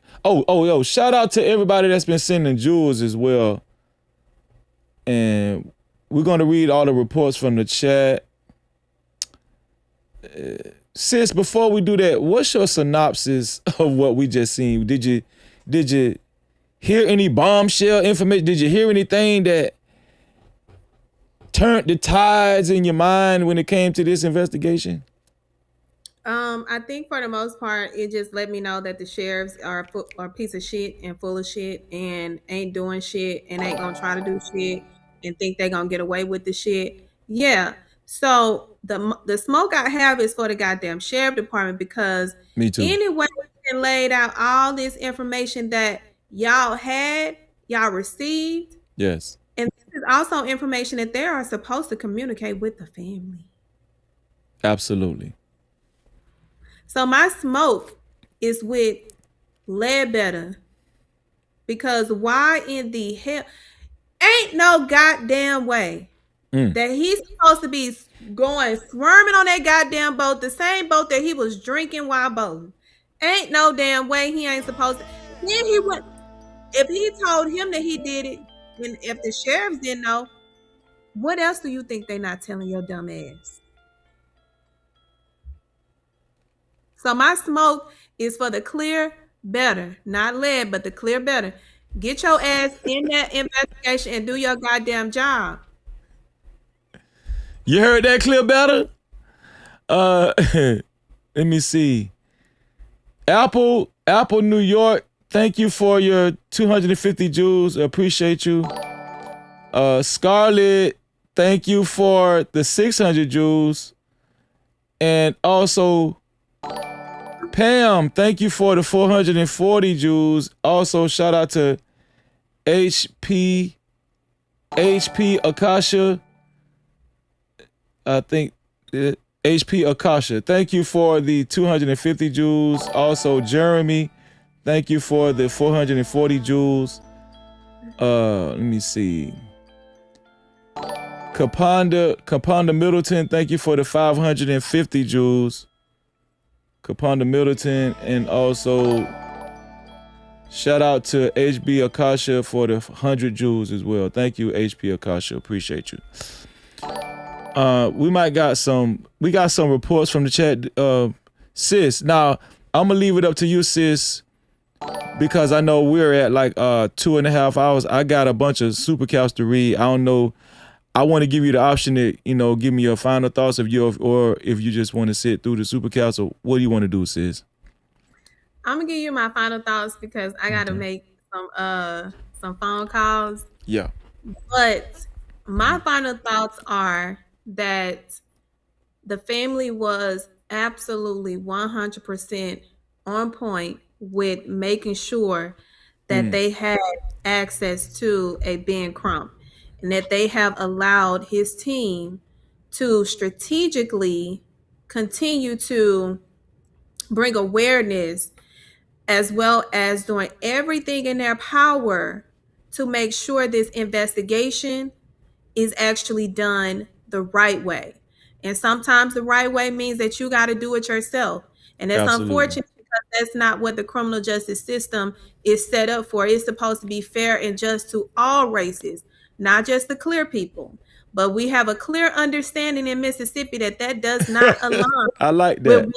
Shout out to everybody that's been sending jewels as well. And we're gonna read all the reports from the chat. Sis, before we do that, what's your synopsis of what we just seen? Did you hear any bombshell information? Did you hear anything that turned the tides in your mind when it came to this investigation? I think for the most part, it just let me know that the sheriffs are a piece of shit and full of shit and ain't doing shit and ain't gonna try to do shit and think they're gonna get away with the shit. Yeah. So the smoke I have is for the goddamn sheriff department, because Me too. anyway, we laid out all this information that y'all received. Yes. And this is is also information that they are supposed to communicate with the family. Absolutely. So my smoke is with Ledbetter, because why in the hell ain't no goddamn way that he's supposed to be going swarming on that goddamn boat, the same boat that he was drinking while boating. Ain't no damn way he ain't supposed to. Then he went. If he told him that he did it, and if the sheriffs didn't know, what else do you think they not telling your dumb ass? So my smoke is for the clear better, not lead, but the clear better. Get your ass in that investigation and do your goddamn job. You heard that, clear better? Let me see. Apple, New York, thank you for your 250 Jews. Appreciate you. Scarlett, thank you for the 600 Jews. And also, Pam, thank you for the 440 Jews. Also, shout out to HP Akasha. I think HP Akasha. Thank you for the 250 Jews. Also, Jeremy, thank you for the 440 Jews. Let me see. Kapanda Middleton, thank you for the 550 Jews. Kapanda Middleton, and also shout out to HB Akasha for the 100 Jews as well. Thank you, HP Akasha. Appreciate you. We got some reports from the chat. Sis, now I'm gonna leave it up to you, sis, because I know we're at like 2.5 hours. I got a bunch of super cows to read. I don't know. I want to give you the option to, give me your final thoughts or if you just want to sit through the super cows. So what do you want to do, sis? I'm gonna give you my final thoughts because I gotta make some phone calls. Yeah. But my final thoughts are that the family was absolutely 100% on point with making sure that they had access to a Ben Crump, and that they have allowed his team to strategically continue to bring awareness, as well as doing everything in their power to make sure this investigation is actually done the right way. And sometimes the right way means that you got to do it yourself. And that's unfortunate, because that's not what the criminal justice system is set up for. It's supposed to be fair and just to all races, not just the clear people. But we have a clear understanding in Mississippi that does not align I like that.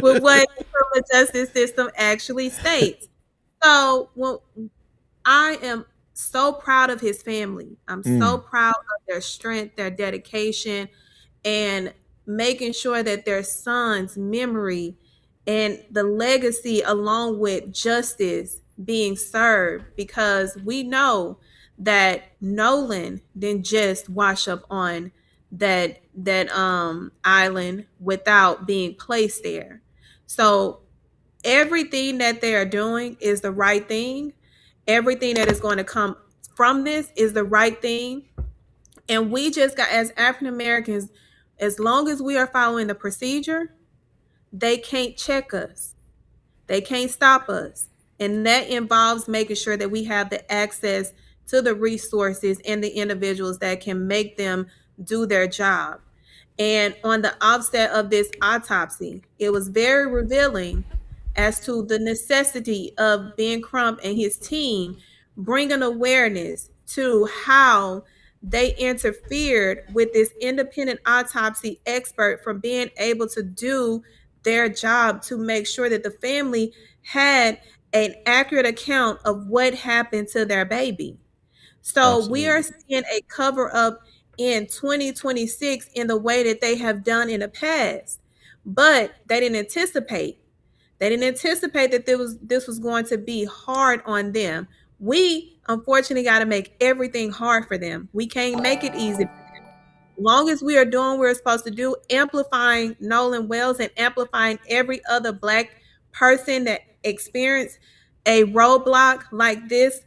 with what the criminal justice system actually states. So I am so proud of his family. I'm so proud of their strength, their dedication, and making sure that their son's memory and the legacy, along with justice, being served, because we know that Nolan didn't just wash up on that island without being placed there. So everything that they are doing is the right thing. Everything that is going to come from this is the right thing. And we just got, as African Americans, as long as we are following the procedure, they can't check us. They can't stop us. And that involves making sure that we have the access to the resources and the individuals that can make them do their job. And on the offset of this autopsy, it was very revealing as to the necessity of Ben Crump and his team bringing awareness to how they interfered with this independent autopsy expert from being able to do their job to make sure that the family had an accurate account of what happened to their baby. So we are seeing a cover up in 2026 in the way that they have done in the past, but they didn't anticipate. They didn't anticipate that this was going to be hard on them. We unfortunately got to make everything hard for them. We can't make it easy. As long as we are doing what we're supposed to do, amplifying Nolan Wells and amplifying every other Black person that experienced a roadblock like this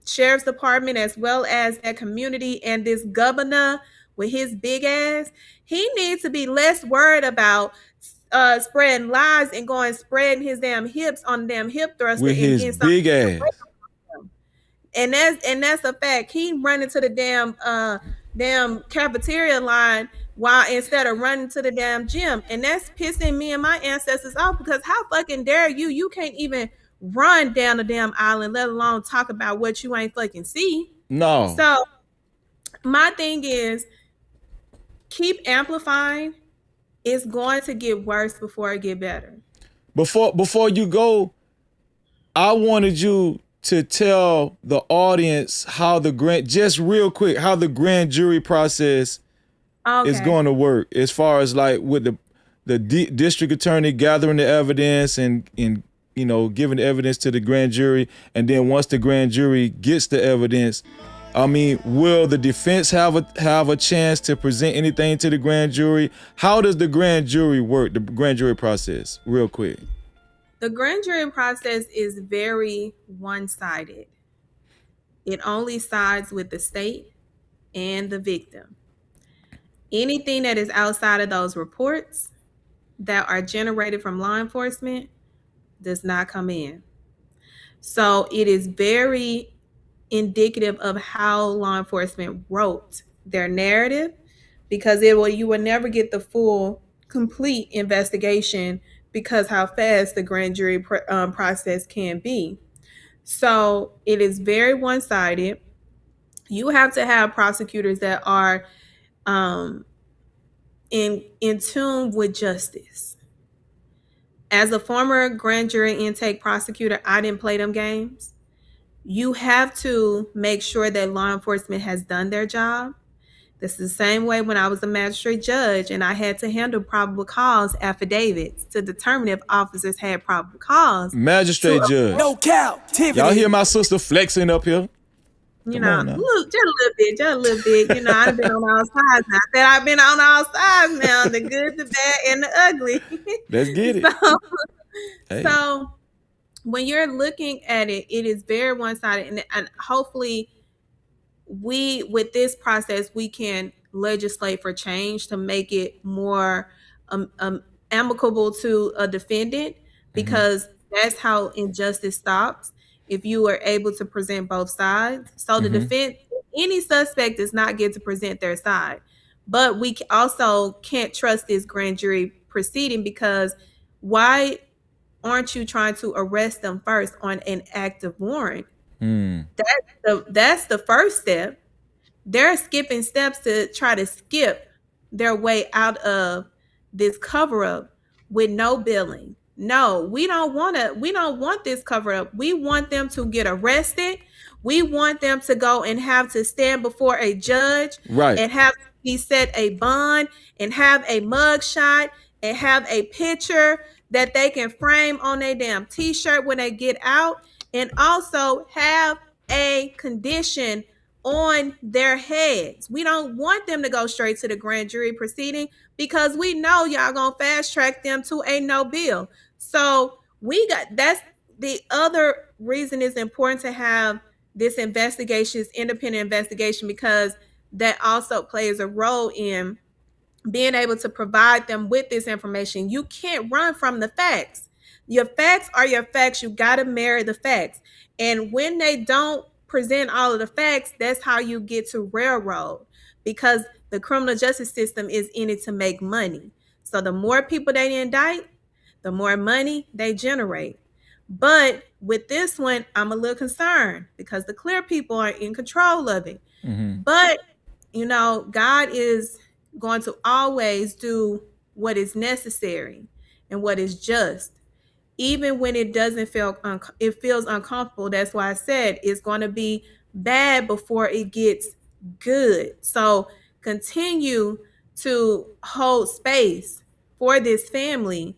sheriff's department as well as that community and this governor with his big ass, he needs to be less worried about spreading lies and going spreading his damn hips on the damn hip thruster with his big ass. And that's a fact. He running to the damn cafeteria line while instead of running to the damn gym. And that's pissing me and my ancestors off, because how fucking dare you? You can't even run down the damn island, let alone talk about what you ain't fucking see. No. So my thing is, keep amplifying. It's going to get worse before it get better. Before you go, I wanted you to tell the audience how the grand jury process is going to work, as far as like with the district attorney gathering the evidence and you know, giving the evidence to the grand jury, and then once the grand jury gets the evidence, I mean, will the defense have a chance to present anything to the grand jury? How does the grand jury work, the grand jury process, real quick? The grand jury process is very one-sided. It only sides with the state and the victim. Anything that is outside of those reports that are generated from law enforcement does not come in. So it is very indicative of how law enforcement wrote their narrative, because you will never get the full, complete investigation because how fast the grand jury process can be. So it is very one-sided. You have to have prosecutors that are in tune with justice. As a former grand jury intake prosecutor, I didn't play them games. You have to make sure that law enforcement has done their job. This is the same way when I was a magistrate judge and I had to handle probable cause affidavits to determine if officers had probable cause. Magistrate judge. No Cap-tivity. Y'all hear my sister flexing up here? You know, look, just a little bit. You know, I've been on all sides now. I said I've been on all sides now, the good, the bad, and the ugly. Let's get it. So when you're looking at it, it is very one-sided, and hopefully with this process, we can legislate for change to make it more amicable to a defendant, because that's how injustice stops. If you are able to present both sides. So the defense, any suspect does not get to present their side. But we also can't trust this grand jury proceeding, because why aren't you trying to arrest them first on an active warrant? That's the first step. They're skipping steps to try to skip their way out of this cover-up with no billing. No, we don't want this cover-up. We want them to get arrested. We want them to go and have to stand before a judge, right, and have to be set a bond and have a mug shot and have a picture that they can frame on their damn t-shirt when they get out, and also have a condition on their heads. We don't want them to go straight to the grand jury proceeding, because we know y'all gonna fast track them to a no bill. So that's the other reason it's important to have this investigation, this independent investigation, because that also plays a role in being able to provide them with this information. You can't run from the facts. Your facts are your facts. You got to marry the facts. And when they don't present all of the facts, that's how you get to railroad, because the criminal justice system is in it to make money. So the more people they indict, the more money they generate. But with this one, I'm a little concerned, because the clear people are in control of it. But, you know, God is going to always do what is necessary and what is just, even when it doesn't feel it feels uncomfortable. That's why I said it's going to be bad before it gets good. So continue to hold space for this family,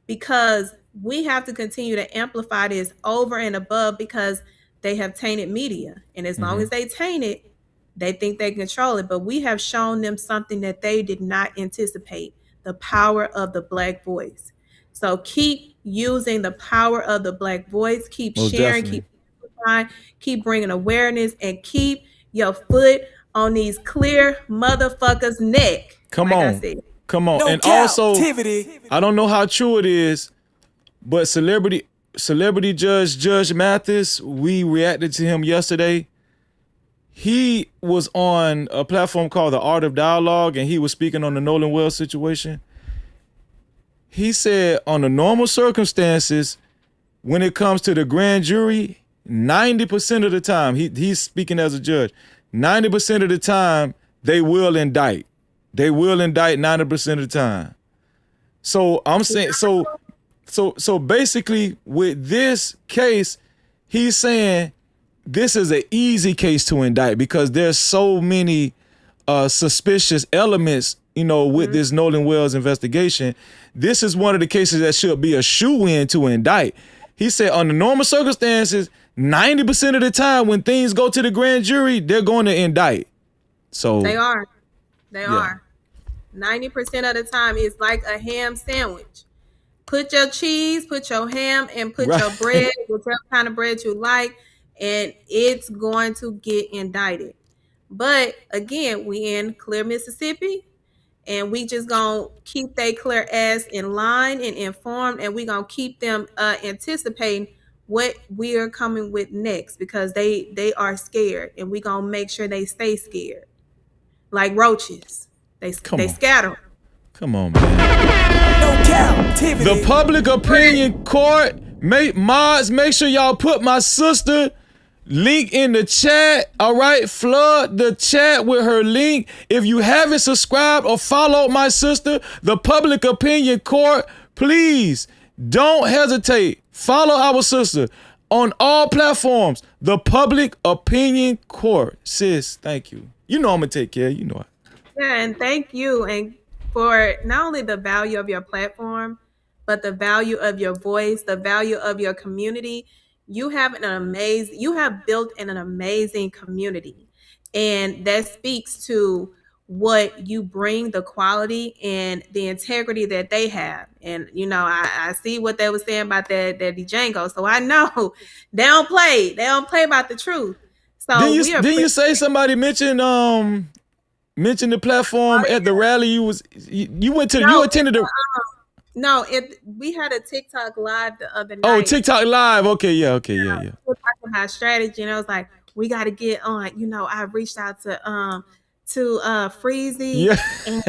because we have to continue to amplify this over and above, because they have tainted media, and as long as they taint it, they think they control it. But we have shown them something that they did not anticipate: the power of the Black voice. So keep using the power of the Black voice. Keep sharing, keep shine, keep bringing awareness, and keep your foot on these clear motherfuckers' neck. Come like I on. said. Come on. No And also, Cap-tivity. I don't know how true it is, but celebrity Judge Mathis, we reacted to him yesterday. He was on a platform called The Art of Dialogue, and he was speaking on the Nolan Wells situation. He said on the normal circumstances, when it comes to the grand jury, 90% of the time, he's speaking as a judge, 90% of the time, they will indict. They will indict 90% of the time. So I'm saying, so basically with this case, he's saying this is an easy case to indict because there's so many suspicious elements, with this Nolan Wells investigation. This is one of the cases that should be a shoe-in to indict. He said under normal circumstances, 90% of the time when things go to the grand jury, they're going to indict. So They are. 90% of the time, it's like a ham sandwich. Put your cheese, put your ham, and put your bread, whichever kind of bread you like, and it's going to get indicted. But again, we in clear Mississippi, and we just gonna keep they clear ass in line and informed, and we gonna keep them anticipating what we are coming with next because they are scared, and we gonna make sure they stay scared like roaches. They scatter. Come on, man. No Cap-tivity. The public opinion court, make sure y'all put my sister link in the chat. All right, flood the chat with her link. If you haven't subscribed or followed my sister, the public opinion court, please don't hesitate. Follow our sister on all platforms. The public opinion court. Sis, thank you. You know I'm gonna take care. You know it. Yeah, and thank you, and for not only the value of your platform, but the value of your voice, the value of your community. You have built an amazing community, and that speaks to what you bring, the quality and the integrity that they have. And I see what they were saying about that Django, so I know they don't play about the truth. So didn't you say somebody mentioned the platform at the rally? You attended the we had a TikTok live the other night. Oh, TikTok live. Okay, yeah. We're talking about strategy, and I was like, we got to get on. I reached out to Freezy, and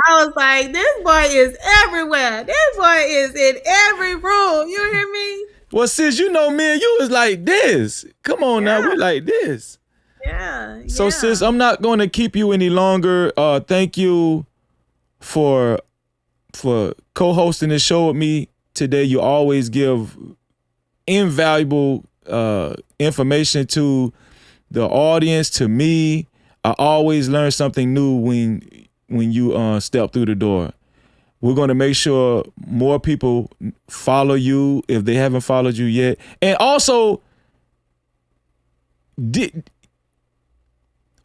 I was like, this boy is everywhere. This boy is in every room. You hear me? Well, sis, me and you was like this. Come on now, we like this. Yeah. So, sis, I'm not going to keep you any longer. Thank you for co-hosting this show with me today. You always give invaluable information to the audience, to me. I always learn something new when you step through the door. We're going to make sure more people follow you if they haven't followed you yet. And also,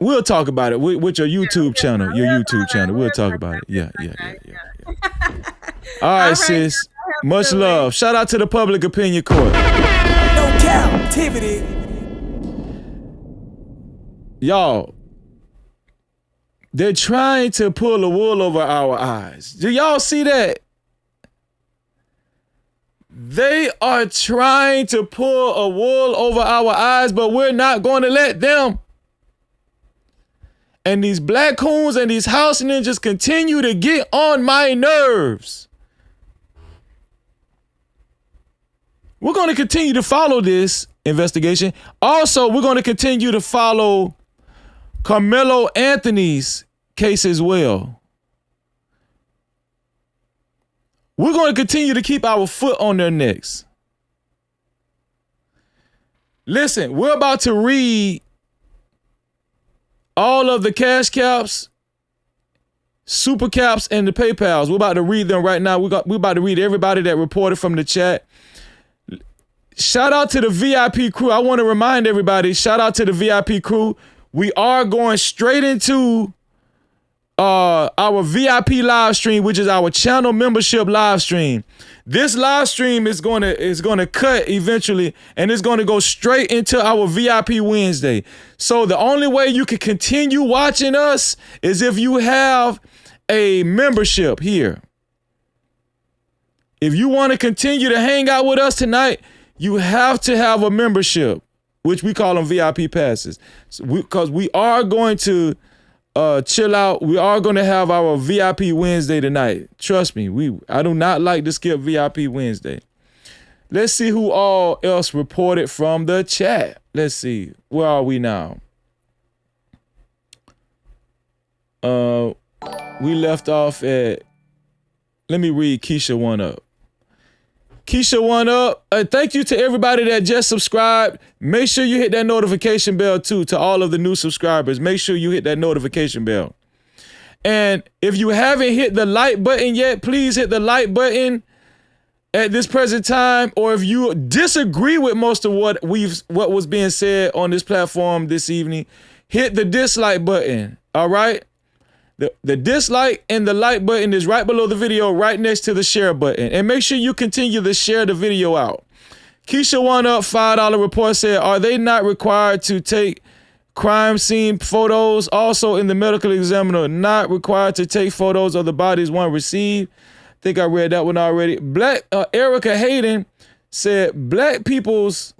we'll talk about it with your YouTube channel. We'll talk about it. Yeah. All right, sis. Much love. Shout out to the public opinion court. No Cap-tivity. Y'all, they're trying to pull the wool over our eyes. Do y'all see that? They are trying to pull a wool over our eyes, but we're not going to let them. And these black coons and these house ninjas continue to get on my nerves. We're going to continue to follow this investigation. Also, we're going to continue to follow Carmelo Anthony's case as well. We're going to continue to keep our foot on their necks. Listen, we're about to read all of the cash caps, super caps, and the PayPals. We're about to read them right now. We're about to read everybody that reported from the chat. Shout out to the VIP crew. I want to remind everybody, shout out to the VIP crew. We are going straight into our VIP live stream, which is our channel membership live stream. This live stream is gonna cut eventually, and it's gonna go straight into our VIP Wednesday. So the only way you can continue watching us is if you have a membership here. If you want to continue to hang out with us tonight, you have to have a membership, which we call them VIP passes. Because we are going to chill out. We are going to have our VIP Wednesday tonight. Trust me, I do not like to skip VIP Wednesday. Let's see who all else reported from the chat. Let's see. Where are we now? We left off at, let me read Keisha One Up. Keisha One Up, thank you to everybody that just subscribed. Make sure you hit that notification bell too, to all of the new subscribers. Make sure you hit that notification bell. And if you haven't hit the like button yet, please hit the like button at this present time. Or if you disagree with most of what was being said on this platform this evening, hit the dislike button, all right? The dislike and the like button is right below the video, right next to the share button. And make sure you continue to share the video out. Keisha One Up, $5 report said, are they not required to take crime scene photos? Also in the medical examiner, not required to take photos of the bodies one received. I think I read that one already. Erica Hayden said, black people's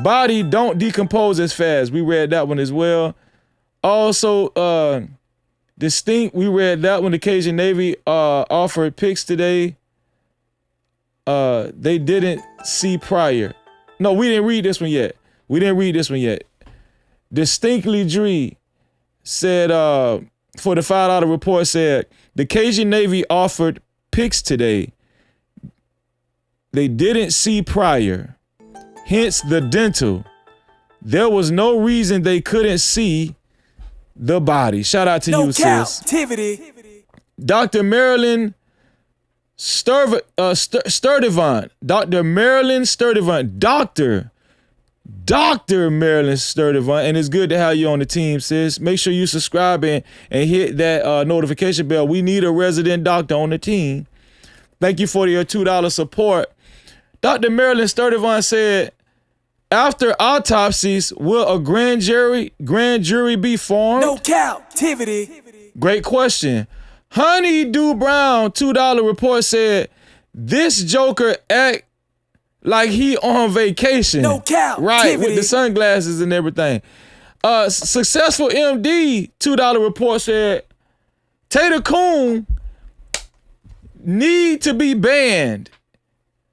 body don't decompose as fast. We read that one as well. Also, Distinct, we read that one. The Cajun Navy offered pics today. They didn't see prior. No, we didn't read this one yet. Distinctly Dree said, for the $5 report said, the Cajun Navy offered pics today. They didn't see prior. Hence the dental. There was no reason they couldn't see the body. Shout out to you, sis. Cap-tivity. Dr. Marilyn Sturdivant. Dr. Marilyn Sturdivant. Dr. Marilyn Sturdivant. And it's good to have you on the team, sis. Make sure you subscribe and hit that notification bell. We need a resident doctor on the team. Thank you for your $2 support. Dr. Marilyn Sturdivant said, after autopsies, will a grand jury be formed? No captivity. Great question. Honeydew Brown, $2 report said, this Joker act like he on vacation. No captivity. Right, with the sunglasses and everything. Successful MD, $2 report said, Tater Coon need to be banned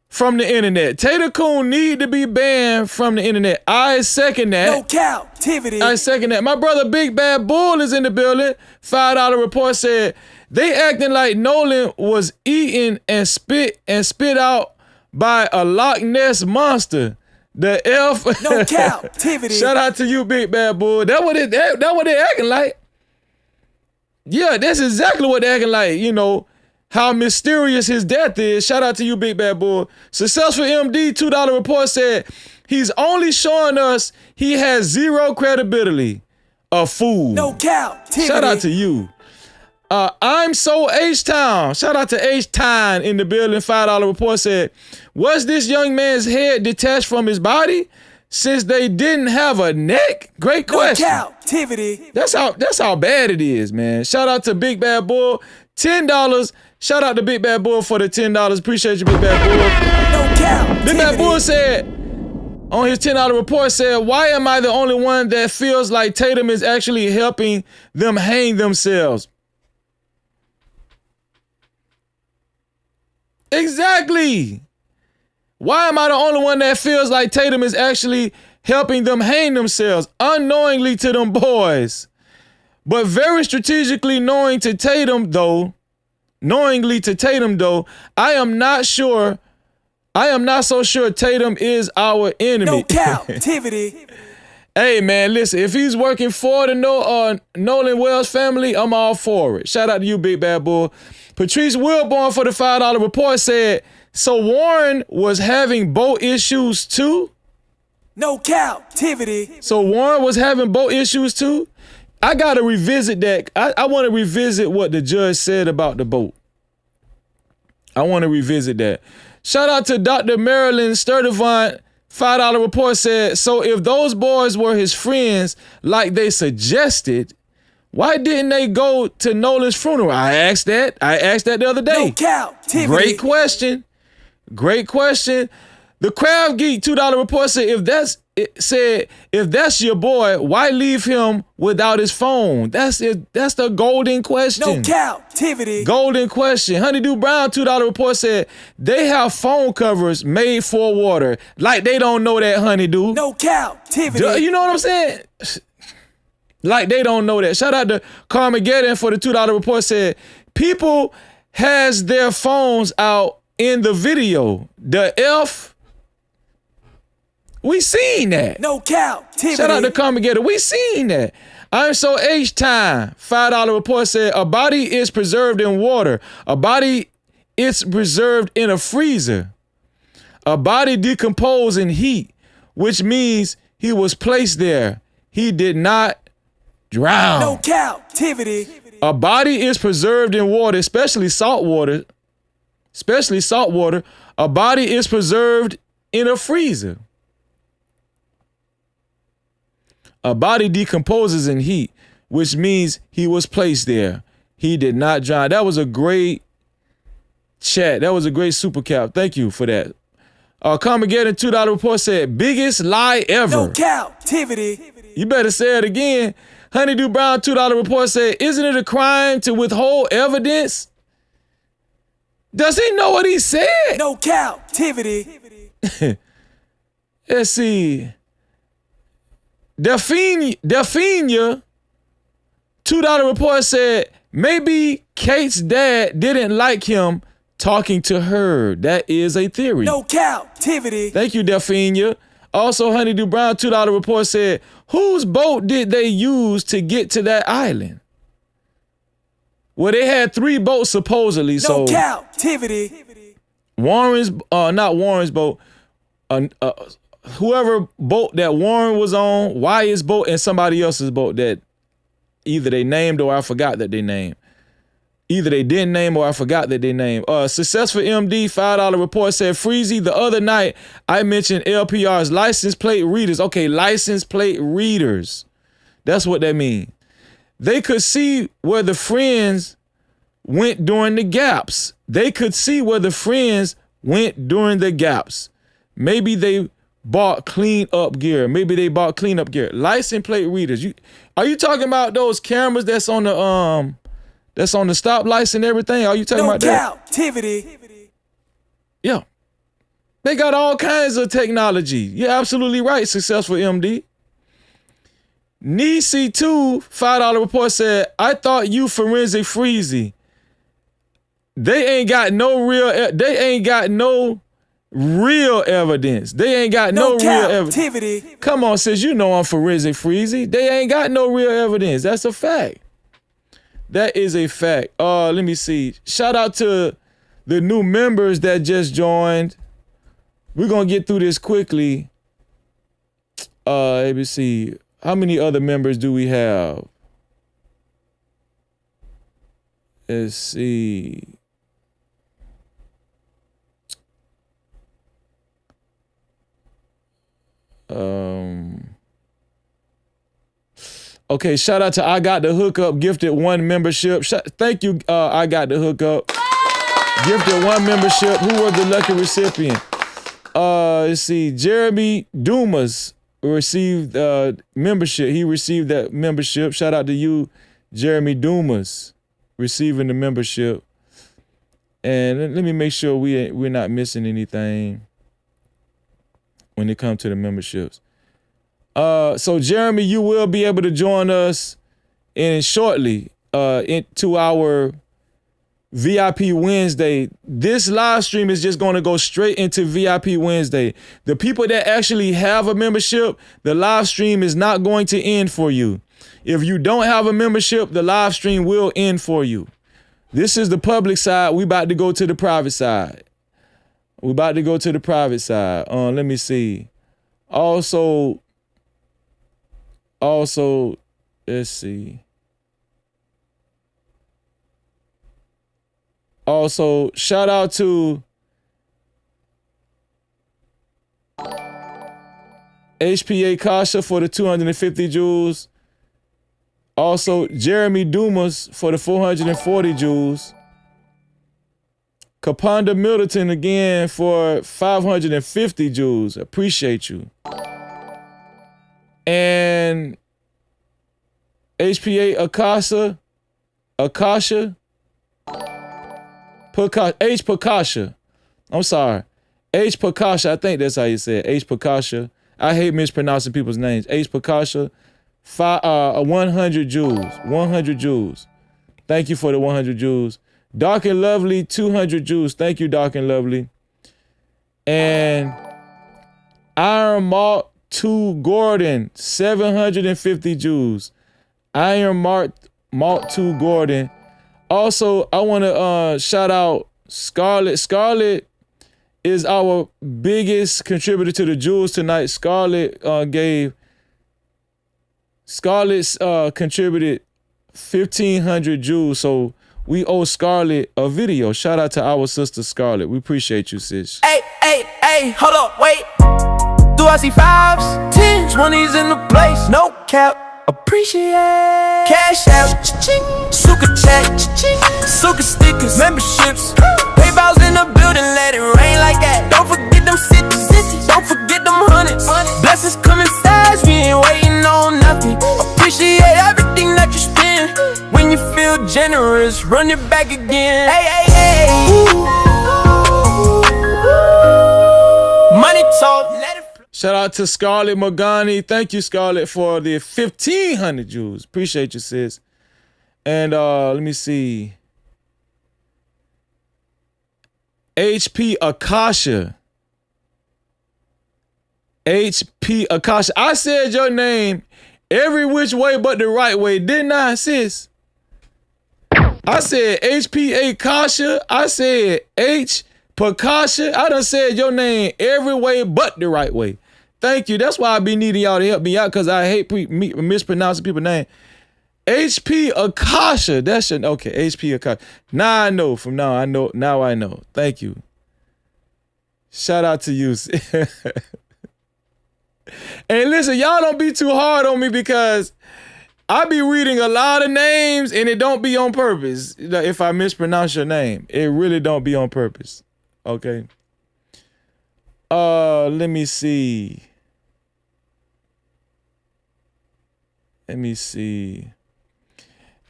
from the internet. Tater Coon need to be banned from the internet. I second that. No captivity. I second that. My brother Big Bad Bull is in the building. $5 report said, they acting like Nolan was eaten and spit out by a Loch Ness monster. The F. No captivity. Shout out to you, Big Bad Bull. That what they acting like. Yeah, that's exactly what they acting like. You know, how mysterious his death is. Shout out to you, Big Bad Bull. Successful MD, $2 report said, he's only showing us he has zero credibility. A fool. No captivity. Shout out to you. I'm so H-Town. Shout out to H-Town in the building. $5 report said, was this young man's head detached from his body since they didn't have a neck? Great question. No captivity. That's how bad it is, man. Shout out to Big Bad Bull. $10. Shout out to Big Bad Bull for the $10. Appreciate you, Big Bad Bull. No captivity. Big Bad Bull said, on his $10 report said, why am I the only one that feels like Tatum is actually helping them hang themselves? Exactly. Why am I the only one that feels like Tatum is actually helping them hang themselves unknowingly to them boys? But very strategically knowingly to Tatum though, I am not so sure Tatum is our enemy. No captivity. Hey man, listen, if he's working for the Nolan Wells family, I'm all for it. Shout out to you, Big Bad Bull. Patrice Wilborn for the $5 report said, so Warren was having boat issues too? No captivity. So Warren was having boat issues too? I gotta revisit that. I want to revisit what the judge said about the boat. I want to revisit that. Shout out to Dr. Marilyn Sturdivant. $5 report said, so if those boys were his friends like they suggested, why didn't they go to Nolan's funeral? I asked that the other day. No Cap-tivity. Great question. Great question. The Craft Geek $2 report said, if that's your boy, why leave him without his phone? That's the golden question. No Cap-tivity. Golden question. Honeydew Brown $2 report said, they have phone covers made for water. Like they don't know that, Honeydew. No Cap-tivity. You know what I'm saying? Like they don't know that. Shout out to Carmageddon for the $2 report said, people has their phones out in the video. The F, we seen that. No Cap-tivity. Shout out to Carmageddon. We seen that. I'm so H-time. $5 report said, a body is preserved in water. A body is preserved in a freezer. A body decomposed in heat, which means he was placed there. He did not drown. No Cap-tivity. A body is preserved in water, especially salt water. A body is preserved in a freezer. A body decomposes in heat, which means he was placed there. He did not drown. That was a great chat. That was a great super cap. Thank you for that. Carmageddon $2 report said, biggest lie ever. No Cap-tivity. You better say it again. Honeydew Brown $2 report said, isn't it a crime to withhold evidence? Does he know what he said? No Cap-tivity. Let's see. Delphina $2 report said, maybe Kate's dad didn't like him talking to her. That is a theory. No Cap-tivity. Thank you, Delphina. Also, Honeydew Brown $2 report said, whose boat did they use to get to that island? Well, they had 3 boats supposedly. No Cap-tivity. Not Warren's boat. Whoever boat that Warren was on, Wyatt's boat, and somebody else's boat that either they named or I forgot that they named. Either they didn't name or I forgot that they named. Successful MD $5 report said, Freezy, the other night I mentioned LPR's license plate readers. Okay, license plate readers. That's what that means. They could see where the friends went during the gaps. Maybe they bought clean up gear. License plate readers. Are you talking about those cameras that's on the stoplights and everything? Are you talking about that? No Cap-tivity. Yeah. They got all kinds of technology. You're absolutely right, Successful MD. Nisi2 $5 report said, I thought you forensic Freezy. They ain't got no real evidence. They ain't got no real evidence. Come on, sis, you know I'm forensic Freezy. They ain't got no real evidence. That's a fact. That is a fact. Let me see. Shout out to the new members that just joined. We're gonna get through this quickly. Let me see. How many other members do we have? Let's see. Okay, shout out to I Got the Hookup, gifted 1 membership. Thank you, I Got the Hookup. Gifted 1 membership. Who was the lucky recipient? Let's see. Jeremy Dumas received membership. He received that membership. Shout out to you, Jeremy Dumas, receiving the membership. And let me make sure we're not missing anything when it comes to the memberships. So Jeremy, you will be able to join us shortly into our VIP Wednesday. This live stream is just going to go straight into VIP Wednesday. The people that actually have a membership, the live stream is not going to end for you. If you don't have a membership, the live stream will end for you. This is the public side. We about to go to the private side. Let me see. Also, Let's see. Also, shout out to HPA Kasha for the 250 jewels. Also, Jeremy Dumas for the 440 jewels. Kapanda Middleton again for 550 jewels. Appreciate you. And HPA Akasha. H. Pakasha. I'm sorry. H. Pakasha. I think that's how you say it. H. Pakasha. I hate mispronouncing people's names. H. Pakasha. 100 jewels. 100 jewels. Thank you for the 100 jewels. Dark and Lovely, 200 jewels. Thank you, Dark and Lovely. And Iron Malt 2 Gordon, 750 jewels. Iron Malt 2 Gordon. Also, I want to shout out Scarlett. Scarlett is our biggest contributor to the jewels tonight. Scarlett contributed 1,500 jewels. So we owe Scarlett a video. Shout out to our sister Scarlett. We appreciate you, sis. Hey, hold up, wait. Do I see 5s, 10s, 20s in the place? No cap. Appreciate cash out, cha-ching. Suka chat, cha-ching. Suka stickers, memberships. PayPal's in the building, let it rain like that. Don't forget them cities, don't forget them hundreds. Blessings coming fast, we ain't waiting on nothing. Appreciate everything that you spend. When you feel generous, run it back again. Hey. Money talk, let it. Shout out to Scarlett Magani. Thank you, Scarlett, for the 1,500 jewels. Appreciate you, sis. And let me see. HP Akasha. HP Akasha. I said your name every which way but the right way, didn't I, sis? I said HP Akasha. I said H Pakasha. I done said your name every way but the right way. Thank you. That's why I be needing y'all to help me out, because I hate mispronouncing people's name. HP Akasha. That's your, okay, HP Akasha. Now I know. From now I know. Now I know. Thank you. Shout out to you. And listen, y'all don't be too hard on me, because I be reading a lot of names and it don't be on purpose. If I mispronounce your name, it really don't be on purpose. Okay. Let me see.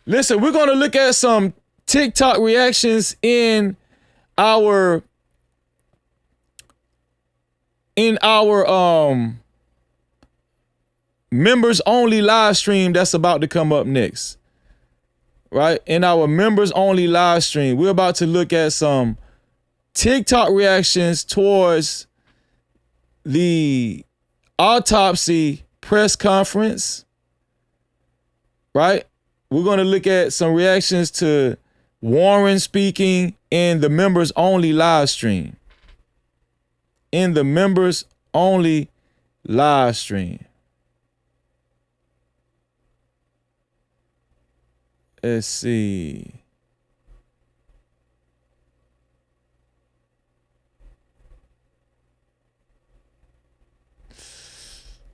Listen, we're gonna look at some TikTok reactions in our members only live stream that's about to come up next. Right? In our members only live stream, we're about to look at some TikTok reactions towards the autopsy press conference. Right? We're going to look at some reactions to Warren speaking in the members only live stream. In the members only live stream. Let's see.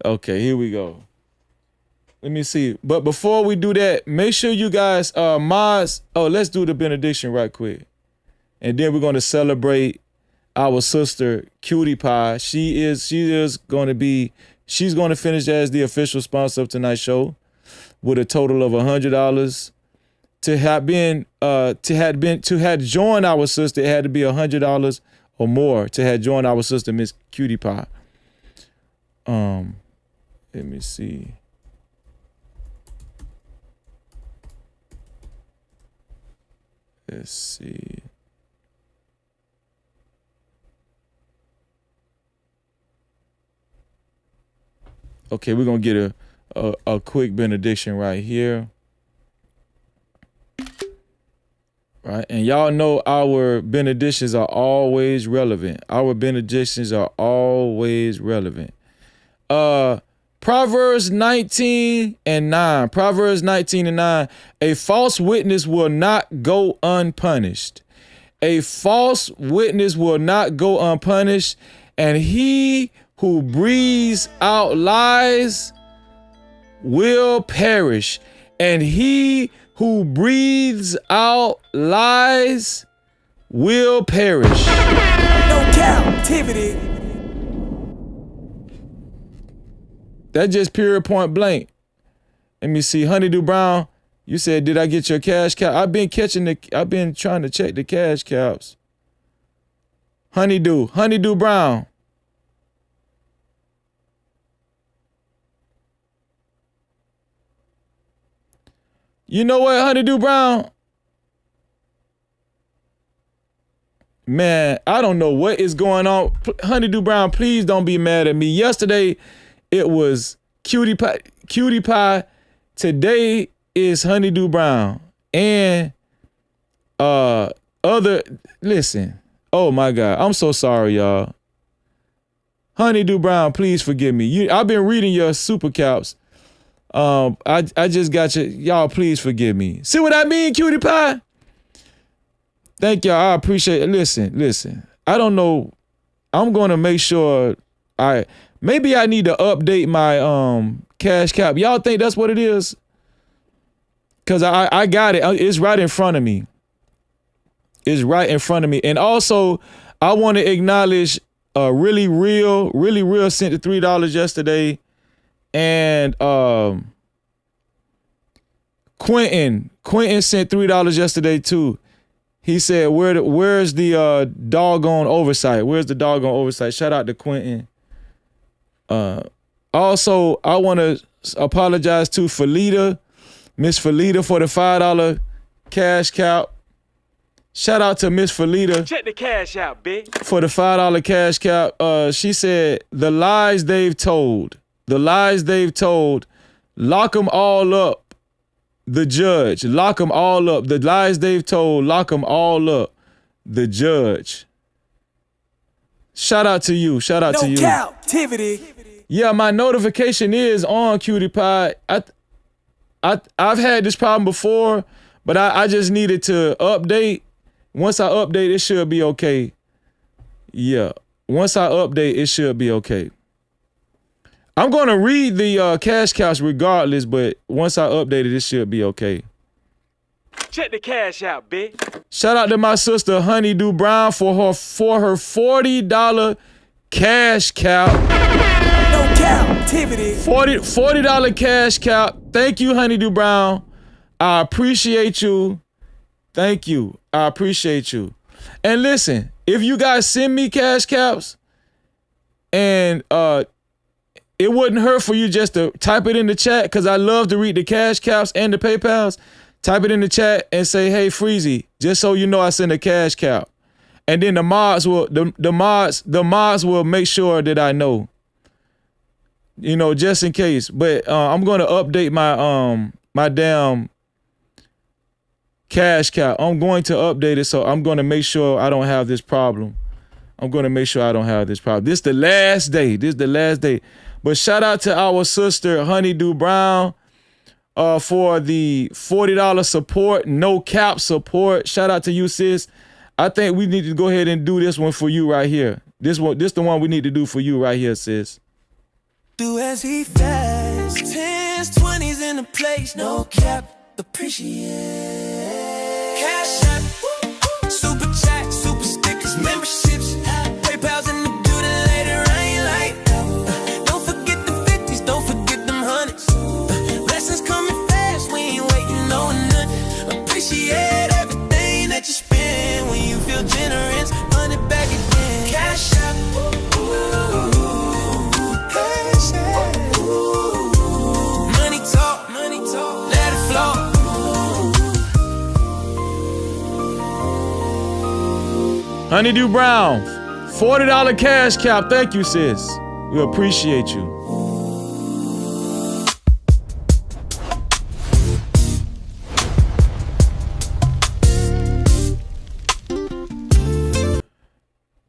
Okay, here we go. Let me see. But before we do that, make sure you guys mods. Oh, let's do the benediction right quick. And then we're going to celebrate our sister Cutie Pie. She's going to finish as the official sponsor of tonight's show with a total of $100. To have joined our sister, it had to be $100 or more to have joined our sister, Miss Cutie Pie. Let me see. Let's see. Okay, we're gonna get a quick benediction right here. Right, and y'all know our benedictions are always relevant. Our benedictions are always relevant. Proverbs 19:9. Proverbs 19:9. A false witness will not go unpunished. A false witness will not go unpunished, and he who breathes out lies will perish. And he who breathes out lies will perish. No captivity. That just pure point blank. Let me see. Honeydew Brown, you said, did I get your cash cow? I've been trying to check the cash cows. Honeydew Brown. You know what, Honeydew Brown? Man, I don't know what is going on. Honeydew Brown, please don't be mad at me. Yesterday, it was Cutie Pie. Today is Honeydew Brown. And listen. Oh my God. I'm so sorry, y'all. Honeydew Brown, please forgive me. I've been reading your super caps. I just got you. Y'all, please forgive me. See what I mean, Cutie Pie? Thank y'all. I appreciate it. Listen. I don't know. I'm going to make sure maybe I need to update my cash cap. Y'all think that's what it is? Because I got it. It's right in front of me. It's right in front of me. And also, I want to acknowledge Really Real sent the $3 yesterday. And Quentin sent $3 yesterday too. He said, where's the doggone oversight? Where's the doggone oversight? Shout out to Quentin. Also, I want to apologize to Miss Felita, for the $5 cash cow. Shout out to Miss Felita. Check the cash out, bitch. For the $5 cash cow. She said, the lies they've told, lock them all up. The judge, lock them all up. The lies they've told, lock them all up. The judge. Shout out to you. No captivity. Yeah, my notification is on, Cutie Pie. I've had this problem before, but I just needed to update. Once I update, it should be okay. Yeah, once I update, it should be okay. I'm going to read the cash cows regardless, but once I update it, should be okay. Check the cash out, bitch. Shout out to my sister Honeydew Brown for her $40 cash cow. No captivity. $40 cash cow. Thank you, Honeydew Brown. I appreciate you. Thank you. I appreciate you. And listen, if you guys send me cash cows and it wouldn't hurt for you just to type it in the chat, because I love to read the cash cows and the PayPals. Type it in the chat and say, hey, Freezy, just so you know I send a cash cow. And then the mods will make sure that I know. You know, just in case. But I'm gonna update my damn cash cow. I'm going to update it, so I'm gonna make sure I don't have this problem. This is the last day. But shout out to our sister Honeydew Brown for the $40 support, no cap support. Shout out to you, sis. I think we need to go ahead and do this one for you right here. This the one we need to do for you right here, sis. Do as he fast, 10s, 20s in the place, no cap, appreciate. Cash app, super chat, super stickers, memberships, PayPal's in the building later, I ain't like. Don't forget the 50s, don't forget them hundreds. Blessings coming fast, we ain't waiting on none. Appreciate everything that you spend when you feel generous. Run it back again. Cash app, cash app. Money talk, let it flow. Honeydew Brown, $40 cash cap. Thank you, sis. We appreciate you.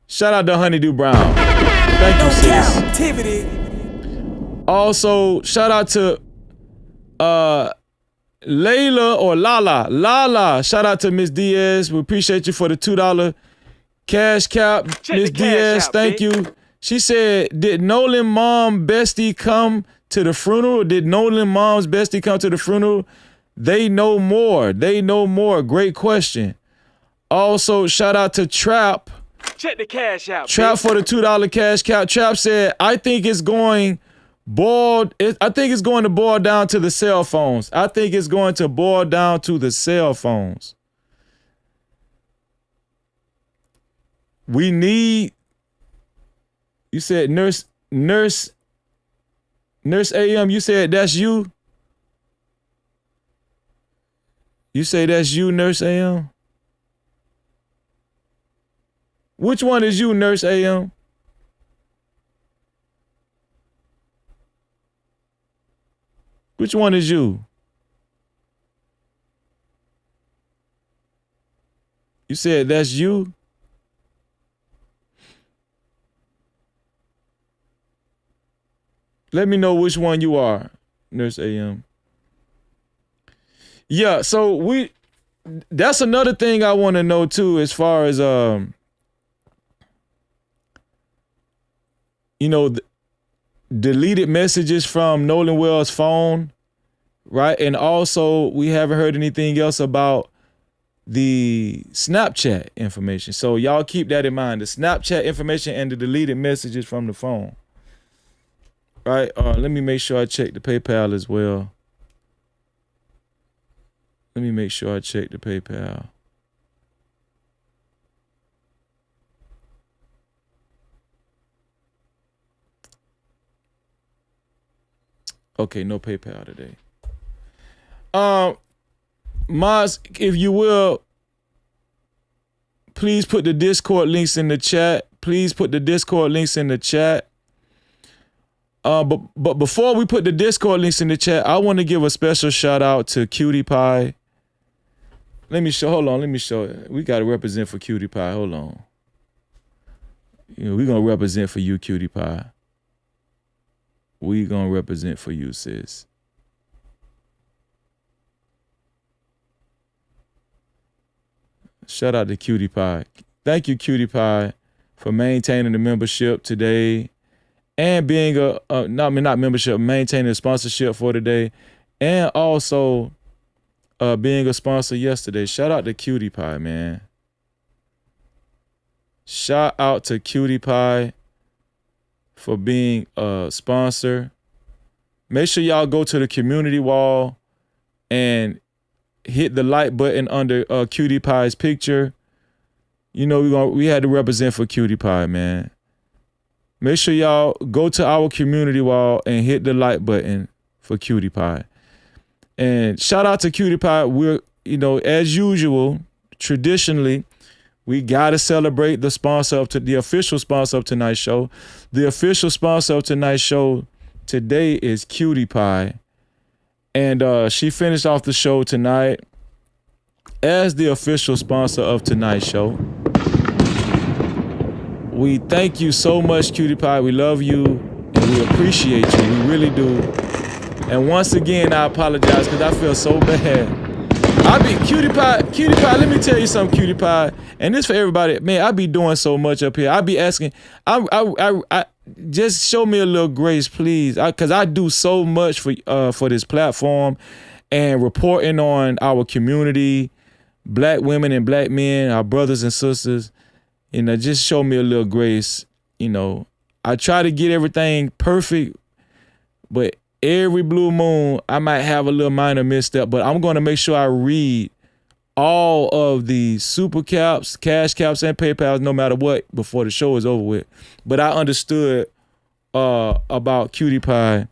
Shout out to Honeydew Brown. Thank you, sis. Captivity. Also, shout out to Layla or Lala. Shout out to Miss Diaz. We appreciate you for the $2 cash cap. Miss Diaz, thank you. She said, did Nolan mom bestie come to the funeral? Did Nolan mom's bestie come to the funeral? They know more. Great question. Also, shout out to Trap. Check the cash out. Trap for the $2 cash cap. Trap said, I think it's going to boil down to the cell phones. We need, you said nurse AM, you said that's you? You say that's you, Nurse AM? Which one is you, Nurse AM? Which one is you? You said that's you? Let me know which one you are, Nurse AM. Yeah, so that's another thing I want to know too, as far as deleted messages from Nolan Wells' phone, right? And also, we haven't heard anything else about the Snapchat information. So y'all keep that in mind, the Snapchat information and the deleted messages from the phone. Right, let me make sure I check the PayPal as well. Okay, no PayPal today. Mods, if you will, please put the Discord links in the chat. But before we put the Discord links in the chat, I want to give a special shout out to Cutie Pie. Let me show. We got to represent for Cutie Pie. Hold on. We're going to represent for you, Cutie Pie. We're going to represent for you, sis. Shout out to Cutie Pie. Thank you, Cutie Pie, for maintaining the membership today. And being maintaining a sponsorship for today, and also being a sponsor yesterday. Shout out to Cutie Pie, man. Shout out to Cutie Pie for being a sponsor. Make sure y'all go to the community wall and hit the like button under Cutie Pie's picture. We had to represent for Cutie Pie, man. Make sure y'all go to our community wall and hit the like button for Cutie Pie. And shout out to Cutie Pie. We're, as usual, traditionally, we got to celebrate the official sponsor of tonight's show. The official sponsor of tonight's show today is Cutie Pie. And she finished off the show tonight as the official sponsor of tonight's show. We thank you so much, Cutie Pie. We love you and we appreciate you. We really do. And once again, I apologize because I feel so bad. Cutie Pie, let me tell you something, Cutie Pie. And this for everybody. Man, I be doing so much up here. I be asking, I just show me a little grace, please. Because I do so much for this platform and reporting on our community, black women and black men, our brothers and sisters. Just show me a little grace. I try to get everything perfect, but every blue moon, I might have a little minor misstep, but I'm going to make sure I read all of the super caps, cash caps, and PayPals, no matter what, before the show is over with. But I understood about Cutie Pie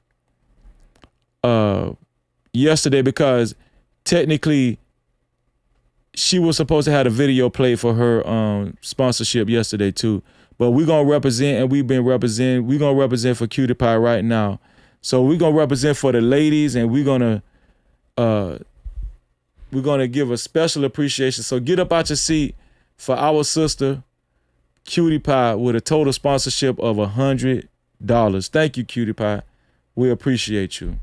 yesterday because technically she was supposed to have a video played for her sponsorship yesterday too. But we're going to represent, and we've been representing. We're going to represent for Cutie Pie right now. So we're going to represent for the ladies, and we're going to give a special appreciation. So get up out your seat for our sister, Cutie Pie, with a total sponsorship of $100. Thank you, Cutie Pie. We appreciate you.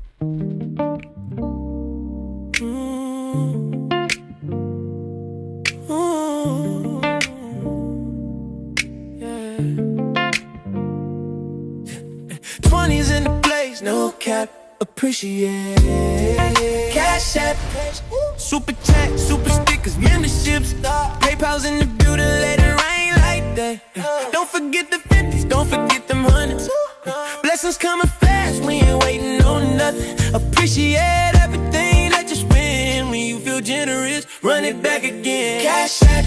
20s in the place, no cap, appreciate. Cash app, super chat, super stickers, memberships, PayPal's in the building, let it rain like that. Don't forget the 50s, don't forget them hundreds. Blessings coming fast, we ain't waiting on nothing. Appreciate everything that you spend. When you feel generous, run it back again. Cash app.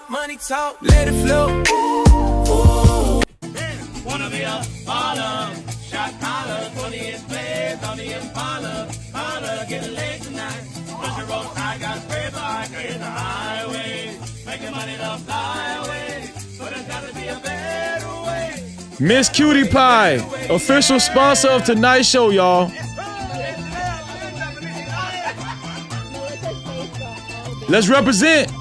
Money talk, let it flow. Wanna be a baller, shot collar, 20th place on the Impala. Holla, get a leg tonight. Push your road, I got spray bike in the highway. Making money the flyway, but there's gotta be a better way. Miss Cutie Pie, official sponsor of tonight's show, y'all. Let's represent.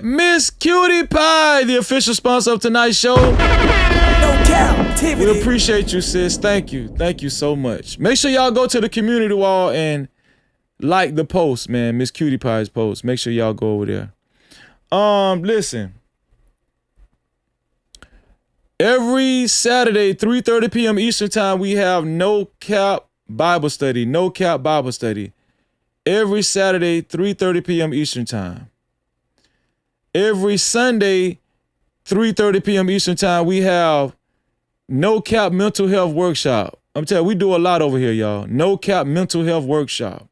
Miss Cutie Pie, the official sponsor of tonight's show. No Cap-tivity. We appreciate you, sis. Thank you. Thank you so much. Make sure y'all go to the community wall and like the post, man. Miss Cutie Pie's post. Make sure y'all go over there. Listen. Every Saturday, 3:30 p.m. Eastern time, we have No Cap Bible Study. No Cap Bible Study. Every Saturday, 3:30 p.m. Eastern time. Every Sunday, 3:30 p.m. Eastern time, we have No Cap Mental Health Workshop. I'm telling you, we do a lot over here, y'all. No Cap Mental Health Workshop.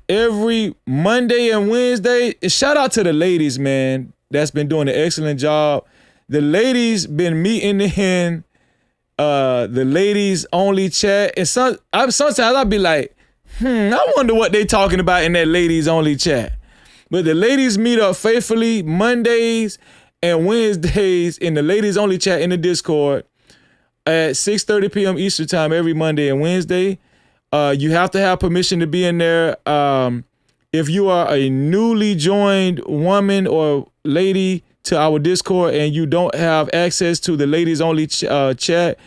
Every Monday and Wednesday, shout out to the ladies, man, that's been doing an excellent job. The ladies been meeting in the ladies only chat. And sometimes I'll be like, I wonder what they talking about in that ladies only chat. But the ladies meet up faithfully Mondays and Wednesdays in the ladies only chat in the Discord at 6:30 p.m. Eastern time every Monday and Wednesday. You have to have permission to be in there. If you are a newly joined woman or lady to our Discord and you don't have access to the ladies only chat,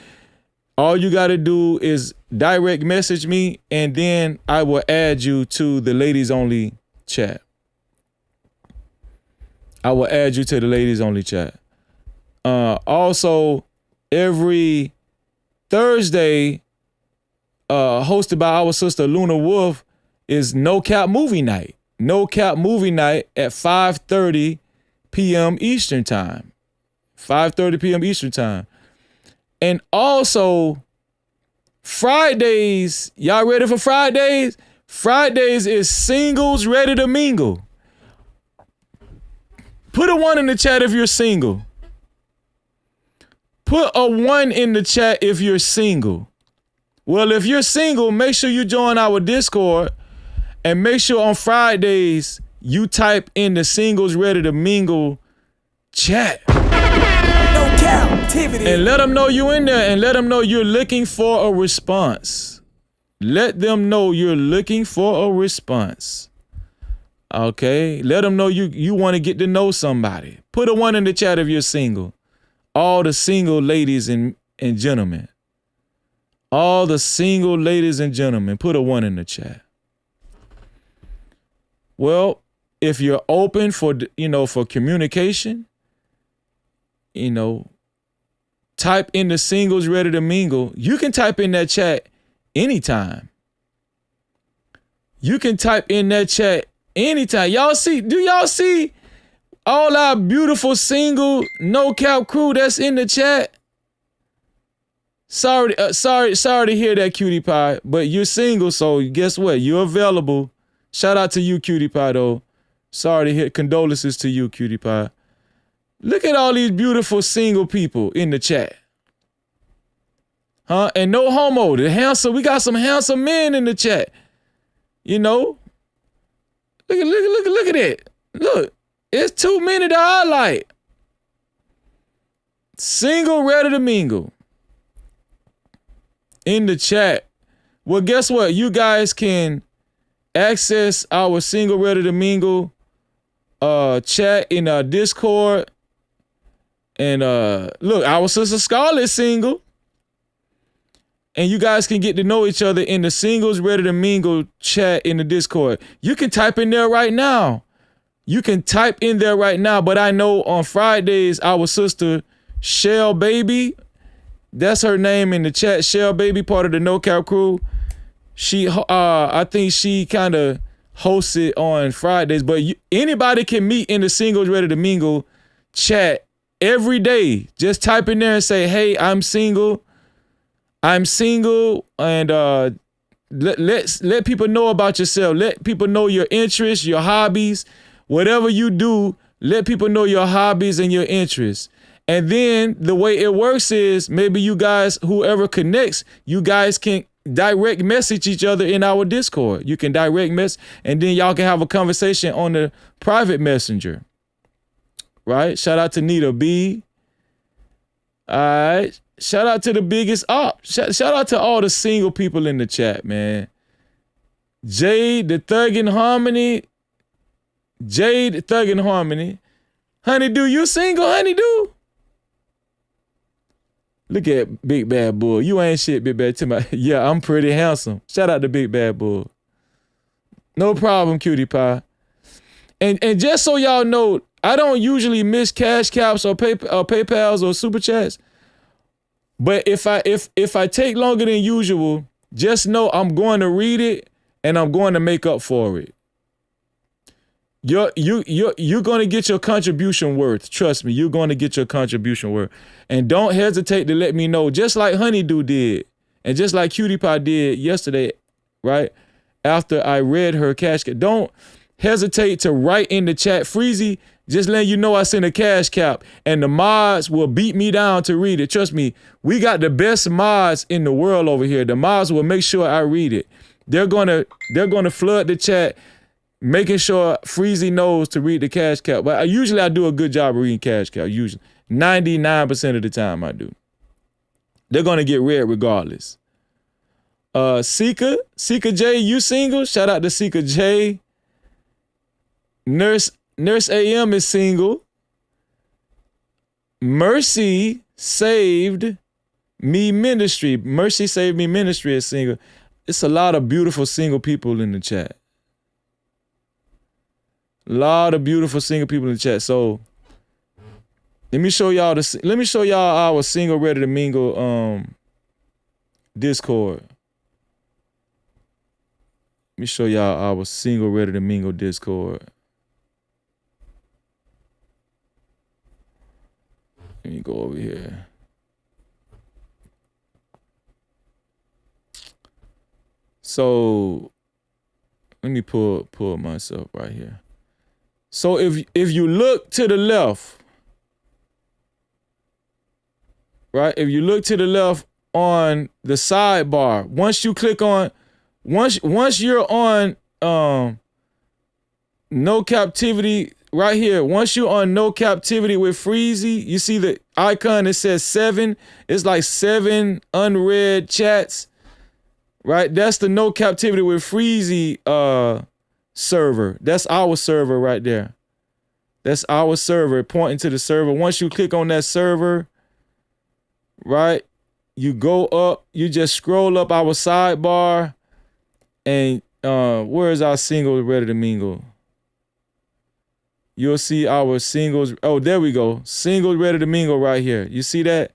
all you got to do is direct message me and then I will add you to the ladies only chat. I will add you to the ladies only chat. Also, every Thursday, hosted by our sister Luna Wolf, is No Cap Movie Night. No Cap Movie Night at 5:30 p.m. Eastern Time. 5:30 p.m. Eastern Time. And also, Fridays, y'all ready for Fridays? Fridays is Singles Ready to Mingle. Put a 1 in the chat if you're single. Put a 1 in the chat if you're single. Well, if you're single, make sure you join our Discord and make sure on Fridays you type in the Singles Ready to Mingle chat. No Cap-tivity. And let them know you in there and let them know you're looking for a response. Let them know you're looking for a response. Okay? Let them know you want to get to know somebody. Put a 1 in the chat if you're single. All the single ladies and gentlemen. All the single ladies and gentlemen, put a 1 in the chat. Well, if you're open for communication, type in the Singles Ready to Mingle. You can type in that chat anytime. You can type in that chat anytime. Do y'all see all our beautiful single No Cap crew that's in the chat? Sorry to hear that, Cutie Pie, but you're single, so guess what? You're available. Shout out to you, Cutie Pie, though. Sorry to hear. Condolences to you, Cutie Pie. Look at all these beautiful single people in the chat. Huh? And no homo. We got some handsome men in the chat. You know? Look at it. Look, it's too many to highlight. Single, ready to mingle. In the chat. Well, guess what? You guys can access our single, ready to mingle chat in our Discord. And look, our sister Scarlett's single. And you guys can get to know each other in the singles ready to mingle chat in the Discord. You can type in there right now. But I know on Fridays, our sister Shell Baby, that's her name in the chat. Shell Baby, part of the No Cap crew. I think she kind of hosts it on Fridays. But anybody can meet in the singles ready to mingle chat every day. Just type in there and say, "Hey, I'm single. And let people know about yourself. Let people know your interests, your hobbies, whatever you do. Let people know your hobbies and your interests. And then the way it works is maybe you guys, whoever connects, you guys can direct message each other in our Discord. You can direct message, and then y'all can have a conversation on the private messenger. Right? Shout out to Nita B. All right. Shout out to the biggest op. Shout out to all the single people in the chat, man. Jade, the Thuggin' Harmony. Honeydew, you single, Honeydew? Look at Big Bad Bull. You ain't shit, Big Bad. Yeah, I'm pretty handsome. Shout out to Big Bad Bull. No problem, Cutie Pie. And just so y'all know, I don't usually miss cash caps or PayPals or super chats. But if I take longer than usual, just know I'm going to read it and I'm going to make up for it. You're going to get your contribution worth. Trust me, you're going to get your contribution worth. And don't hesitate to let me know, just like Honeydew did, and just like Cutie Pie did yesterday, right? After I read her cash cap. Don't hesitate to write in the chat, Freezy, just letting you know I sent a cash cap, and the mods will beat me down to read it. Trust me, we got the best mods in the world over here. The mods will make sure I read it. They're gonna flood the chat, making sure Freezy knows to read the cash cap. But I do a good job of reading cash cap. Usually, 99% of the time I do. They're gonna get read regardless. Sika J, you single? Shout out to Sika J. Nurse AM is single. Mercy Saved Me Ministry. Mercy Saved Me Ministry is single. It's a lot of beautiful single people in the chat. A lot of beautiful single people in the chat. So let me show y'all our single ready to mingle Discord. Let me show y'all our single ready to mingle Discord. Let me go over here. So let me pull myself right here. So if you look to the left, right? If you look to the left on the sidebar, once you're on No Cap-tivity right here, once you're on No Cap-tivity with Freezy, you see the icon that says 7. It's like 7 unread chats, right? That's the No Cap-tivity with Freezy server. That's our server right there. That's our server, pointing to the server. Once you click on that server, right, you go up, you just scroll up our sidebar, and where is our single ready to mingle? You'll see our singles. Oh, there we go. Single ready to mingle right here. You see that?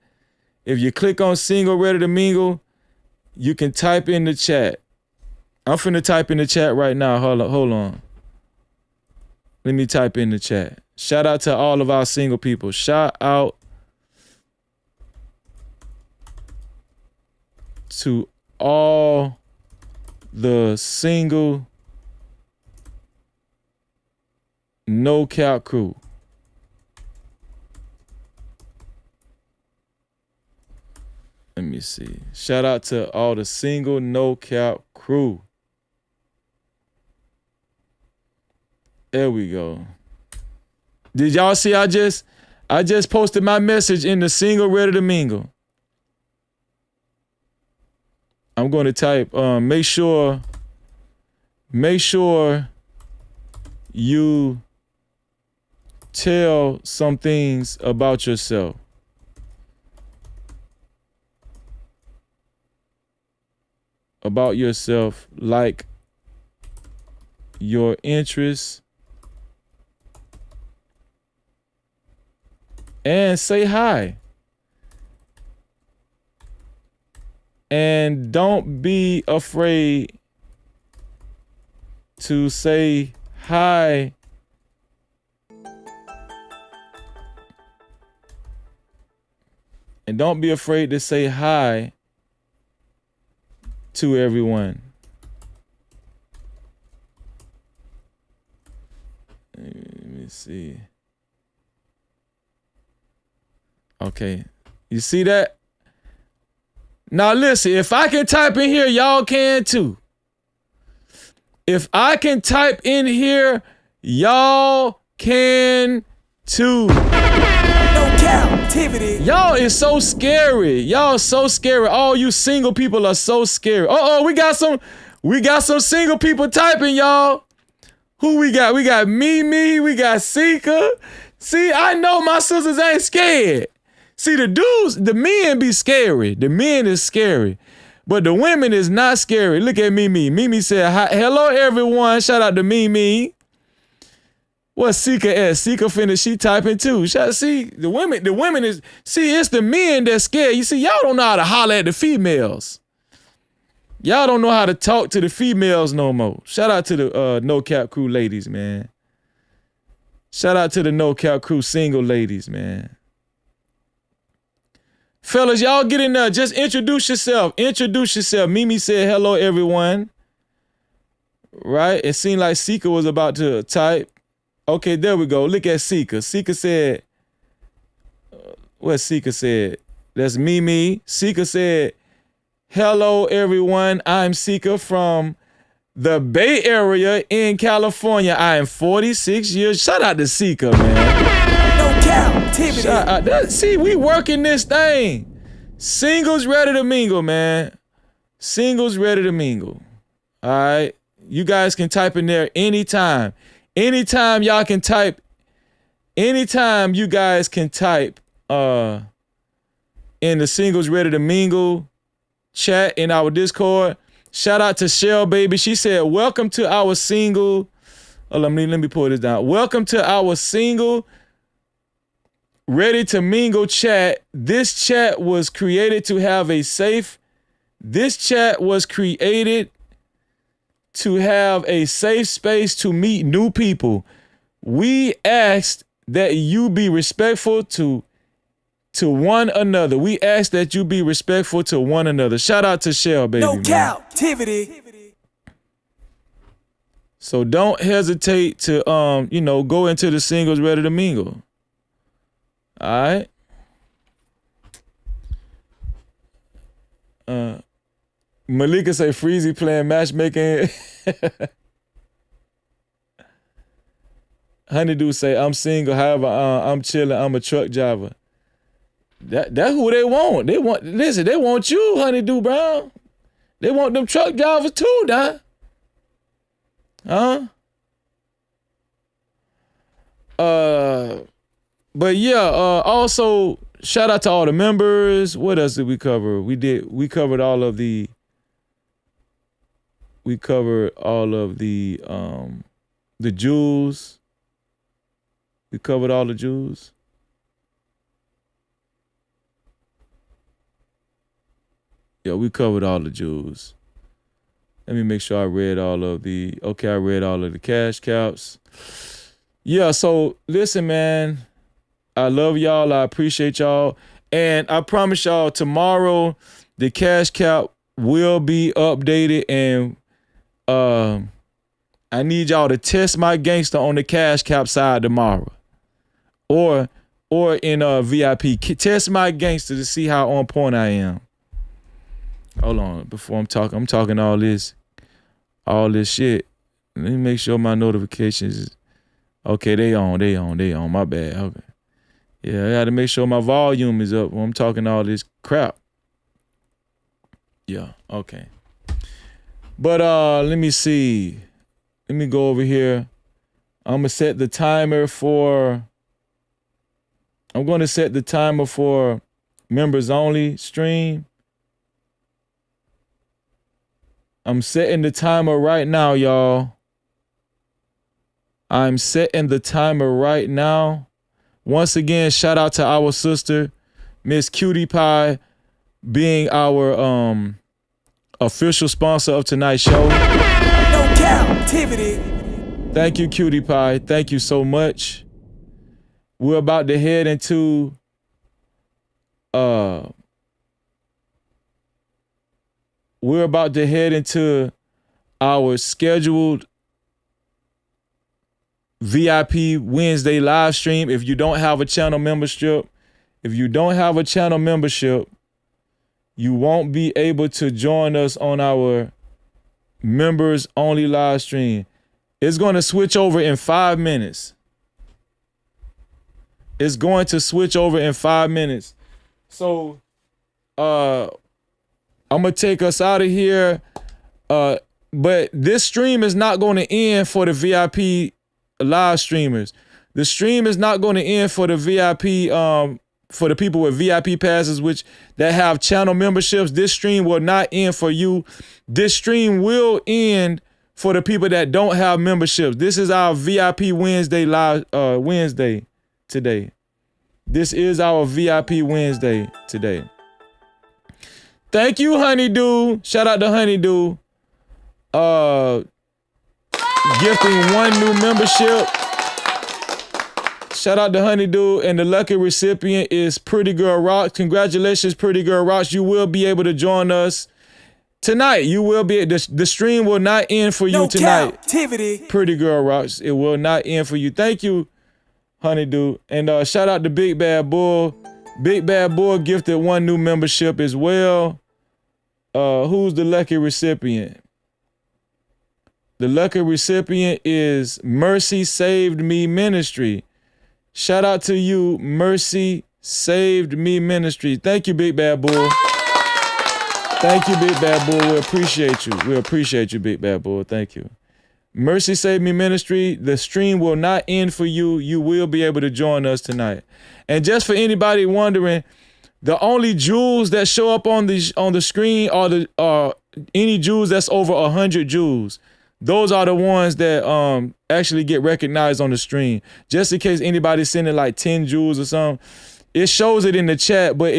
If you click on single ready to mingle, you can type in the chat. I'm finna type in the chat right now. Hold on. Let me type in the chat. Shout out to all of our single people. Shout out to all the single No Cap crew. Let me see. Shout out to all the single no cap crew. There we go. Did y'all see I just posted my message in the single ready to mingle. I'm going to type make sure you tell some things about yourself. About yourself, like your interests, and say hi. And don't be afraid to say hi and don't be afraid to say hi to everyone. Let me see. Okay. You see that? Now listen, if I can type in here, y'all can too. If I can type in here, y'all can too. No Cap-tivity. Y'all is so scary. Y'all so scary. All you single people are so scary. We got some single people typing, y'all. Who we got? We got Mimi, we got Sika. See, I know my sisters ain't scared. See, the dudes, the men be scary. The men is scary. But the women is not scary. Look at Mimi. Mimi said, hi, hello, everyone. Shout out to Mimi. What's Sika at? Sika finished, she typing too. See, the women is, see, it's the men that's scared. You see, y'all don't know how to holler at the females. Y'all don't know how to talk to the females no more. Shout out to the No Cap Crew ladies, man. Shout out to the No Cap Crew single ladies, man. Fellas, y'all get in there. Just introduce yourself. Introduce yourself. Mimi said, hello, everyone. Right? It seemed like Sika was about to type. Okay, there we go. Look at Sika. Sika said, what Sika said? That's Mimi. Sika said, hello, everyone. I'm Sika from the Bay Area in California. I am 46 years. Shout out to Sika, man. No Cap-tivity. See, we working this thing. Singles ready to mingle, man. Singles ready to mingle. All right. You guys can type in there anytime. Anytime y'all can type. Anytime you guys can type in the singles ready to mingle chat in our Discord. Shout out to Shell Baby. She said, welcome to our single. Oh, let me pull this down. Welcome to our single ready to mingle chat. This chat was created to have a safe. This chat was created to have a safe space to meet new people. We asked that you be respectful to one another. We ask that you be respectful to one another. Shout out to Shell, baby. No Cap-tivity. So don't hesitate to go into the singles ready to mingle. All right. Malika say Freezy playing matchmaking. Honeydew say I'm single, however, I'm chilling, I'm a truck driver. That's who they want. They want you, Honeydew Brown. They want them truck drivers too, Don. Huh? But yeah, also shout out to all the members. What else did we cover? We covered all of the jewels. We covered all the jewels. Yeah, we covered all the jewels. Let me make sure I read all of the, okay, I read all of the cash caps. Yeah, so listen, man, I love y'all. I appreciate y'all. And I promise y'all tomorrow, the cash cap will be updated, and I need y'all to test my gangster on the cash cap side tomorrow. Or in VIP. Test my gangster to see how on point I am. Hold on, before I'm talking all this shit. Let me make sure my notifications. Okay, they on. My bad. Okay. Yeah, I got to make sure my volume is up when I'm talking all this crap. Yeah, okay. But let me see. Let me go over here. I'm going to set the timer for members only stream. I'm setting the timer right now, y'all. I'm setting the timer right now. Once again, shout out to our sister, Miss Cutie Pie, being our official sponsor of tonight's show. No Cap-tivity. Thank you, Cutie Pie. Thank you so much. We're about to head into our scheduled VIP Wednesday live stream. If you don't have a channel membership, you won't be able to join us on our members only live stream. It's going to switch over in 5 minutes. So I'm going to take us out of here. But this stream is not going to end for the VIP live streamers. The stream is not going to end for the VIP, for the people with VIP passes, that have channel memberships. This stream will not end for you. This stream will end for the people that don't have memberships. This is our VIP Wednesday live Wednesday today. This is our VIP Wednesday today. Thank you, Honeydew. Shout out to Honeydew. Gifting 1 new membership. Shout out to Honeydew, and the lucky recipient is Pretty Girl Rocks. Congratulations, Pretty Girl Rocks. You will be able to join us tonight. You will be. The stream will not end for you tonight. Captivity. Pretty Girl Rocks. It will not end for you. Thank you, Honeydew, and shout out to Big Bad Bull. Big Bad Bull gifted 1 new membership as well. Who's the lucky recipient? The lucky recipient is Mercy Saved Me Ministry. Shout out to you, Mercy Saved Me Ministry. Thank you, Big Bad Bull. Thank you, Big Bad Bull. We appreciate you. We appreciate you, Big Bad Bull. Thank you. Mercy Saved Me Ministry. The stream will not end for you. You will be able to join us tonight. And just for anybody wondering, the only jewels that show up on the screen are any jewels that's over 100 jewels. Those are the ones that actually get recognized on the stream. Just in case anybody's sending like 10 jewels or something, it shows it in the chat, but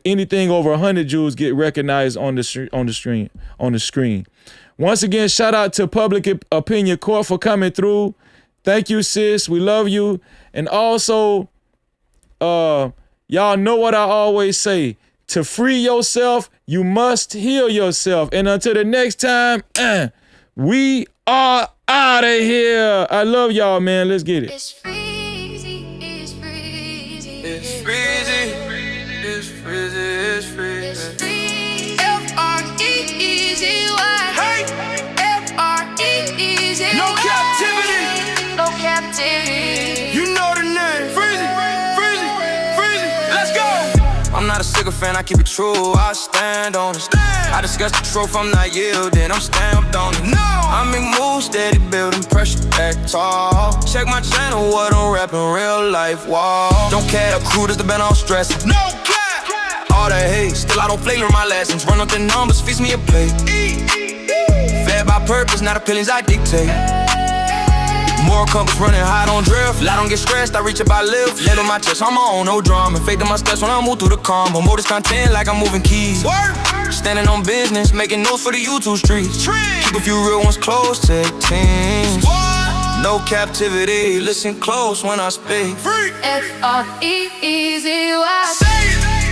anything over 100 jewels get recognized on the screen. Once again, shout out to Public Opinion Court for coming through. Thank you, sis. We love you. And also, y'all know what I always say. To free yourself, you must heal yourself. And until the next time, we are out of here. I love y'all, man. Let's get it. It's freezing, it's freezing. It's freezing, it's freezing, it's freezing. F-R-E-E-Z-Y. Hey! F-R-E-E-Z-Y. No captivity. No captivity. You know the name. Freezing, freezing, freezing. Let's go. I'm not a sycophant, I keep it true, I stand on it. I discuss the truth, I'm not yielding, I'm stamped on it. I make moves, steady building pressure, act tall. Check my channel, what I'm rapping, real life, wall. Don't care, the crew that's been all stressed. No cap! All that hate, still I don't play, learn my lessons. Run up the numbers, feast me a plate. Fed by purpose, not opinions I dictate. More compass running high, don't drift. I don't get stressed, I reach up, I live. Let on my chest, I'm on, no drama. Faith in my steps when I move through the combo. More this content like I'm moving keys. Standing on business, making notes for the YouTube streets. Keep a few real ones close, take teams. No captivity, listen close when I speak. F-R-E-E-Z-Y.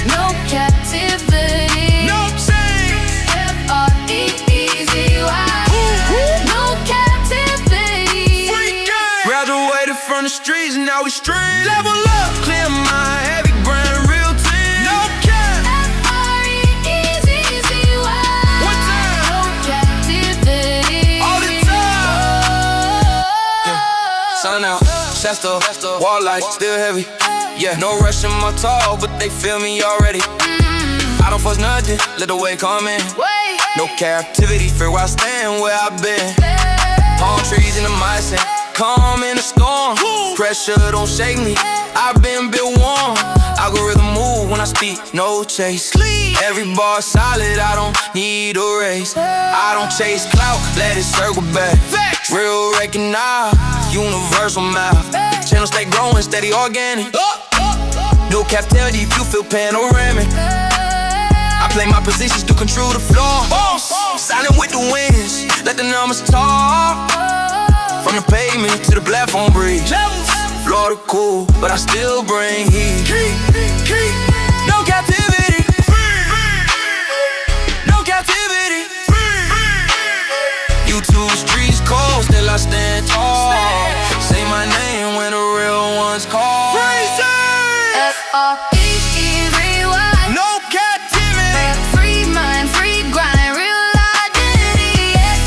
No captivity. No F-R-E-E-Z-Y. No captivity. Graduated from the streets, now we stream. Level up, clear my heavy brand, real team. No cap. F-R-E-E-Z-Z-Y. Chester, wall light, still heavy. Yeah, no rush in my talk, but they feel me already. I don't force nothing, let the way come in. No captivity, fear where I stand, where I've been. Palm trees in the mindset, calm in the storm. Pressure don't shake me, I've been built warm. Algorithm move when I speak, no chase. Every bar solid, I don't need a race. I don't chase clout, let it circle back. Real recognize, universal math. Channel stay growing, steady organic. No captivity, if you feel panoramic. I play my positions to control the floor. Silent with the winds, let the numbers talk. From the pavement to the platform bridge. Florida cool, but I still bring heat. No captivity.